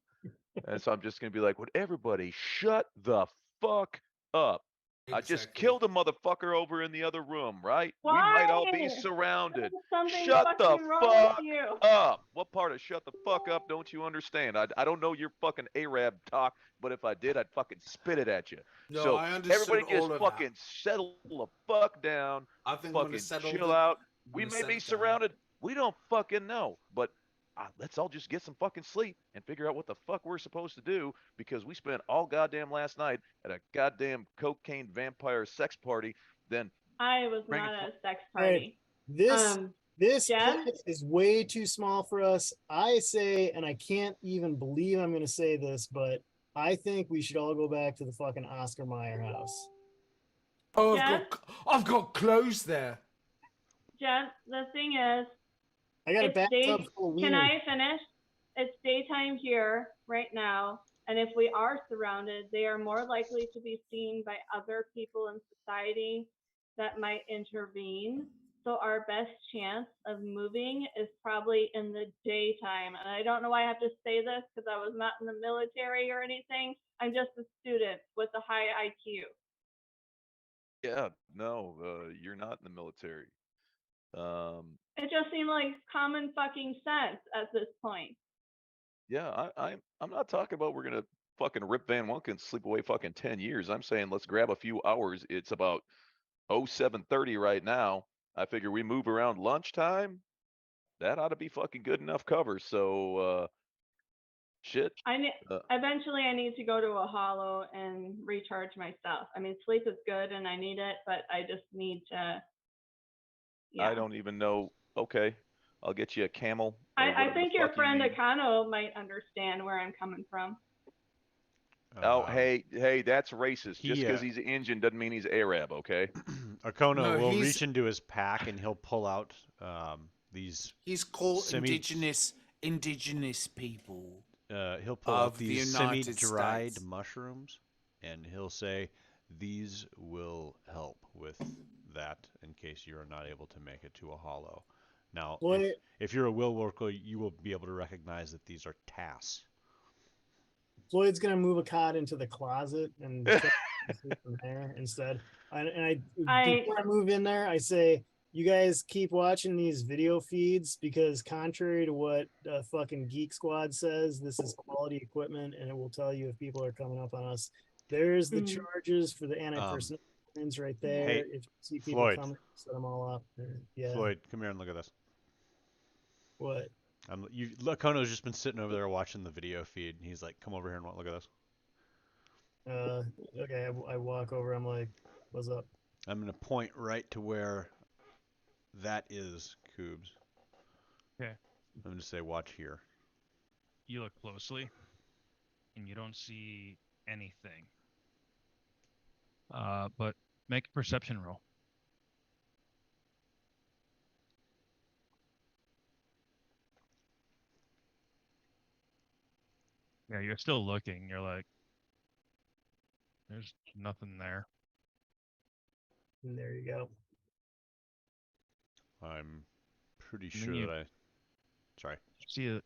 and so I'm just gonna be like, "Would everybody shut the fuck up?" I just Exactly. killed a motherfucker over in the other room, right? We might all be Why? surrounded. Something Shut the fucking wrong fuck with you. up. What part of shut the fuck up don't you understand? I don't know your fucking Arab talk, but if I did, I'd fucking spit it at you. No, So I understood everybody just all of fucking settle the fuck down, that. I think I'm gonna fucking settle chill the. out. I'm We gonna may be settle down. surrounded. We don't fucking know, but let's all just get some fucking sleep and figure out what the fuck we're supposed to do because we spent all goddamn last night at a goddamn cocaine vampire sex party. Then I was bring not it at a sex All right. party. This this Jen? place is way too small for us. I say, and I can't even believe I'm going to say this, but I think we should all go back to the fucking Oscar Mayer house. Oh, Jen? I've got clothes there. Jen, the thing is, I got a it's bathtub day. full of Can wieners. I finish? It's daytime here right now, and if we are surrounded, they are more likely to be seen by other people in society that might intervene. So our best chance of moving is probably in the daytime. And I don't know why I have to say this because I was not in the military or anything. I'm just a student with a high IQ. yeah, no, you're not in the military. It just seemed like common fucking sense at this point. Yeah, I'm not talking about we're gonna fucking rip Van Wunken and sleep away fucking 10 years. I'm saying let's grab a few hours. It's about 07:30 right now. I figure we move around lunchtime. That ought to be fucking good enough cover. So shit. Eventually I need to go to a hollow and recharge myself. I mean, sleep is good and I need it, but I just need to. Yeah. I don't even know. Okay, I'll get you a camel. or I whatever the think your fuck you friend need. Akano might understand where I'm coming from. Oh, hey, that's racist. Just he, because he's Indian doesn't mean he's Arab, okay? Akono No, will he's- reach into his pack and he'll pull out these. He's called Semi- indigenous people. He'll pull out of the these United semi-dried States. mushrooms, and he'll say, "These will help with that in case you are not able to make it to a hollow." Now, Floyd, if you're a will worker, you will be able to recognize that these are TAS. Floyd's gonna move a cot into the closet and try to sleep from there instead. Before I move in there, I say, you guys keep watching these video feeds because contrary to what fucking Geek Squad says, this is quality equipment and it will tell you if people are coming up on us. There's the charges for the anti-personnel lines right there. Hey, if you see people Floyd. coming, set them all up. Yeah. Floyd, come here and look at this. What? Akono's just been sitting over there watching the video feed, and he's like, "Come over here and look at this." Okay, I walk over. I'm like, "What's up?" I'm gonna point right to where that is, Coobs. Okay. I'm gonna say, "Watch here." You look closely, and you don't see anything. But make a perception roll. Yeah, you're still looking. You're like, there's nothing there. And there you go. I'm pretty And then sure you- that I. Sorry. See it.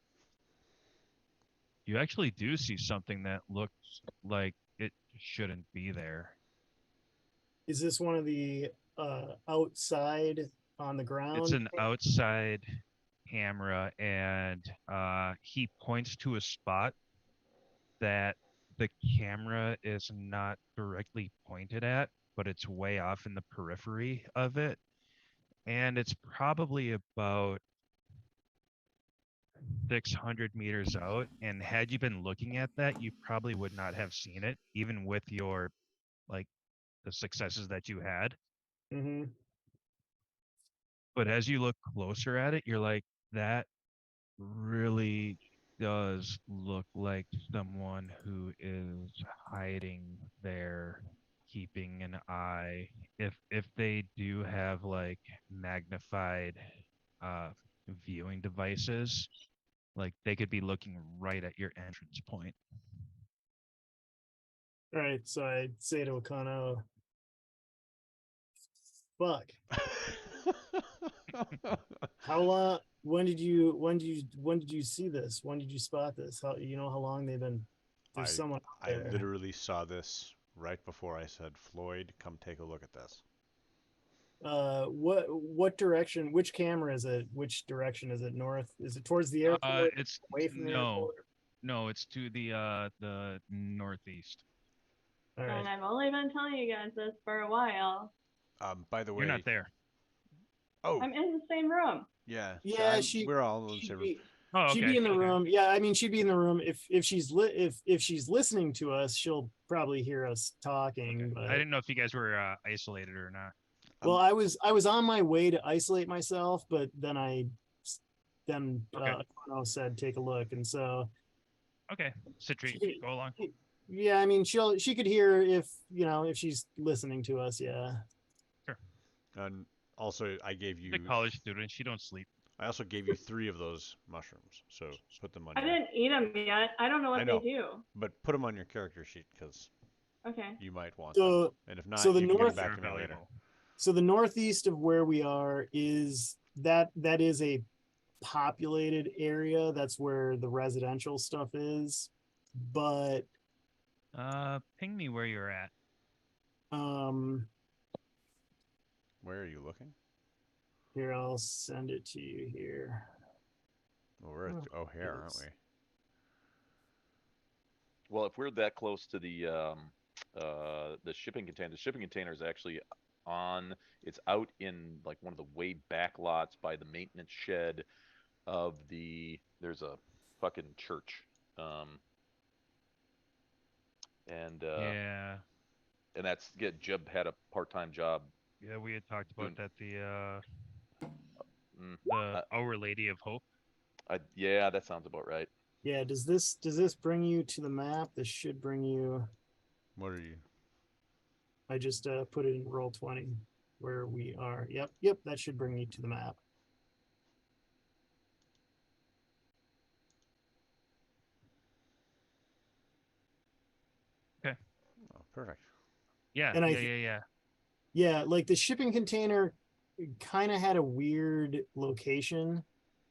You actually do see something that looks like it shouldn't be there. Is this one of the outside on the ground? It's an outside camera, and he points to a spot that the camera is not directly pointed at, but it's way off in the periphery of it. And it's probably about 600 meters out. And had you been looking at that, you probably would not have seen it, even with your, like, the successes that you had. Mm-hmm. But as you look closer at it, you're like, that really does look like someone who is hiding there, keeping an eye. If they do have like magnified viewing devices, like they could be looking right at your entrance point. All right, so I say to Akano, "Fuck. How long? When did you see this? When did you spot this? How long they've been? There's someone out I there. literally saw this right before I said, Floyd, come take a look at this. What direction? Which camera is it? Which direction is it? North? Is it towards the airport? It's Away from the no, airport? no, it's to the northeast. All And right. I've only been telling you guys this for a while. By the way, You're not there. oh, I'm in the same room. yeah, Yeah, we're all in the she'd same room. be, Oh, she'd okay. be in the okay. room. Yeah, I mean, she'd be in the room. If she's listening to us, she'll probably hear us talking. Okay. But I didn't know if you guys were isolated or not. well, I was on my way to isolate myself, but then Okay. Kono said take a look, and so Okay, Citri, She- go along. yeah, I mean, she could hear if if she's listening to us. Yeah. And also, I gave you. The college student, she don't sleep. I also gave you 3 of those mushrooms, so put them on. I didn't eat them yet. I don't know what I know. they do. But put them on your character sheet because Okay. you might want them. So And if not, so the you can north- get them back to They're me later. valuable. so the northeast of where we are is that is a populated area. That's where the residential stuff is. But Ping me where you're at. Where are you looking? here, I'll send it to you here. Well, we're at O'Hare, aren't we? Well, if we're that close to the shipping container, the shipping container is actually it's out in like one of the way back lots by the maintenance shed of there's a fucking church. Yeah, And Jeb had a part-time job. yeah, we had talked about that. Mm, The Our Lady of Hope. yeah, that sounds about right. Yeah, does this bring you to the map? This should bring you. What are you? I just put it in Roll20 where we are. Yep, that should bring you to the map. Oh, perfect. Yeah, And I- yeah. Yeah, like the shipping container kind of had a weird location.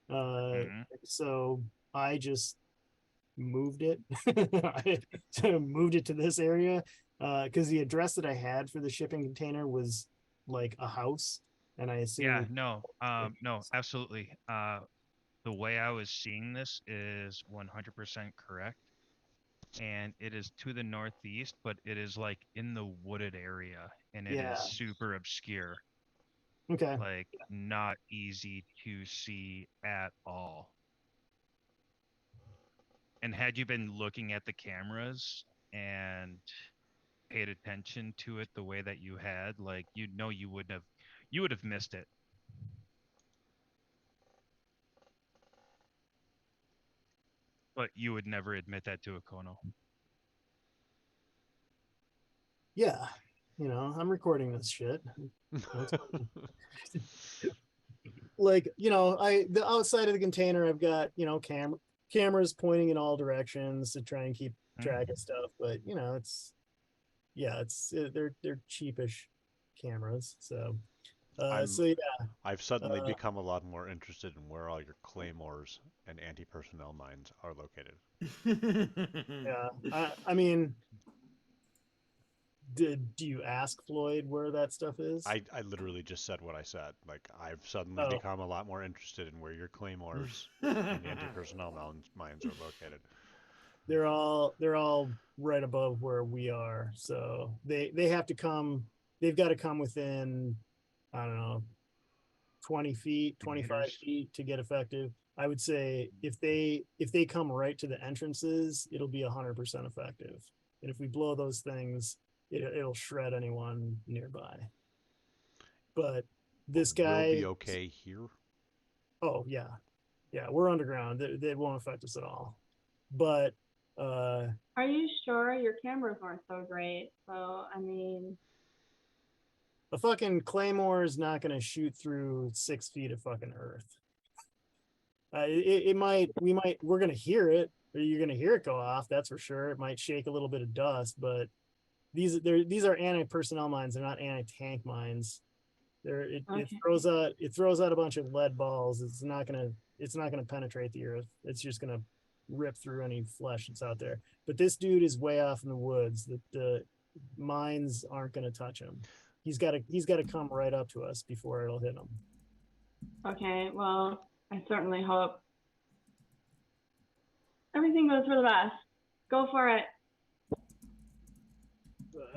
Mhm. So I just moved it. I moved it to this area because the address that I had for the shipping container was like a house, and I assumed. Yeah, no, absolutely. The way I was seeing this is 100% correct. And it is to the northeast, but it is like in the wooded area, and it Yeah. is super obscure, Okay. like not easy to see at all. And had you been looking at the cameras and paid attention to it the way that you had, like you would have missed it. But you would never admit that to a Kono. Yeah, I'm recording this shit. Like, the outside of the container, I've got, cameras pointing in all directions to try and keep track of stuff. But, they're cheapish cameras. So, I've suddenly become a lot more interested in where all your claymores and anti-personnel mines are located. yeah, I mean, do you ask Floyd where that stuff is? I literally just said what I said. Like, I've suddenly become a lot more interested in where your claymores and anti-personnel mines are located. They're all right above where we are. So they've got to come within, I don't know, 20 feet, 25 Meters. feet to get effective. I would say if they come right to the entrances, it'll be 100% effective. And if we blow those things, it'll shred anyone nearby. But this guy will be okay here. Oh yeah, we're underground. They won't affect us at all. But Are you sure your cameras weren't so great? So I mean, a fucking claymore is not going to shoot through 6 feet of fucking earth. We're going to hear it, or you're going to hear it go off. That's for sure. It might shake a little bit of dust, but these are anti-personnel mines. They're not anti-tank mines. It throws out a bunch of lead balls. It's not gonna penetrate the earth. It's just gonna rip through any flesh that's out there. But this dude is way off in the woods. mines aren't going to touch him. He's got to come right up to us before it'll hit him. Okay, well, I certainly hope everything goes for the best. Go for it.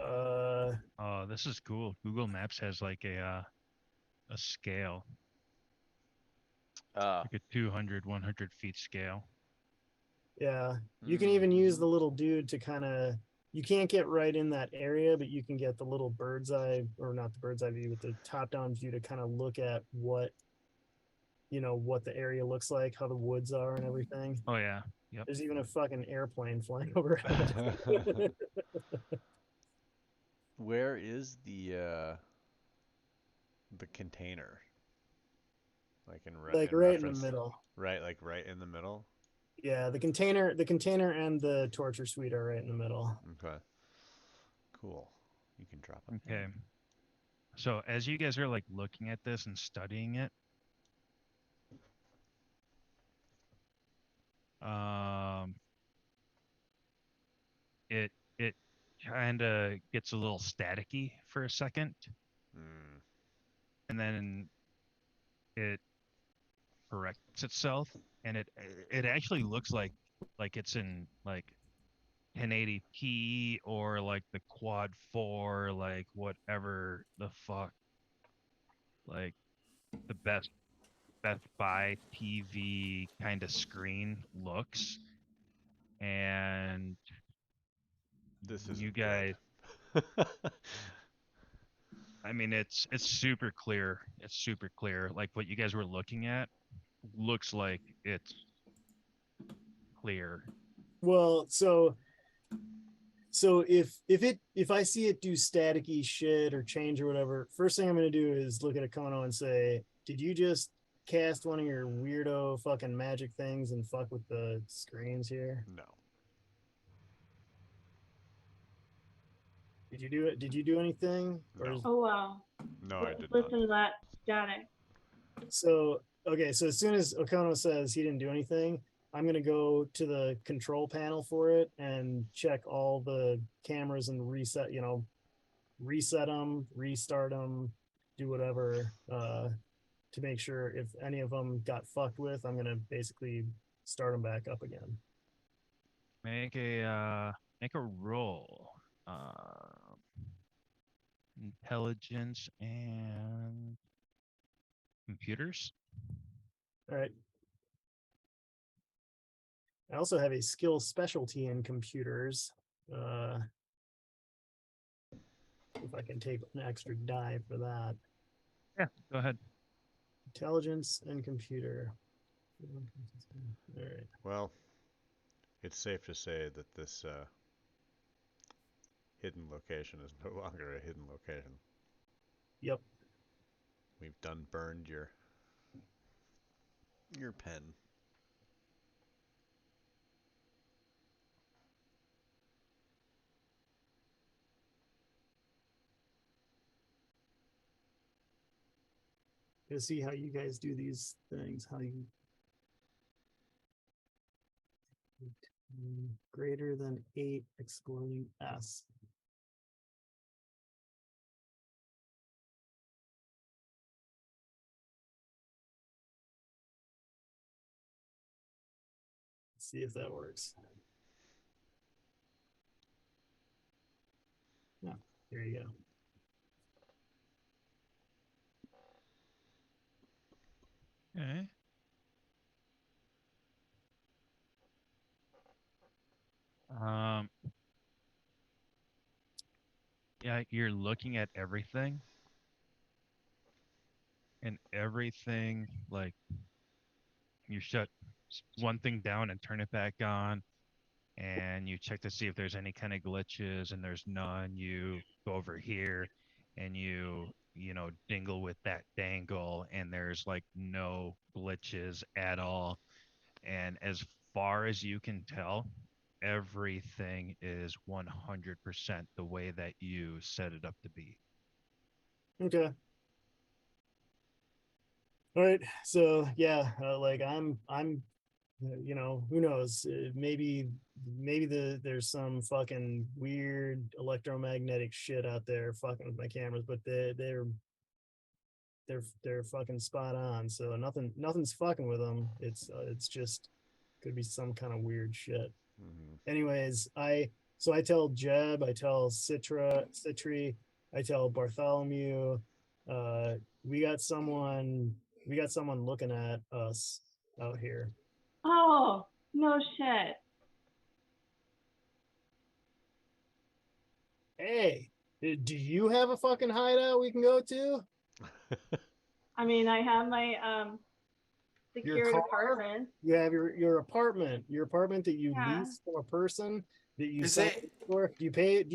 Oh, this is cool. Google Maps has like a scale, like a 200, 100 feet scale. Yeah, you can even use the little dude to kind of. You can't get right in that area, but you can get the little bird's eye, or not the bird's eye view, but the top-down view to kind of look at what the area looks like, how the woods are, and everything. Oh yeah. Yep. There's even a fucking airplane flying overhead. Where is the container? Like in Like in right in the reference, middle. right? Like right in the middle. Yeah, the container and the torture suite are right in the middle. Okay. Cool. You can drop it. Okay. So as you guys are like looking at this and studying it, it kind of gets a little staticky for a second, and then it corrects itself, and it actually looks like it's in like 1080p or like the quad 4, like whatever the fuck, like the Best Buy TV kind of screen looks. And This is you guys, I mean, it's super clear. It's super clear. Like what you guys were looking at looks like it's clear. Well, so if I see it do staticky shit or change or whatever, first thing I'm gonna do is look at Akono and say, did you just cast one of your weirdo fucking magic things and fuck with the screens here? No. Did you do it? Did you do anything? No. Oh wow. No, I did Listen not. to that static. So okay, so as soon as Okono says he didn't do anything, I'm gonna go to the control panel for it and check all the cameras and reset them, restart them, do whatever to make sure if any of them got fucked with, I'm gonna basically start them back up again. Make a roll. Intelligence and computers. All right. I also have a skill specialty in computers. If I can take an extra die for that. Yeah, go ahead. Intelligence and computer. All right. Well, it's safe to say that this hidden location is no longer a hidden location. Yep. We've done burned your pen. To see how you guys do these things, how you greater than 8 excluding S. Let's see if that works. Yeah, there you go. Okay. Yeah, you're looking at everything, and everything, like you shut one thing down and turn it back on, and you check to see if there's any kind of glitches, and there's none. You go over here and you dingle with that dangle, and there's like no glitches at all. And as far as you can tell, everything is 100% the way that you set it up to be. Okay. All right. So yeah, like I'm who knows? Maybe maybe there's some fucking weird electromagnetic shit out there fucking with my cameras, but they're fucking spot on. So nothing's fucking with them. It's just could be some kind of weird shit. Anyways, I tell Jeb, I tell Citri, I tell Bartholomew, we got someone looking at us out here. Oh, no shit. Hey, do you have a fucking hideout we can go to? I mean, I have my Your secured car? apartment. You have your apartment that you Yeah. lease from a person that you Is sign it- for. Do you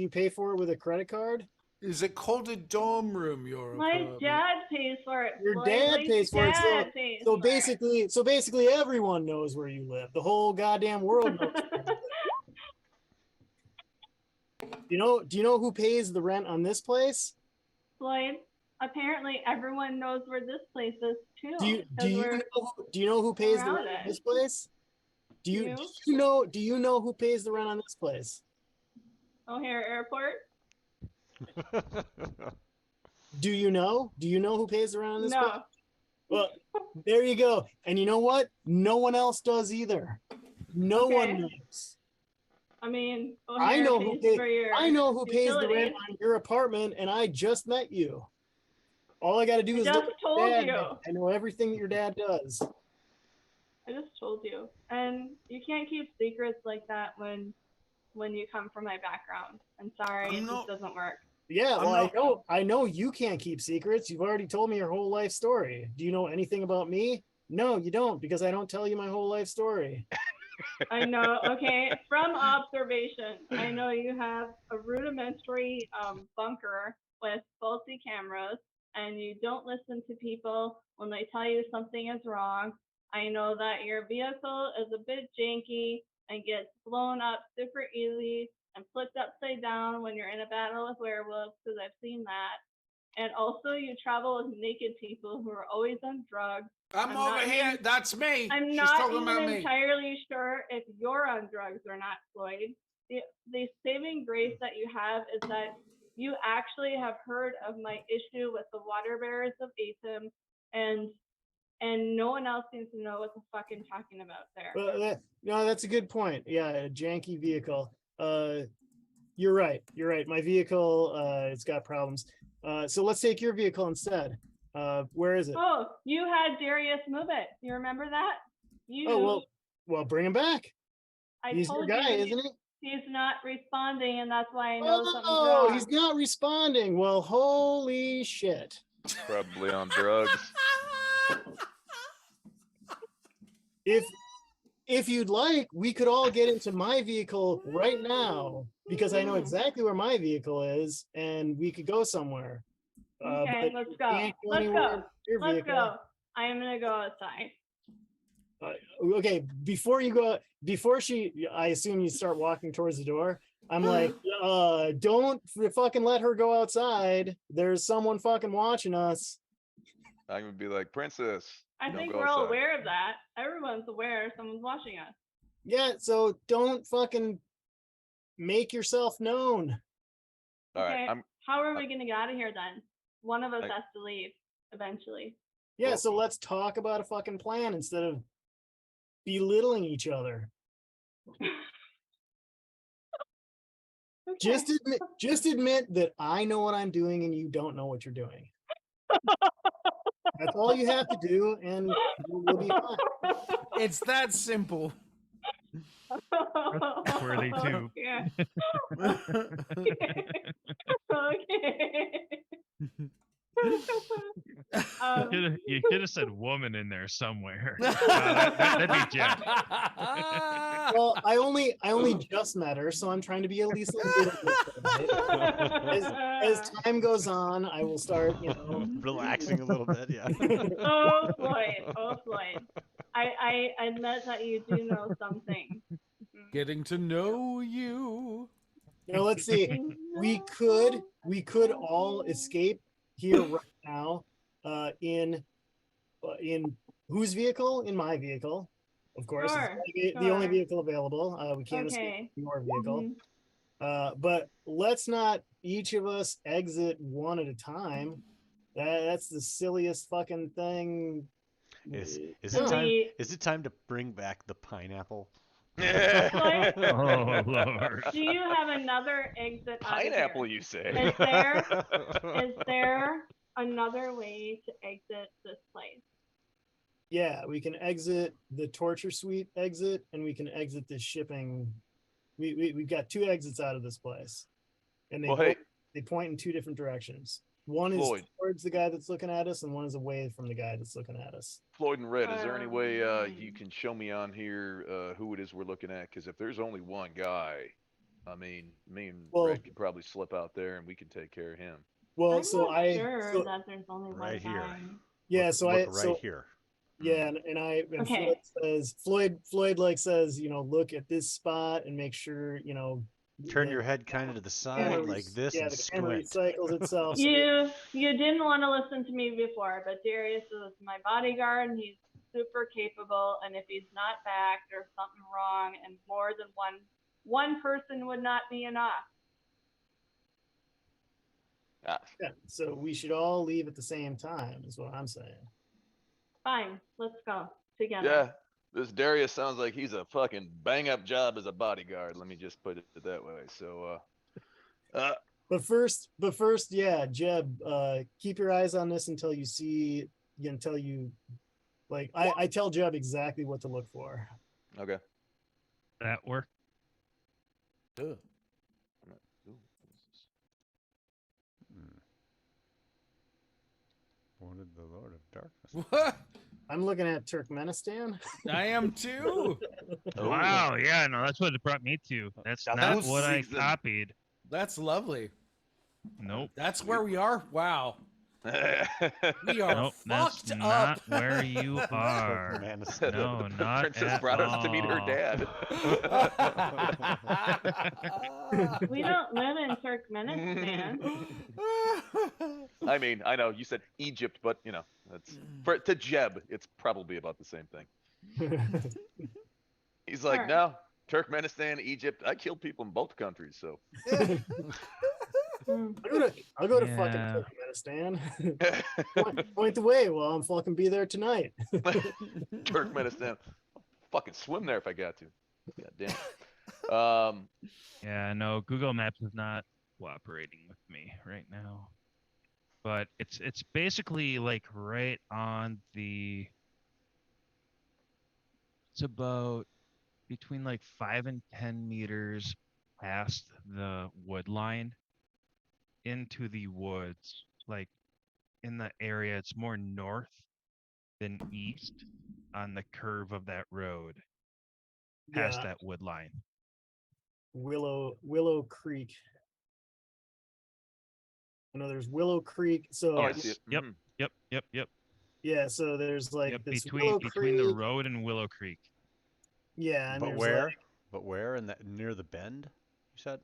pay for it with a credit card? Is it called a dorm room? Your My apartment? dad pays for it. Your Floyd. dad Like, pays for it, so- dad pays So for basically everyone knows where you live. The whole goddamn world knows. Do you know who pays the rent on this place? Floyd, apparently everyone knows where this place is too. Do you 'cause we're know who pays the around rent on it. this place? Do you know who pays the rent on this place? O'Hare Airport? Do you know? Do you know who pays the rent on this place? No. Well, there you go. And you know what? No one else does either. No one Okay. knows. I mean, I O'Hare know who pays pays. for your I know who pays the utility. rent on your apartment, and I just met you. All I got to do I is look just at your told dad. you. I know everything that your dad does. I just told you. And you can't keep secrets like that when you come from my background. I'm sorry, I'm it not- just doesn't work. Yeah, I'm well, not- I know you can't keep secrets. You've already told me your whole life story. Do you know anything about me? No, you don't, because I don't tell you my whole life story. I know, okay, from observation, I know you have a rudimentary bunker with faulty cameras and you don't listen to people when they tell you something is wrong. I know that your vehicle is a bit janky and gets blown up super easy and flipped upside down when you're in a battle with werewolves, because I've seen that. And also you travel with naked people who are always on drugs. I'm I'm over not here. even- That's me. I'm She's not talking even about me. entirely sure if you're on drugs or not, Floyd. The saving grace that you have is that you actually have heard of my issue with the water bearers of Atham, and no one else seems to know what the fuck I'm talking about there. Well, no, that's a good point. Yeah, a janky vehicle. You're right. You're right. My vehicle, it's got problems. So let's take your vehicle instead. Where is it? Oh, you had Darius move it. You remember that? You. Oh, well, bring him back. I He's your told guy, you isn't he? he's not responding, and that's why I know something's Oh, wrong. he's not responding. Well, holy shit. Probably on drugs. If you'd like, we could all get into my vehicle right now, because I know exactly where my vehicle is, and we could go somewhere. Okay, but let's you go. can't Let's anywhere go. with your Let's vehicle. go. I am gonna go outside. Okay, before you go, I assume you start walking towards the door. I'm like, don't fucking let her go outside. There's someone fucking watching us. I'm gonna be like, Princess. I don't think go we're all outside." aware of that. Everyone's aware someone's watching us. Yeah, so don't fucking make yourself known. All right, Okay. I'm How are we gonna get out of here then? One of us I- has to leave eventually. Yeah, Well- so let's talk about a fucking plan instead of belittling each other. Okay. Just admit that I know what I'm doing and you don't know what you're doing. That's all you have to do, and we'll be fine. It's that simple. Trustworthy too. Yeah. Okay. You could have said woman in there somewhere. That'd be Jeff. Well, I only just met her, so I'm trying to be at least a little bit. Right? As time goes on, I will start, Relaxing a little bit, yeah. Oh Floyd, oh Floyd. I admit that you do know something. Getting to know you. Now let's see. We could all escape here right now, in whose vehicle? In my vehicle. Of course, it's Sure, the only sure. vehicle available. We can't escape Okay. your vehicle. Mhm. But let's not each of us exit one at a time. That's the silliest fucking thing. Is So it time? we- Is it time to bring back the pineapple? Floyd, Oh Lord. do you have another exit out of Pineapple, here? you say? Is there another way to exit this place? Yeah, we can exit the torture suite exit, and we can exit the shipping. We've got two exits out of this place, and Well, hey, they point in two different directions. One Floyd. is towards the guy that's looking at us, and one is away from the guy that's looking at us. Floyd and Red, is there any way you Um, can show me on here who it is we're looking at? Because if there's only one guy, I mean, me and Well- Red could probably slip out there and we can take care of him. Well, I'm so not sure so- that there's only Right one here. guy. yeah, Look, so look I right so here. yeah, and Okay. Floyd like says, look at this spot and make sure, Turn the your head kind of to the side camera like rec- this yeah, and the camera squint. recycles itself. so You didn't want to listen to me before, but Darius is my bodyguard and he's super capable. And if he's not back, there's something wrong, and more than one person would not be enough. Ah, yeah, so we should all leave at the same time, is what I'm saying. Fine, let's go together. yeah, this Darius sounds like he's a fucking bang up job as a bodyguard. Let me just put it that way. So, But first, yeah, Jeb, keep your eyes on this until you like I tell Jeb exactly what to look for. okay. That work. Ugh. Wanted the Lord of Darkness. What? I'm looking at Turkmenistan. I am too. Oh. Wow. Yeah. No, that's what it brought me to. That's Now not that's what I season. copied. That's lovely. Nope. That's where we are. Wow. We are Nope. That's fucked not up. where you are. Turkmenistan. No, not Princess at brought us to meet her all. dad. We don't live in Turkmenistan. I mean, I know you said Egypt, but that's to Jeb, it's probably about the same thing. He's like, Sure. no, Turkmenistan, Egypt. I killed people in both countries, so. Hmm. I'll go to Yeah. fucking Turkmenistan. point the way. Well, I'm fucking be there tonight. Turkmenistan. Fucking swim there if I got to. God damn. Yeah. No, Google Maps is not cooperating with me right now. But it's basically like right on the. It's about between like 5 and 10 meters past the wood line into the woods, like in the area. It's more north than east on the curve of that road past Yeah, that wood line. Willow Creek. I know there's Willow Creek. So Oh, I see it. Yep. Mhm. Yep. yeah, so there's like Yep. this Between Willow between the Creek. road and Willow Creek. Yeah, and But there's where? like, But where? In that near the bend? You said.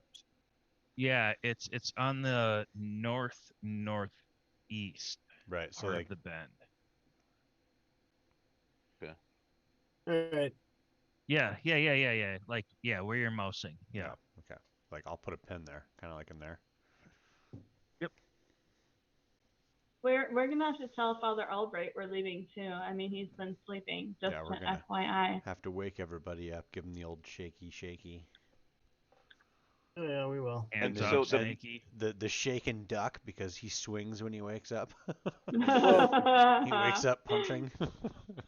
Yeah, it's on the northeast Right. So part like. of the bend. all right, Yeah. Like where you're mousing. Yeah. Okay. Like I'll put a pin there, kind of like in there. We're gonna have to tell Father Albright we're leaving too. I mean, he's been sleeping. Just Yeah, we're an gonna- FYI. Have to wake everybody up, give them the old shaky. oh, yeah, we will. Hands so up, the- Snaky. The shaken duck because he swings when he wakes up. he He wakes up punching.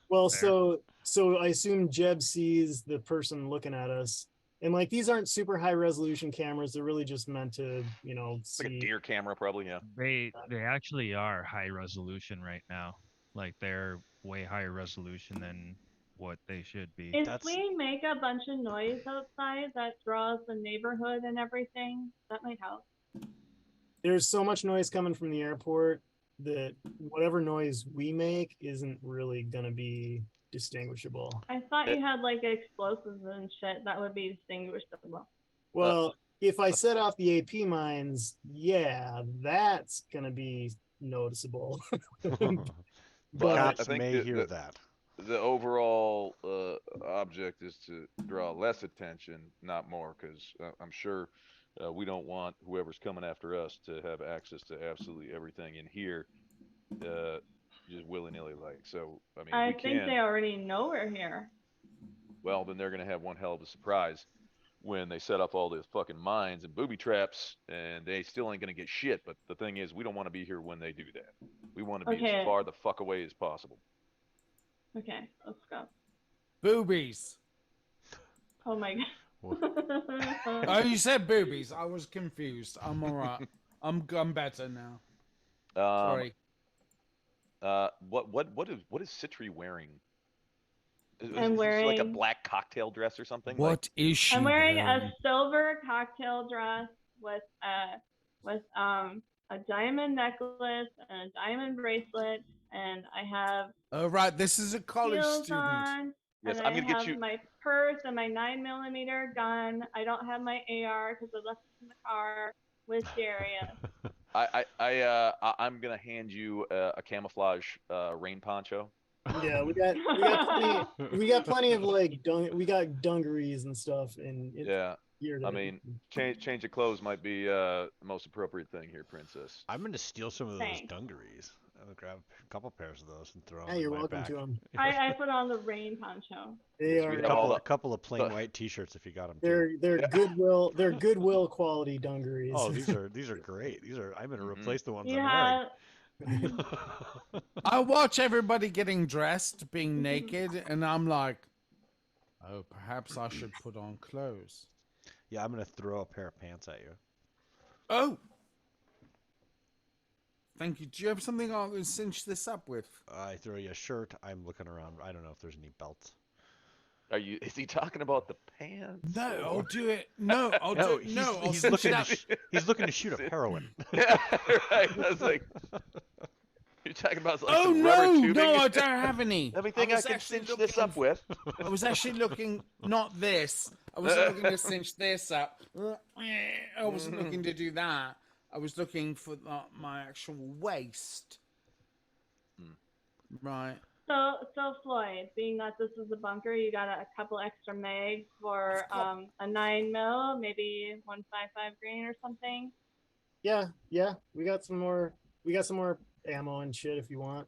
Well, Fair. so I assume Jeb sees the person looking at us, and like these aren't super high resolution cameras. They're really just meant to, It's like a see. deer camera, probably. Yeah. They actually are high resolution right now. Like they're way higher resolution than what they should be. If That's- we make a bunch of noise outside that draws the neighborhood and everything, that might help. There's so much noise coming from the airport that whatever noise we make isn't really gonna be distinguishable. I thought you had like explosives and shit that would be distinguishable. Well, if I set off the AP mines, yeah, that's gonna be noticeable. The But I cops think may that- hear that- that. the overall object is to draw less attention, not more, because I'm sure we don't want whoever's coming after us to have access to absolutely everything in here, just willy-nilly like. So, I mean, I we think can. they already know we're here. Well, then they're gonna have one hell of a surprise when they set up all these fucking mines and booby traps, and they still ain't gonna get shit. But the thing is, we don't want to be here when they do that. We want to be Okay. as far the fuck away as possible. Okay, let's go. Boobies. Oh my Well, Oh, god. you said boobies. I was confused. I'm alright. I'm better now. Sorry. What is Citri wearing? Is I'm this like a wearing- black cocktail dress or something? What is she I'm wearing a wearing? silver cocktail dress with a diamond necklace and a diamond bracelet, and I have Oh, right. This is a college heels student. on. Yes, and I'm I gonna get have you. my purse and my 9mm gun. I don't have my AR because I left it in the car with Darius. I'm gonna hand you a camouflage rain poncho. Yeah, we got plenty of like we got dungarees and stuff and Yeah, here. I mean, change of clothes might be the most appropriate thing here, princess. I'm gonna steal some of those Thanks. dungarees. I'll grab a couple pairs of those and throw them yeah, in you're my welcome back. to them. I put on the rain poncho. They Yes, we are have all A couple of plain white T-shirts if you got them. they're Yeah. goodwill quality dungarees. Oh, these are great. I'm gonna replace the ones You I'm have wearing. I watch everybody getting dressed, being naked, and I'm like, oh, perhaps I should put on clothes. Yeah, I'm gonna throw a pair of pants at you. Oh! Thank you. Do you have something I can cinch this up with? I throw you a shirt. I'm looking around. I don't know if there's any belts. Is he talking about the pants? No, or- I'll do it. No, I'll do it. No, I'll he's cinch looking it to up. he's looking to shoot up heroin. Yeah, right. I was like, you're talking about like Oh some rubber no, tubing? no, I don't have any. Everything I was can actually cinch this looking up with. I was actually looking, not this. I was looking to cinch this up. I wasn't looking to do that. I was looking for my actual waist. Right. so Floyd, being that this is a bunker, you got a couple extra mags for a 9mm, maybe 155 grain or something. Yeah, we got some more ammo and shit if you want.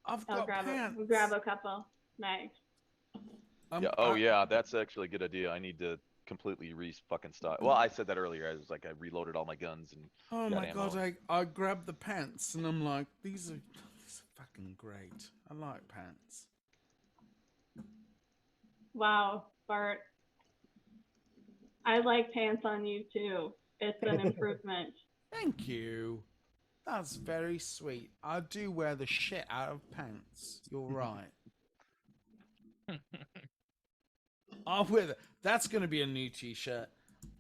I've I'll got grab pants. we'll grab a couple mags. Yeah. Oh yeah, that's actually a good idea. I need to completely fucking stock. Well, I said that earlier. I was like, I reloaded all my guns and. Oh got my ammo. god, I grabbed the pants and I'm like, these are fucking great. I like pants. Wow, Bart. I like pants on you too. It's an improvement. Thank you. That's very sweet. I do wear the shit out of pants. You're right. I'll wear that. That's going to be a new t-shirt.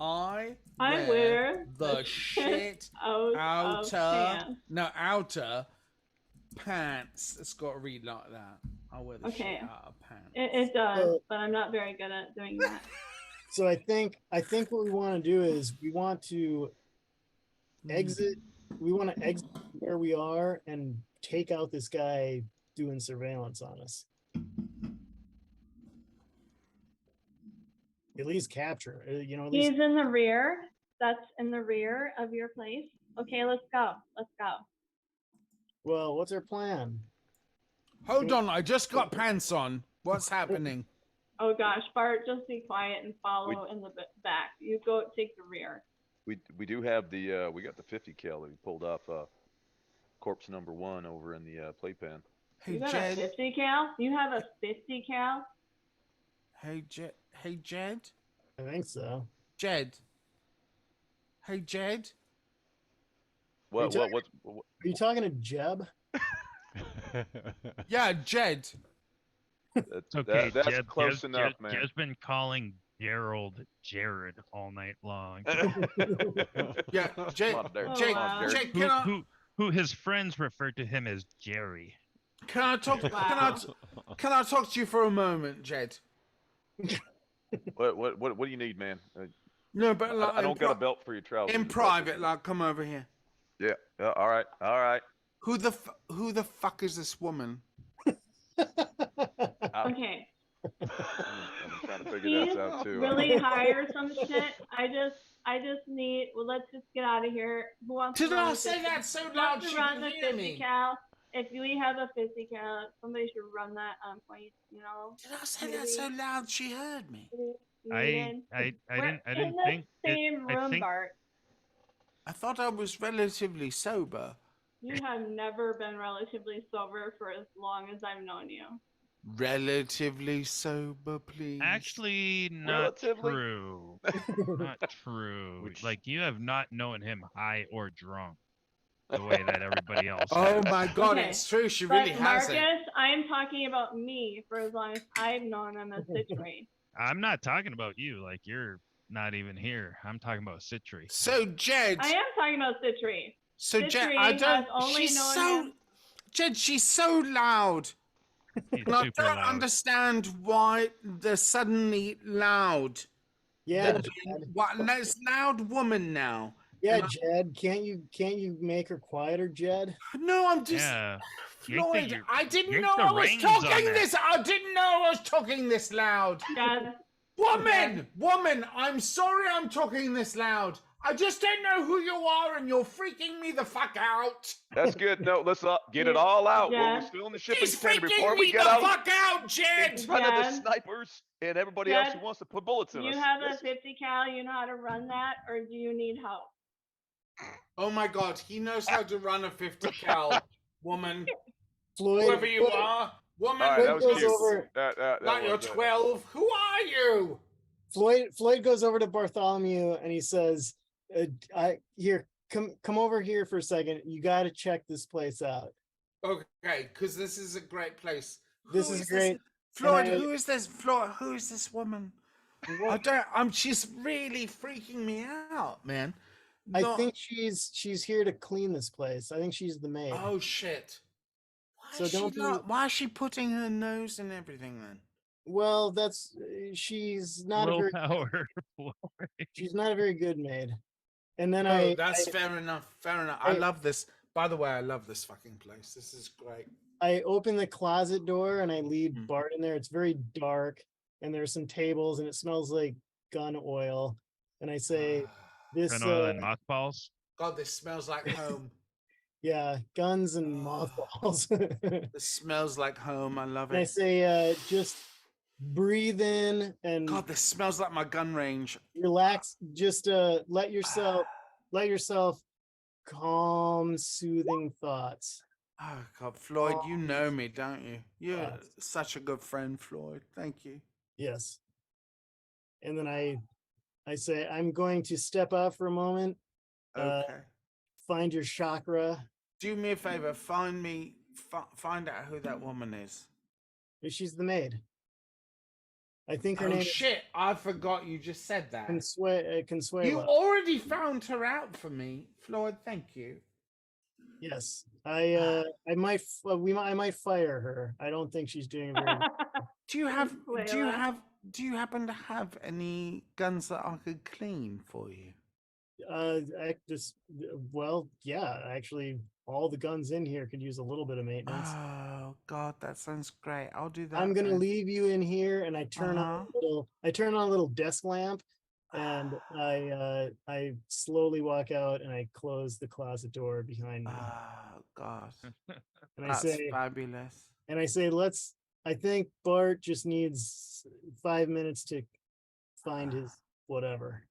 I wear the shit out of outer, pants. no, outer pants. It's got to read like that. I wear the Okay. shit out of pants. It does, So- but I'm not very good at doing that. So I think what we want to do is we want to exit where we are and take out this guy doing surveillance on us. At least capture, you know, at least He's in the rear. That's in the rear of your place. Okay, let's go. Let's go. well, what's our plan? Hold on, I just got pants on. What's happening? Oh gosh, Bart, just be quiet and follow in the back. You go take the rear. We do have the we got the 50 cal that we pulled off corpse number 1 over in the playpen. Hey, You got Jed. a 50 cal? You have a 50 cal? Hey, Jed. Hey, Jed. I think so. Jed. Hey, Jed. What talking- what Are you talking to Jeb? Yeah, Jed. It's okay. that's Jeb, close Jeb, enough, Jeb, man. Jeb's been calling Gerald Jared all night long. Yeah, Jed. Come on, there. Oh, Jed, wow. Jared. Jed, who his friends refer to him as Jerry. can I talk? Wow. Can I talk to you for a moment, Jed? What do you need, man? No, but like, I don't got a belt for your trousers. in if that's private. what- Like, come over here. Yeah. All right. Who the fuck is this woman? Okay. I'm trying to figure He's that out too. really high or some shit. I just need. Well, let's just get out of here. Who wants Did to run I the say 50 that so who loud wants she to run can the hear 50 me? cal? If we have a 50 cal, somebody should run that on point. You know. Did I say that so loud she heard me? I We're didn't in the think it. same I room, think Bart. I thought I was relatively sober. You have never been relatively sober for as long as I've known you. Relatively sober, please. actually not Relatively. true. Not true. Which- Like you have not known him high or drunk the way that everybody else Oh has. my god, Okay, it's true. She But really Marcus, hasn't. I am talking about me for as long as I've known him as Citri. I'm not talking about you. Like you're not even here. I'm talking about Citri. So Jed, I am talking about Citri. so Jed, Citri I don't. has only She's known so him. Jed. She's so loud, He's and I super don't loud. understand why they're suddenly loud. Yeah, They're Jed. what? This loud woman now. Yeah, And Jed. Can't you make her quieter, Jed? No, I'm just. Yeah. Yank the- Floyd, I didn't yank know the I was reins on talking that. this. I didn't know I was talking this loud. Dad, Woman, I'm sorry I'm talking this loud. I just don't know who you are and you're freaking me the fuck out. That's good. No, let's get it all out. Yeah. We're still in the shipping She's container before freaking we me get the out fuck out, in Jed. front of the Jed. snipers and everybody else Jed, who wants to put bullets in you us. have a This- 50 cal, you know how to run that, or do you need help? Oh my god, he knows how to run a 50 cal. Woman, Floyd, whoever you Floyd- are. Woman, All right, that Floyd was goes cute. over. That like you're was, 12. Who are you? Floyd goes over to Bartholomew and he says, come over here for a second. You got to check this place out. Okay, because this is a great place. This Who is great. Floyd, And I- who is this? Floyd, who is this woman? She's really freaking me out, man. I No- think she's here to clean this place. I think she's the maid. Oh shit. Why So is she don't be- why is she putting her nose in everything then? Well, that's she's not a very Willpower. she's not a very good maid. And then Oh, that's fair enough. Fair enough. I I- love this. By the way, I love this fucking place. This is great. I open the closet door and I lead Mm. Bart in there. It's very dark and there's some tables and it smells like gun oil. And I say, this, Gun oil and mothballs. God, this smells like home. yeah, guns and mothballs. This smells like home. I love And I it. say, just breathe in and God, this smells like my gun range. relax. Just let yourself calm, soothing thoughts. Oh God, Floyd, you know me, don't you? You're such a good friend, Floyd. Thank you. Yes. And then I say, I'm going to step out for a moment, Okay. find your chakra. Do me a favor. Find out who that woman is. She's the maid. I think her Oh name shit! I forgot you just said that. is You Consuelo. already found her out for me, Floyd. Thank you. Yes, I might fire her. I don't think she's doing very well. Do you Consuela. happen to have any guns that I could clean for you? Well, yeah, actually, all the guns in here could use a little bit of maintenance. Oh God, that sounds great. I'll do that. I'm gonna then. leave you in here, and I turn on a little desk lamp, and I slowly walk out, and I close the closet door behind me, Oh God, and I that's say, fabulous. I think Bart just needs 5 minutes to find his whatever.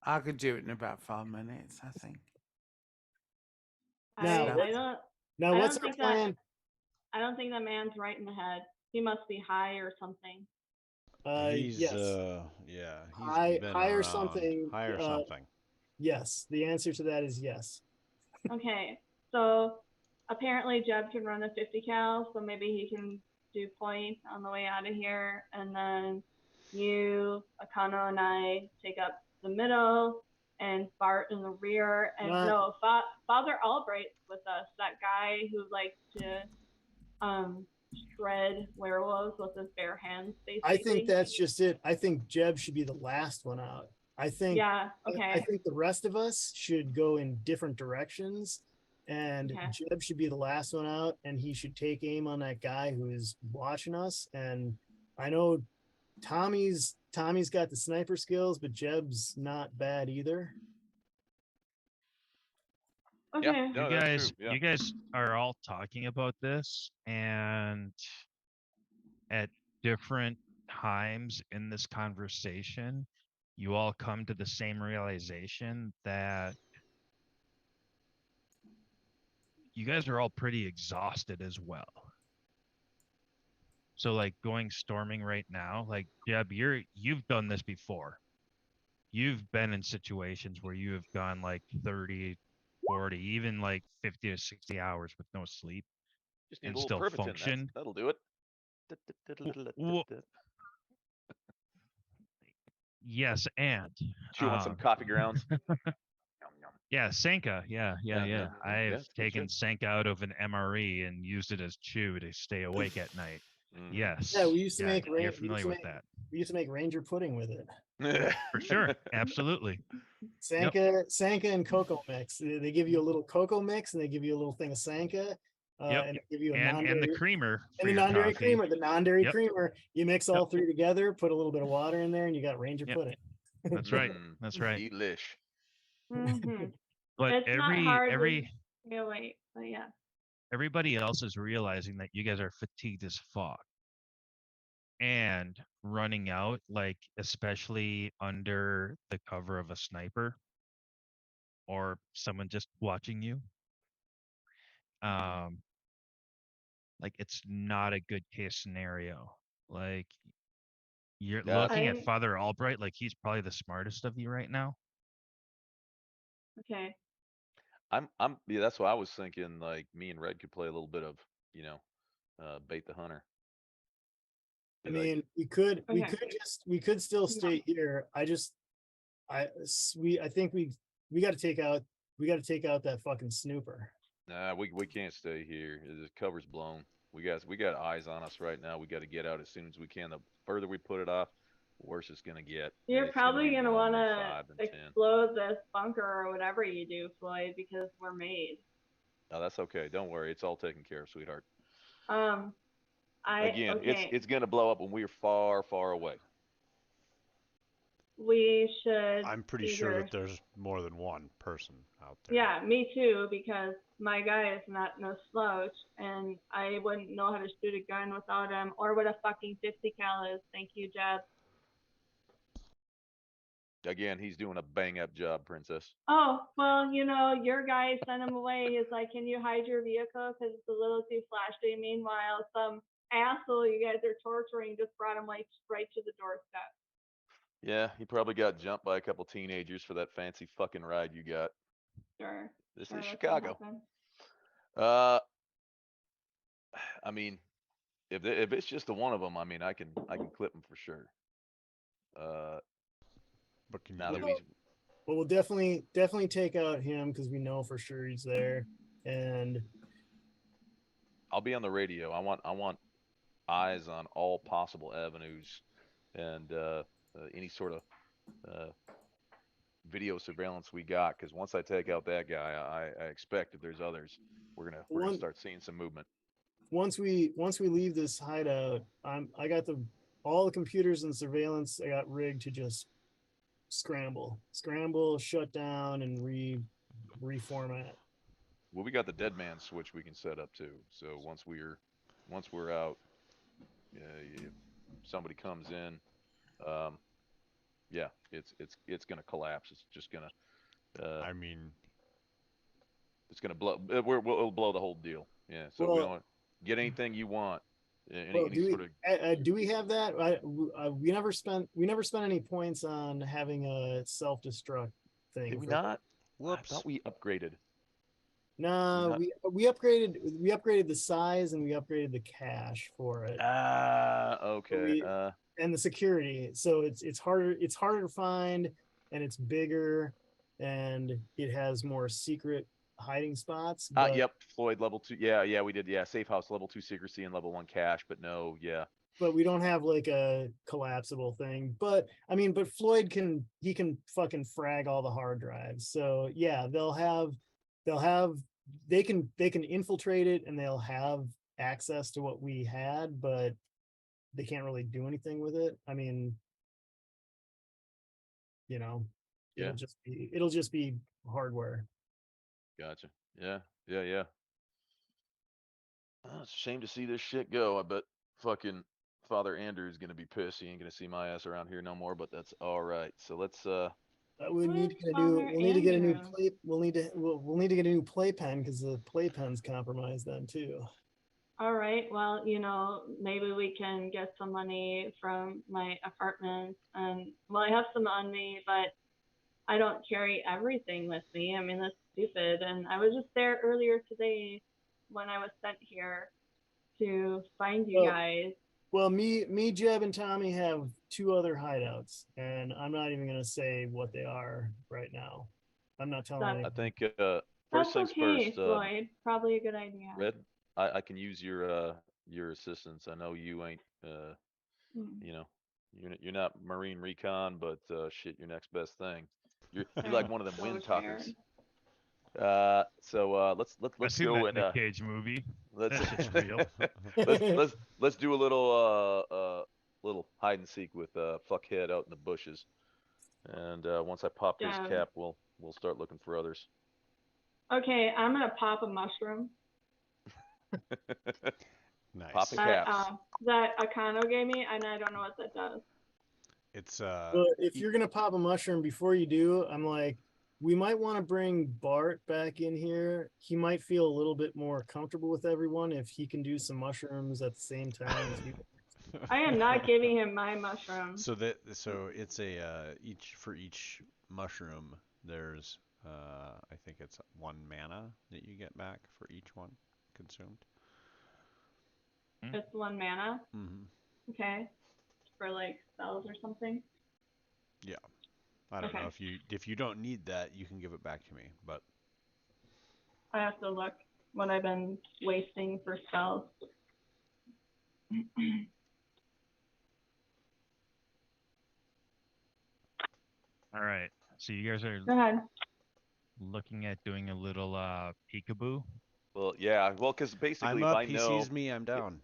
I could do it in about 5 minutes, I think. Now, I what's- don't. Now, I what's don't our think that- plan? I don't think that man's right in the head. He must be high or something. He's Yes, yeah, he's High- been high or around. something, High or uh, something. yes. The answer to that is yes. Okay, so apparently Jeb can run a 50 cal, so maybe he can do point on the way out of here, and then you, Akano, and I take up the middle, and Bart in the rear, and Nah. no, Father Albright's with us, that guy who likes to shred werewolves with his bare hands, basically. I think that's just it. I think Jeb should be the last one out. I think Yeah, I okay. think the rest of us should go in different directions and Okay. Jeb should be the last one out, and he should take aim on that guy who is watching us. And I know Tommy's got the sniper skills, but Jeb's not bad either. Okay. Yeah, no, that's true. Yeah. You guys are all talking about this, and at different times in this conversation, you all come to the same realization that you guys are all pretty exhausted as well. So like going storming right now, like Jeb, you've done this before. You've been in situations where you have gone like 30, 40, even like 50 to 60 hours with no sleep Just need and a little still Pervitin. function. That'll do it. Wh- Yes, and Chewing some coffee grounds. Yum, yum. yeah, Senka. Yeah. Yeah, yeah. I've Yeah, it's good taken shit. Senka out of an MRE and used it as chew to stay awake at night. Mhm. Yes. Yeah, we used to make you're familiar with that. We used to make Ranger pudding with it. For sure. Absolutely. Sanka and cocoa mix. They give you a little cocoa mix, and they give you a little thing of Sanka. And they give you a And the non-dairy creamer for and the your non-dairy coffee. creamer. The non-dairy Yep. creamer. You mix all three together, put a little bit of water in there, and you got Ranger Yep. pudding. That's right. Mm, That's right. Delish. Mhm. But It's not hard to every stay awake, but yeah. everybody else is realizing that you guys are fatigued as fuck and running out, like especially under the cover of a sniper or someone just watching you. Like it's not a good case scenario. Like you're Yeah. looking at I- Father Albright like he's probably the smartest of you right now. Okay. Yeah, that's what I was thinking. Like me and Red could play a little bit of, bait the hunter. I Be like, mean, we could still stay here. I think we got to take out that fucking snooper. nah, we can't stay here. The cover's blown. We got eyes on us right now. We got to get out as soon as we can. The further we put it off, the worse it's gonna get. You're It's probably be gonna 1 and wanna 5 and 10. explode this bunker or whatever you do, Floyd, because we're made. No, that's okay. Don't worry. It's all taken care of, sweetheart. Okay. It's gonna blow up when we're far, far away. We should. I'm pretty sure either- that there's more than one person out there. Yeah, me too, because my guy is not no slouch, and I wouldn't know how to shoot a gun without him, or what a fucking 50 cal is. Thank you, Jeb. Again, he's doing a bang up job, Princess. Oh, well, your guy sent him away. He's like, can you hide your vehicle because it's a little too flashy? Meanwhile, some asshole you guys are torturing just brought him like right to the doorstep. Yeah, he probably got jumped by a couple teenagers for that fancy fucking ride you got. Sure. This sure, is that's what Chicago. happened. I mean, if it's just the one of them, I mean, I can clip him for sure. But can Now you that do we, But we'll definitely take out him because we know for sure he's there. And I'll be on the radio. I want eyes on all possible avenues, and any sort of video surveillance we got. Because once I take out that guy, I expect if there's others, we're gonna start seeing some movement. once we leave this hideout, I got all the computers and surveillance I got rigged to just scramble, shut down, and reformat. Well, we got the dead man switch we can set up too. So once we're out, if somebody comes in, yeah, it's gonna collapse. It's just gonna, I mean, it's gonna blow. It'll blow the whole deal. Yeah. So we don't get anything you want. Any sort of. Do we have that? We never spent any points on having a self-destruct thing. Did we not? whoops. I thought we upgraded. No, Not- we upgraded the size and we upgraded the cache for it. Okay. And the security. So it's harder to find, and it's bigger, and it has more secret hiding spots. Yep. Floyd level 2. Yeah, we did. Yeah, safe house level 2 secrecy and level 1 cache, but no, yeah. But we don't have like a collapsible thing. But I mean, but Floyd can fucking frag all the hard drives. So yeah, they'll have they can infiltrate it and they'll have access to what we had, but they can't really do anything with it. I mean, you know, Yeah. it'll just be hardware. Gotcha. Yeah. Yeah. Yeah. Oh, it's a shame to see this shit go. I bet fucking Father Andrew's gonna be pissed. He ain't gonna see my ass around here no more. But that's all right. So let's We need to Where's get a new. Father We'll need to get a new Andrew? play. We'll need to get a new playpen because the playpen's compromised then too. All right, well, maybe we can get some money from my apartment. And, well, I have some on me, but I don't carry everything with me. I mean, that's stupid. And I was just there earlier today when I was sent here to find you Well, guys. Well, me, Jeb, and Tommy have 2 other hideouts, and I'm not even gonna say what they are right now. I'm not telling That's- anyone. I think That's first things okay, first. Floyd. Probably a good idea. Red, I can use your assistance. I know you ain't Hmm. you know you're not Marine Recon, but shit, your next best thing. You're I'm like one of them so wind tired. talkers. Let's I've seen go that and Nick Cage movie. let's That shit's real. let's do a little hide and seek with fuckhead out in the bushes. And once I pop his Yeah. cap, we'll start looking for others. Okay, I'm gonna pop a mushroom Nice. Pop a that caps. that Akano gave me, and I don't know what that does. It's Well, if you're gonna pop a mushroom before you do, I'm like, we might want to bring Bart back in here. He might feel a little bit more comfortable with everyone if he can do some mushrooms at the same time as you. I am not giving him my mushroom. so it's a each mushroom there's I think it's 1 mana that you get back for each one consumed. It's 1 mana. Mm-hmm. Okay. For like spells or something. Yeah. I don't know if you don't need that, you can give it back to me, but I have to look what I've been wasting for spells. All right. So you guys are Go ahead. looking at doing a little peekaboo. Well, yeah. Well, because basically, I'm if up, I he know, sees me, I'm down.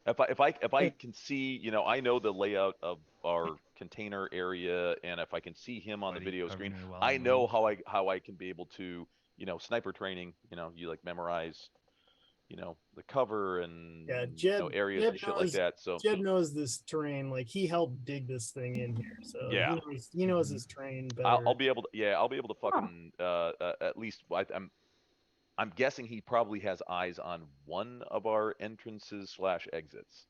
if I can see, I know the layout of our container area, and if I can see him on the Buddy, video cover screen, me while I I know move. how I can be able to, sniper training. You like memorize, the cover and Yeah, Jeb. areas Jeb and shit like knows. that. So Jeb knows this terrain. Like he helped dig this thing in here, so yeah. he knows his terrain better. I'll be able to, I'll be able to fucking at least I'm guessing he probably has eyes on one of our entrances / exits.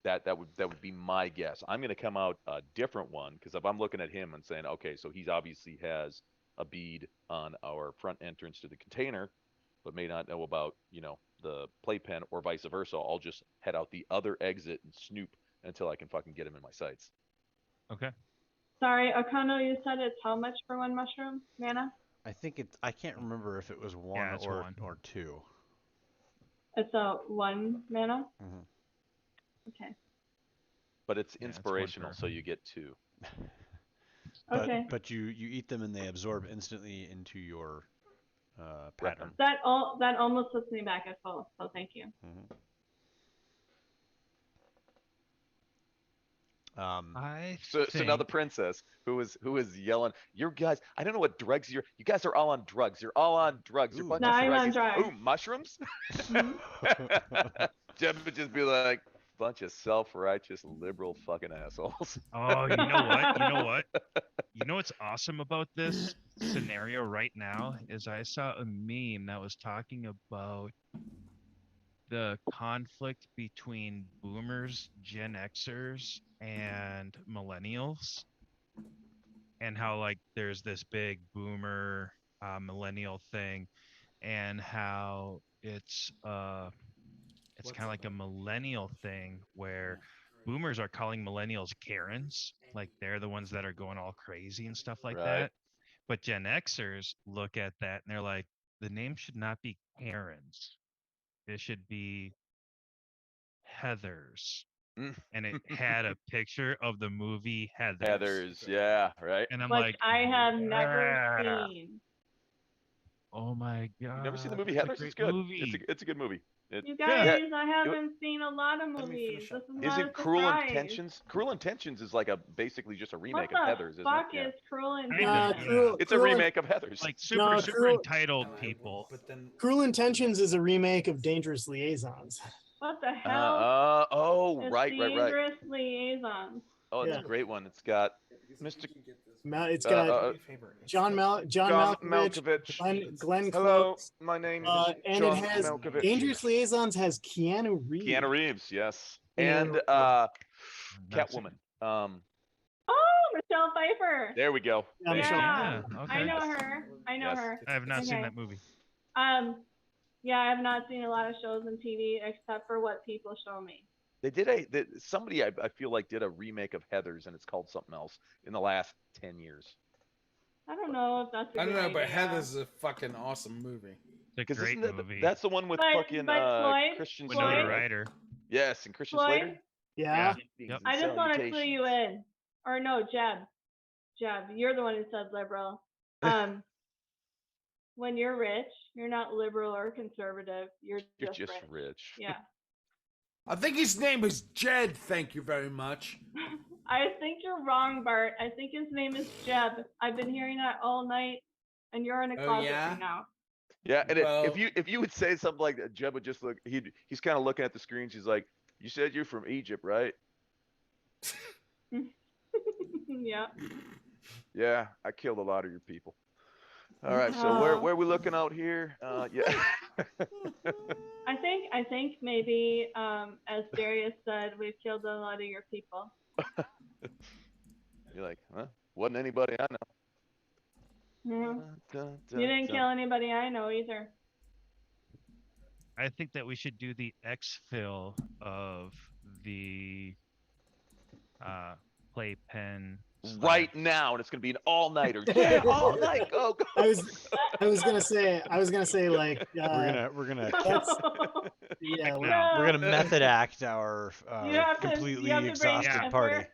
That would be my guess. I'm gonna come out a different one because if I'm looking at him and saying, okay, so he's obviously has a bead on our front entrance to the container, but may not know about the playpen or vice versa. I'll just head out the other exit and snoop until I can fucking get him in my sights. Okay. Sorry, Akano, you said it's how much for 1 mushroom mana? I can't remember if it was 1 Yeah, it's or 1. or 2. It's a 1 mana? Mm-hmm. Okay. But it's Yeah, it's 1 inspirational, per. so you get 2. Okay. But you eat them and they absorb instantly into your pattern. That almost puts me back at full, so thank you. Mm-hmm. So now the princess who is yelling, "You guys, I don't know what drugs you guys are all on drugs. You're all on drugs. You're a bunch No, of I'm on druggies. drugs. Ooh, mushrooms." Mhm. Jeb would just be like, "Bunch of self-righteous liberal fucking assholes." Oh, you know what? You know what? You know what's awesome about this scenario right now is I saw a meme that was talking about the conflict between boomers, Gen Xers, and millennials, and how like there's this big boomer millennial thing, and how it's kind of like a millennial thing where boomers are calling millennials Karens, like they're the ones that are going all crazy and stuff like Right. that. But Gen Xers look at that and they're like, the name should not be Karens. It should be Heathers. And it had a picture of the movie Heathers. Heathers, yeah, right. And I'm Which like, I have never "Ah." seen. Oh my god! You never seen the movie that's a Heathers? great It's good. Movie. It's a good movie. You Yeah. guys, I haven't seen a lot of Let me movies. finish This up. is not Isn't a Cruel surprise. Intentions? Cruel Intentions is like basically just a What remake the of Heathers, isn't fuck it? Yeah. is Cruel Kinda, Intentions? yeah. It's a remake of Heathers. Like super No, super Cruel- entitled No, I people. won't, but then Cruel Intentions is a remake of Dangerous Liaisons. What the hell Oh, is right. Dangerous Liaisons? Oh, it's Yeah. a great one. It's got Mr. It's got John Malkovich, Malkovich. Glenn Hello, Close, my name is and John it has Malkovich. Dangerous Liaisons has Keanu Reeves. Keanu Reeves, yes, And, and Not Catwoman. Oh, Michelle Pfeiffer. There we go. Yeah, There you Michelle go. Yeah, Yeah, I okay. know her. I know Yes. her. I have not seen Okay. that movie. Yeah, I have not seen a lot of shows and TV except for what people show me. They did somebody I feel like did a remake of Heathers, and it's called something else in the last 10 years. I don't know if that's a I don't good know, but idea. Heather's a fucking awesome movie. It's a Because great isn't movie. that's the one with But- fucking but Floyd- Christian Floyd- Winona Slater. right? Ryder. Yes, and Christian Floyd, Slater. Yeah. Yep. I just want to clue Salutations. you in. Or no, Jeb, you're the one who said liberal. When you're rich, you're not liberal or conservative. You're You're just, just rich. rich. Yeah. I think his name is Jed. Thank you very much. I think you're wrong, Bart. I think his name is Jeb. I've been hearing that all night, and you're in a Oh, closet yeah? right now. Yeah, and Well- if you would say something like that, Jeb would just look. He's kind of looking at the screen. She's like, "You said you're from Egypt, right?" Yeah. Yeah, I killed a lot of your people. All right, so where Oh. are we looking out here? Yeah. I think maybe, as Darius said, we've killed a lot of your people. You're like, huh? Wasn't anybody I know. Yeah. Dun, You didn't dun. kill anybody I know either. I think that we should do the exfil of the playpen. Right now, and it's gonna be an all-nighter. Yeah, all night. Go, go. I was gonna say like We're gonna yeah, like, No. we're gonna method act our You have to- completely you have to bring exhausted Yeah. party. effort.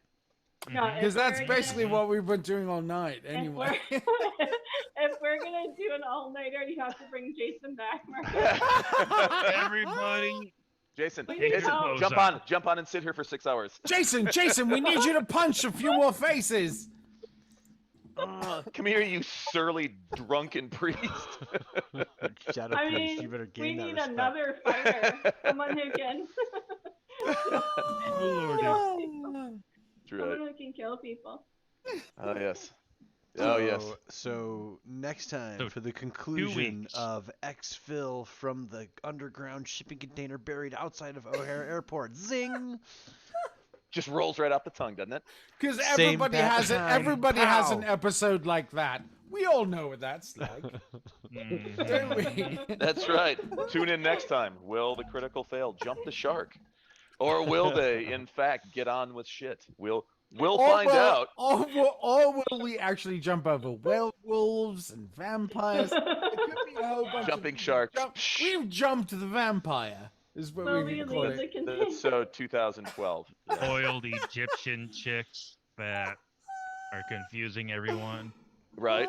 Mm-hmm. No, if Because that's we're gonna- basically what we've been doing all night if anyway. we're, if we're gonna do an all-nighter, you have to bring Jason back, Mark. Everybody, Jason, Take Jason, your jump on and sit here for 6 hours. Jason, we need you to punch a few more faces. Come here, you surly drunken priest. Shadow I priest, mean, you better we gain that need respect. another fighter, someone who can, That's right. someone who can kill people. Oh yes. Oh yes. So next time So, for the conclusion weeks. of exfil from the underground shipping container buried outside of O'Hare Airport. Zing! Just rolls right off the tongue, doesn't it? Because Same everybody bat has it. time. Everybody has an Pow. episode like that. We all know what that's like, Mhm. don't we? That's right. Tune in next time. Will the critical fail jump the shark, or will they, in fact, get on with shit? We'll find out. Or will we actually jump over werewolves and vampires? It could be a whole bunch Jumping of sharks. We've jumped the vampire. Is what Will we we can call leave the it. container? That's so 2012. Yeah. Oiled Egyptian chicks that are confusing everyone. Right.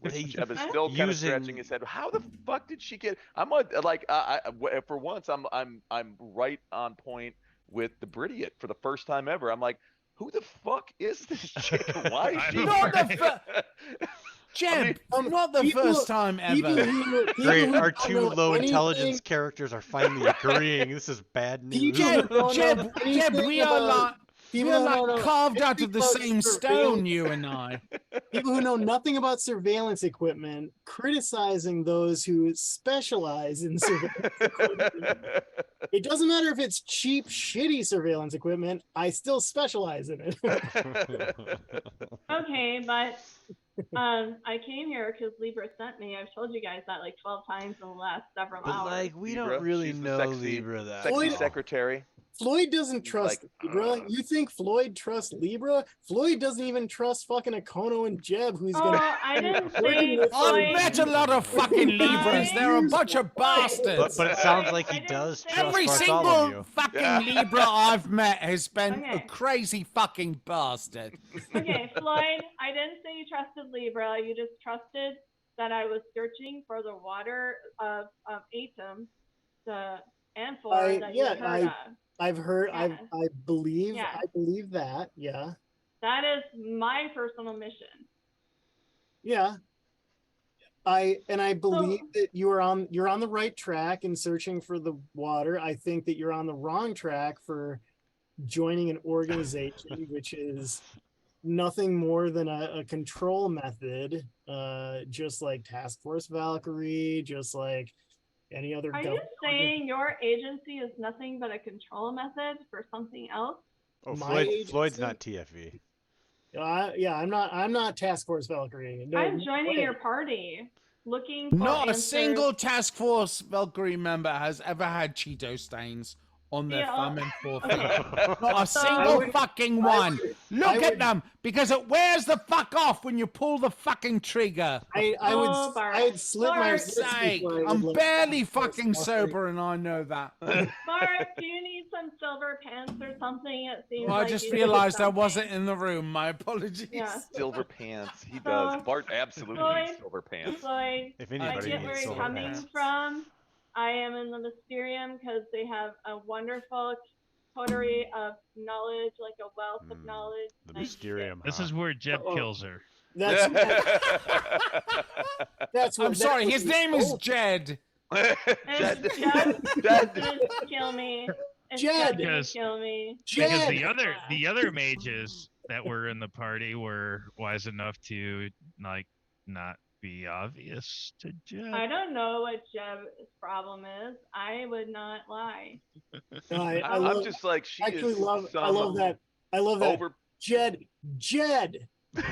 They- Jeb is still kind of Using- scratching his head. How the fuck did she get? I'm for once I'm right on point with the Brittiot for the first time ever. I'm like, who the fuck is this chick? Why is I she? don't Not the know. Jeb, not the people- first time people ever. who Great, our don't two know low intelligence anything- characters are finally agreeing. This is bad news. People Jeb, who don't Jeb, know Jeb, we are anything like, people we are who don't like know carved out of the anything same about stone, surveillance- you and I. people who know nothing about surveillance equipment criticizing those who specialize in surveillance equipment. It doesn't matter if it's cheap, shitty surveillance equipment. I still specialize in it. Okay, but I came here because Libra sent me. I've told you guys that like 12 times in the last several But hours. like, we Libra, don't really she's the know sexy- Libra that Sexy Floyd- well. secretary. Floyd doesn't trust Libra. You think Floyd trusts Libra? Floyd doesn't even trust fucking Akono and Jeb, who's Oh, gonna. I didn't say I've I've Floyd. met a lot of fucking Libras. They're a bunch of bastards. But it sounds Sorry, like he I didn't does say- trust Every single Bartholomew. fucking Yeah. Libra I've met has been a Okay. crazy fucking bastard. Okay, Floyd, I didn't say you trusted Libra. You just trusted that I was searching for the water of Atum, the amphora that you heard of. I've heard. Yeah. I believe. Yeah. I believe that. Yeah. That is my personal mission. Yeah. I believe that you're on the right track in searching for the water. I think that you're on the wrong track for joining an organization which is nothing more than a control method, just like Task Force Valkyrie, just like any other. Are you saying your agency is nothing but a control method for something else? Oh, My Floyd's agency? not TFV. Yeah, I'm not Task Force Valkyrie. No, I'm no joining way. your party, looking for Not a answers. single Task Force Valkyrie member has ever had Cheeto stains on their Yeah, thumb and forefinger. okay. Not a So- single would- fucking I one. would- Look I at would- them, because it wears the fuck off when you pull the fucking trigger. I Oh, Bart. I'd slit my Bart. wrist Sake, before I would I'm let barely Task Force fucking Valkyrie. sober and I know that. Mark, do you need some silver pants or something? It seems Well, I like just you need realized I something. wasn't in the room. My apologies. Yeah. Silver pants. He does. So, Bart absolutely Floyd- needs silver pants. Floyd, If I anybody get where needs you're silver coming pants. from. I am in the Mysterium because they have a wonderful coterie of knowledge, like a wealth of knowledge. The Nice shit. Mysterium. This huh? is where Jeb Uh-oh. kills her. That's that's what I'm sorry, his name is Jed. It's Jed. just Jed. gonna kill me. It's Jed. just gonna Because- kill me. Because Jed. the other mages that were in the party were wise enough to like not be obvious to Jeb. I don't know what Jeb's problem is. I would not lie. No, I I'm love, just like she actually is love some I love that. I love that. over. Jed. Jeb, I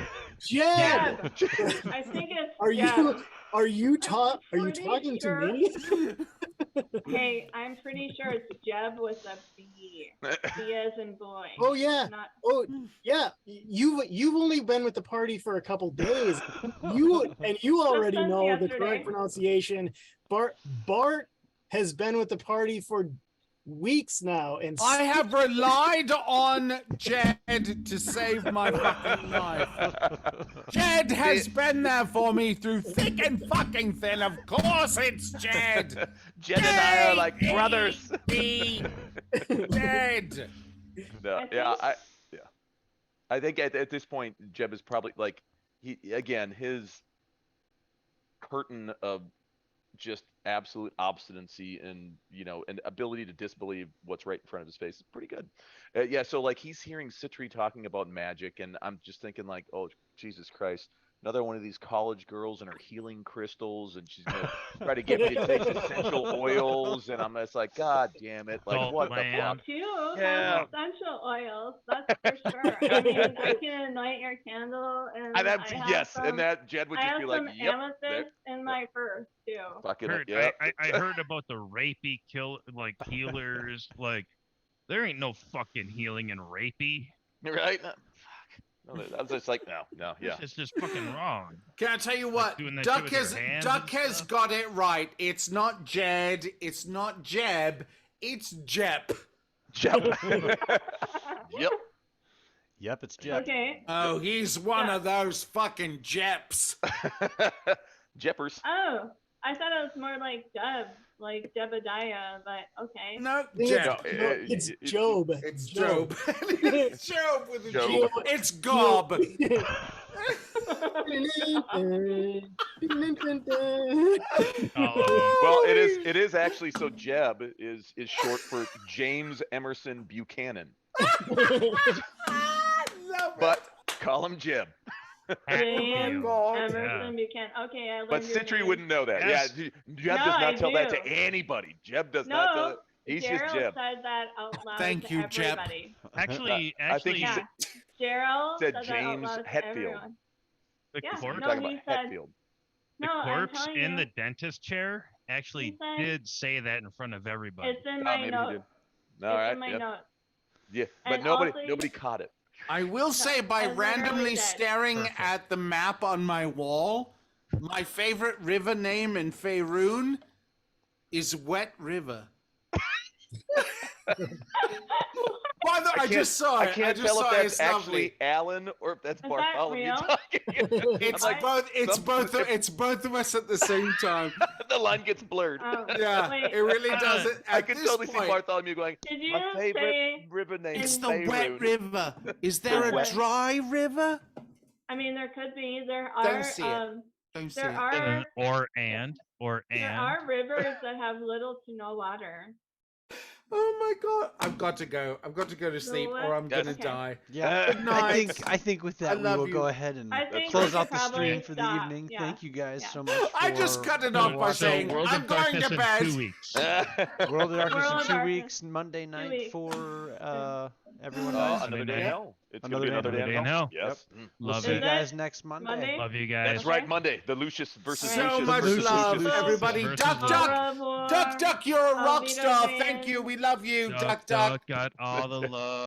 think it's Are Jeb. you are you pretty talking sure- to me? Hey, I'm pretty sure it's Jeb with a B. B as in boy. Oh yeah. Not Oh yeah. You've only been with the party for a couple days. You already since know the yesterday. correct pronunciation. Bart has been with the party for weeks now, and I have relied on Jed to save my fucking life. Jed has been there for me through thick and fucking thin. Of course it's Jed. Jed and I are like brothers. Jed. No, I think at this point Jeb is probably like his curtain of just absolute obstinacy and and ability to disbelieve what's right in front of his face is pretty good. So like he's hearing Citri talking about magic, and I'm just thinking like, oh Jesus Christ, another one of these college girls and her healing crystals, and she's gonna try to get me to take essential oils, and I'm just like, God damn it, like Salt what the lamb. fuck? two Yeah. have essential oils. That's for sure. I mean, I can anoint your candle, and And I that's have yes, some, and that Jed would I just have be like, some yep, amethyst in my purse too. fucking Heard, yeah. I heard about the rapey healers. Like, there ain't no fucking healing in rapey. Right? Fuck. No, I was just like, no, yeah. It's just fucking wrong. Can I tell you what? doing that shit Duck with your has hands Duck and has stuff? got it right. It's not Jed. It's not Jeb. It's Jep. Jep. Yep. Yep, it's Jeb. Okay. Oh, he's one of those fucking Jeps. Jeppers. Oh, I thought it was more like Jeb, like Jebediah, but okay. No, think Jeb. it's Job. It's Job. It's Job with a Job. G. It's Gob. Oh, Well, it is actually so Jeb is short for James Emerson Buchanan. But call him Jeb. James God. Emerson Buchanan. Okay, I learned But your Citri name. wouldn't know that. Yes. Yeah, Jeb No, does I not tell that do. to anybody. Jeb does not tell No, it. He's Gerald just Jeb. said that out loud Thank to you, Jeb. everybody. actually, I think he Yeah, said, Gerald said said that out James loud to Hetfield. everyone. the Yeah, corpse, we're no, talking he about said- Hetfield. the No, I'm corpse telling in you, the dentist chair actually He said- did say that in front of everybody. it's in Oh, my maybe he notes. did. All It's right. in my Yeah. notes. Yeah. But And nobody also- caught it. I will say, by I literally randomly did. staring Perfect. at the map on my wall, my favorite river name in Faerun is Wet River. By by the way, I just saw it. I can't just tell saw if it. that's It's actually lovely. Alan or if that's Is that Bartholomew real? talking. It's I'm like, both. It's some- both. It's both of us at the same time. the line gets blurred. Oh, Yeah, wait. it really does. It. I At can this totally see point, Bartholomew going, Did you my favorite say? river name it's is the wet Beirut." river. Is there a Wet. dry river? I mean, there could be. There Don't are. see it. Don't see There it. are. Or There are rivers that have little to no water. Oh my god! I've got to go. I've got to go to sleep, or I'm Yes. gonna Okay. die. Yeah, Good I think with that we love will you. go ahead and I think close we should out the stream probably for the stop, evening. yeah. Thank you guys Yeah. so much. I just for cut it off by watching. saying, World I'm of going Darkness to in bed. 2 weeks. World of Darkness World in of 2 Darkness. weeks, Monday night weeks. for everyone Oh, else. another day in Yeah. hell. It's Another gonna be day another in day in hell. hell. Yes. We'll Love see you it. guys next Monday. Monday? Love you guys. That's right, Monday. The Lucius versus So Lucius much versus love, Lucius. everybody. versus Duck, Lucius. duck, Au revoir. duck, duck. You're a Auf rock star. Wiedersehen. Thank you. We love you. Duck, Duck, duck. duck, got all the love.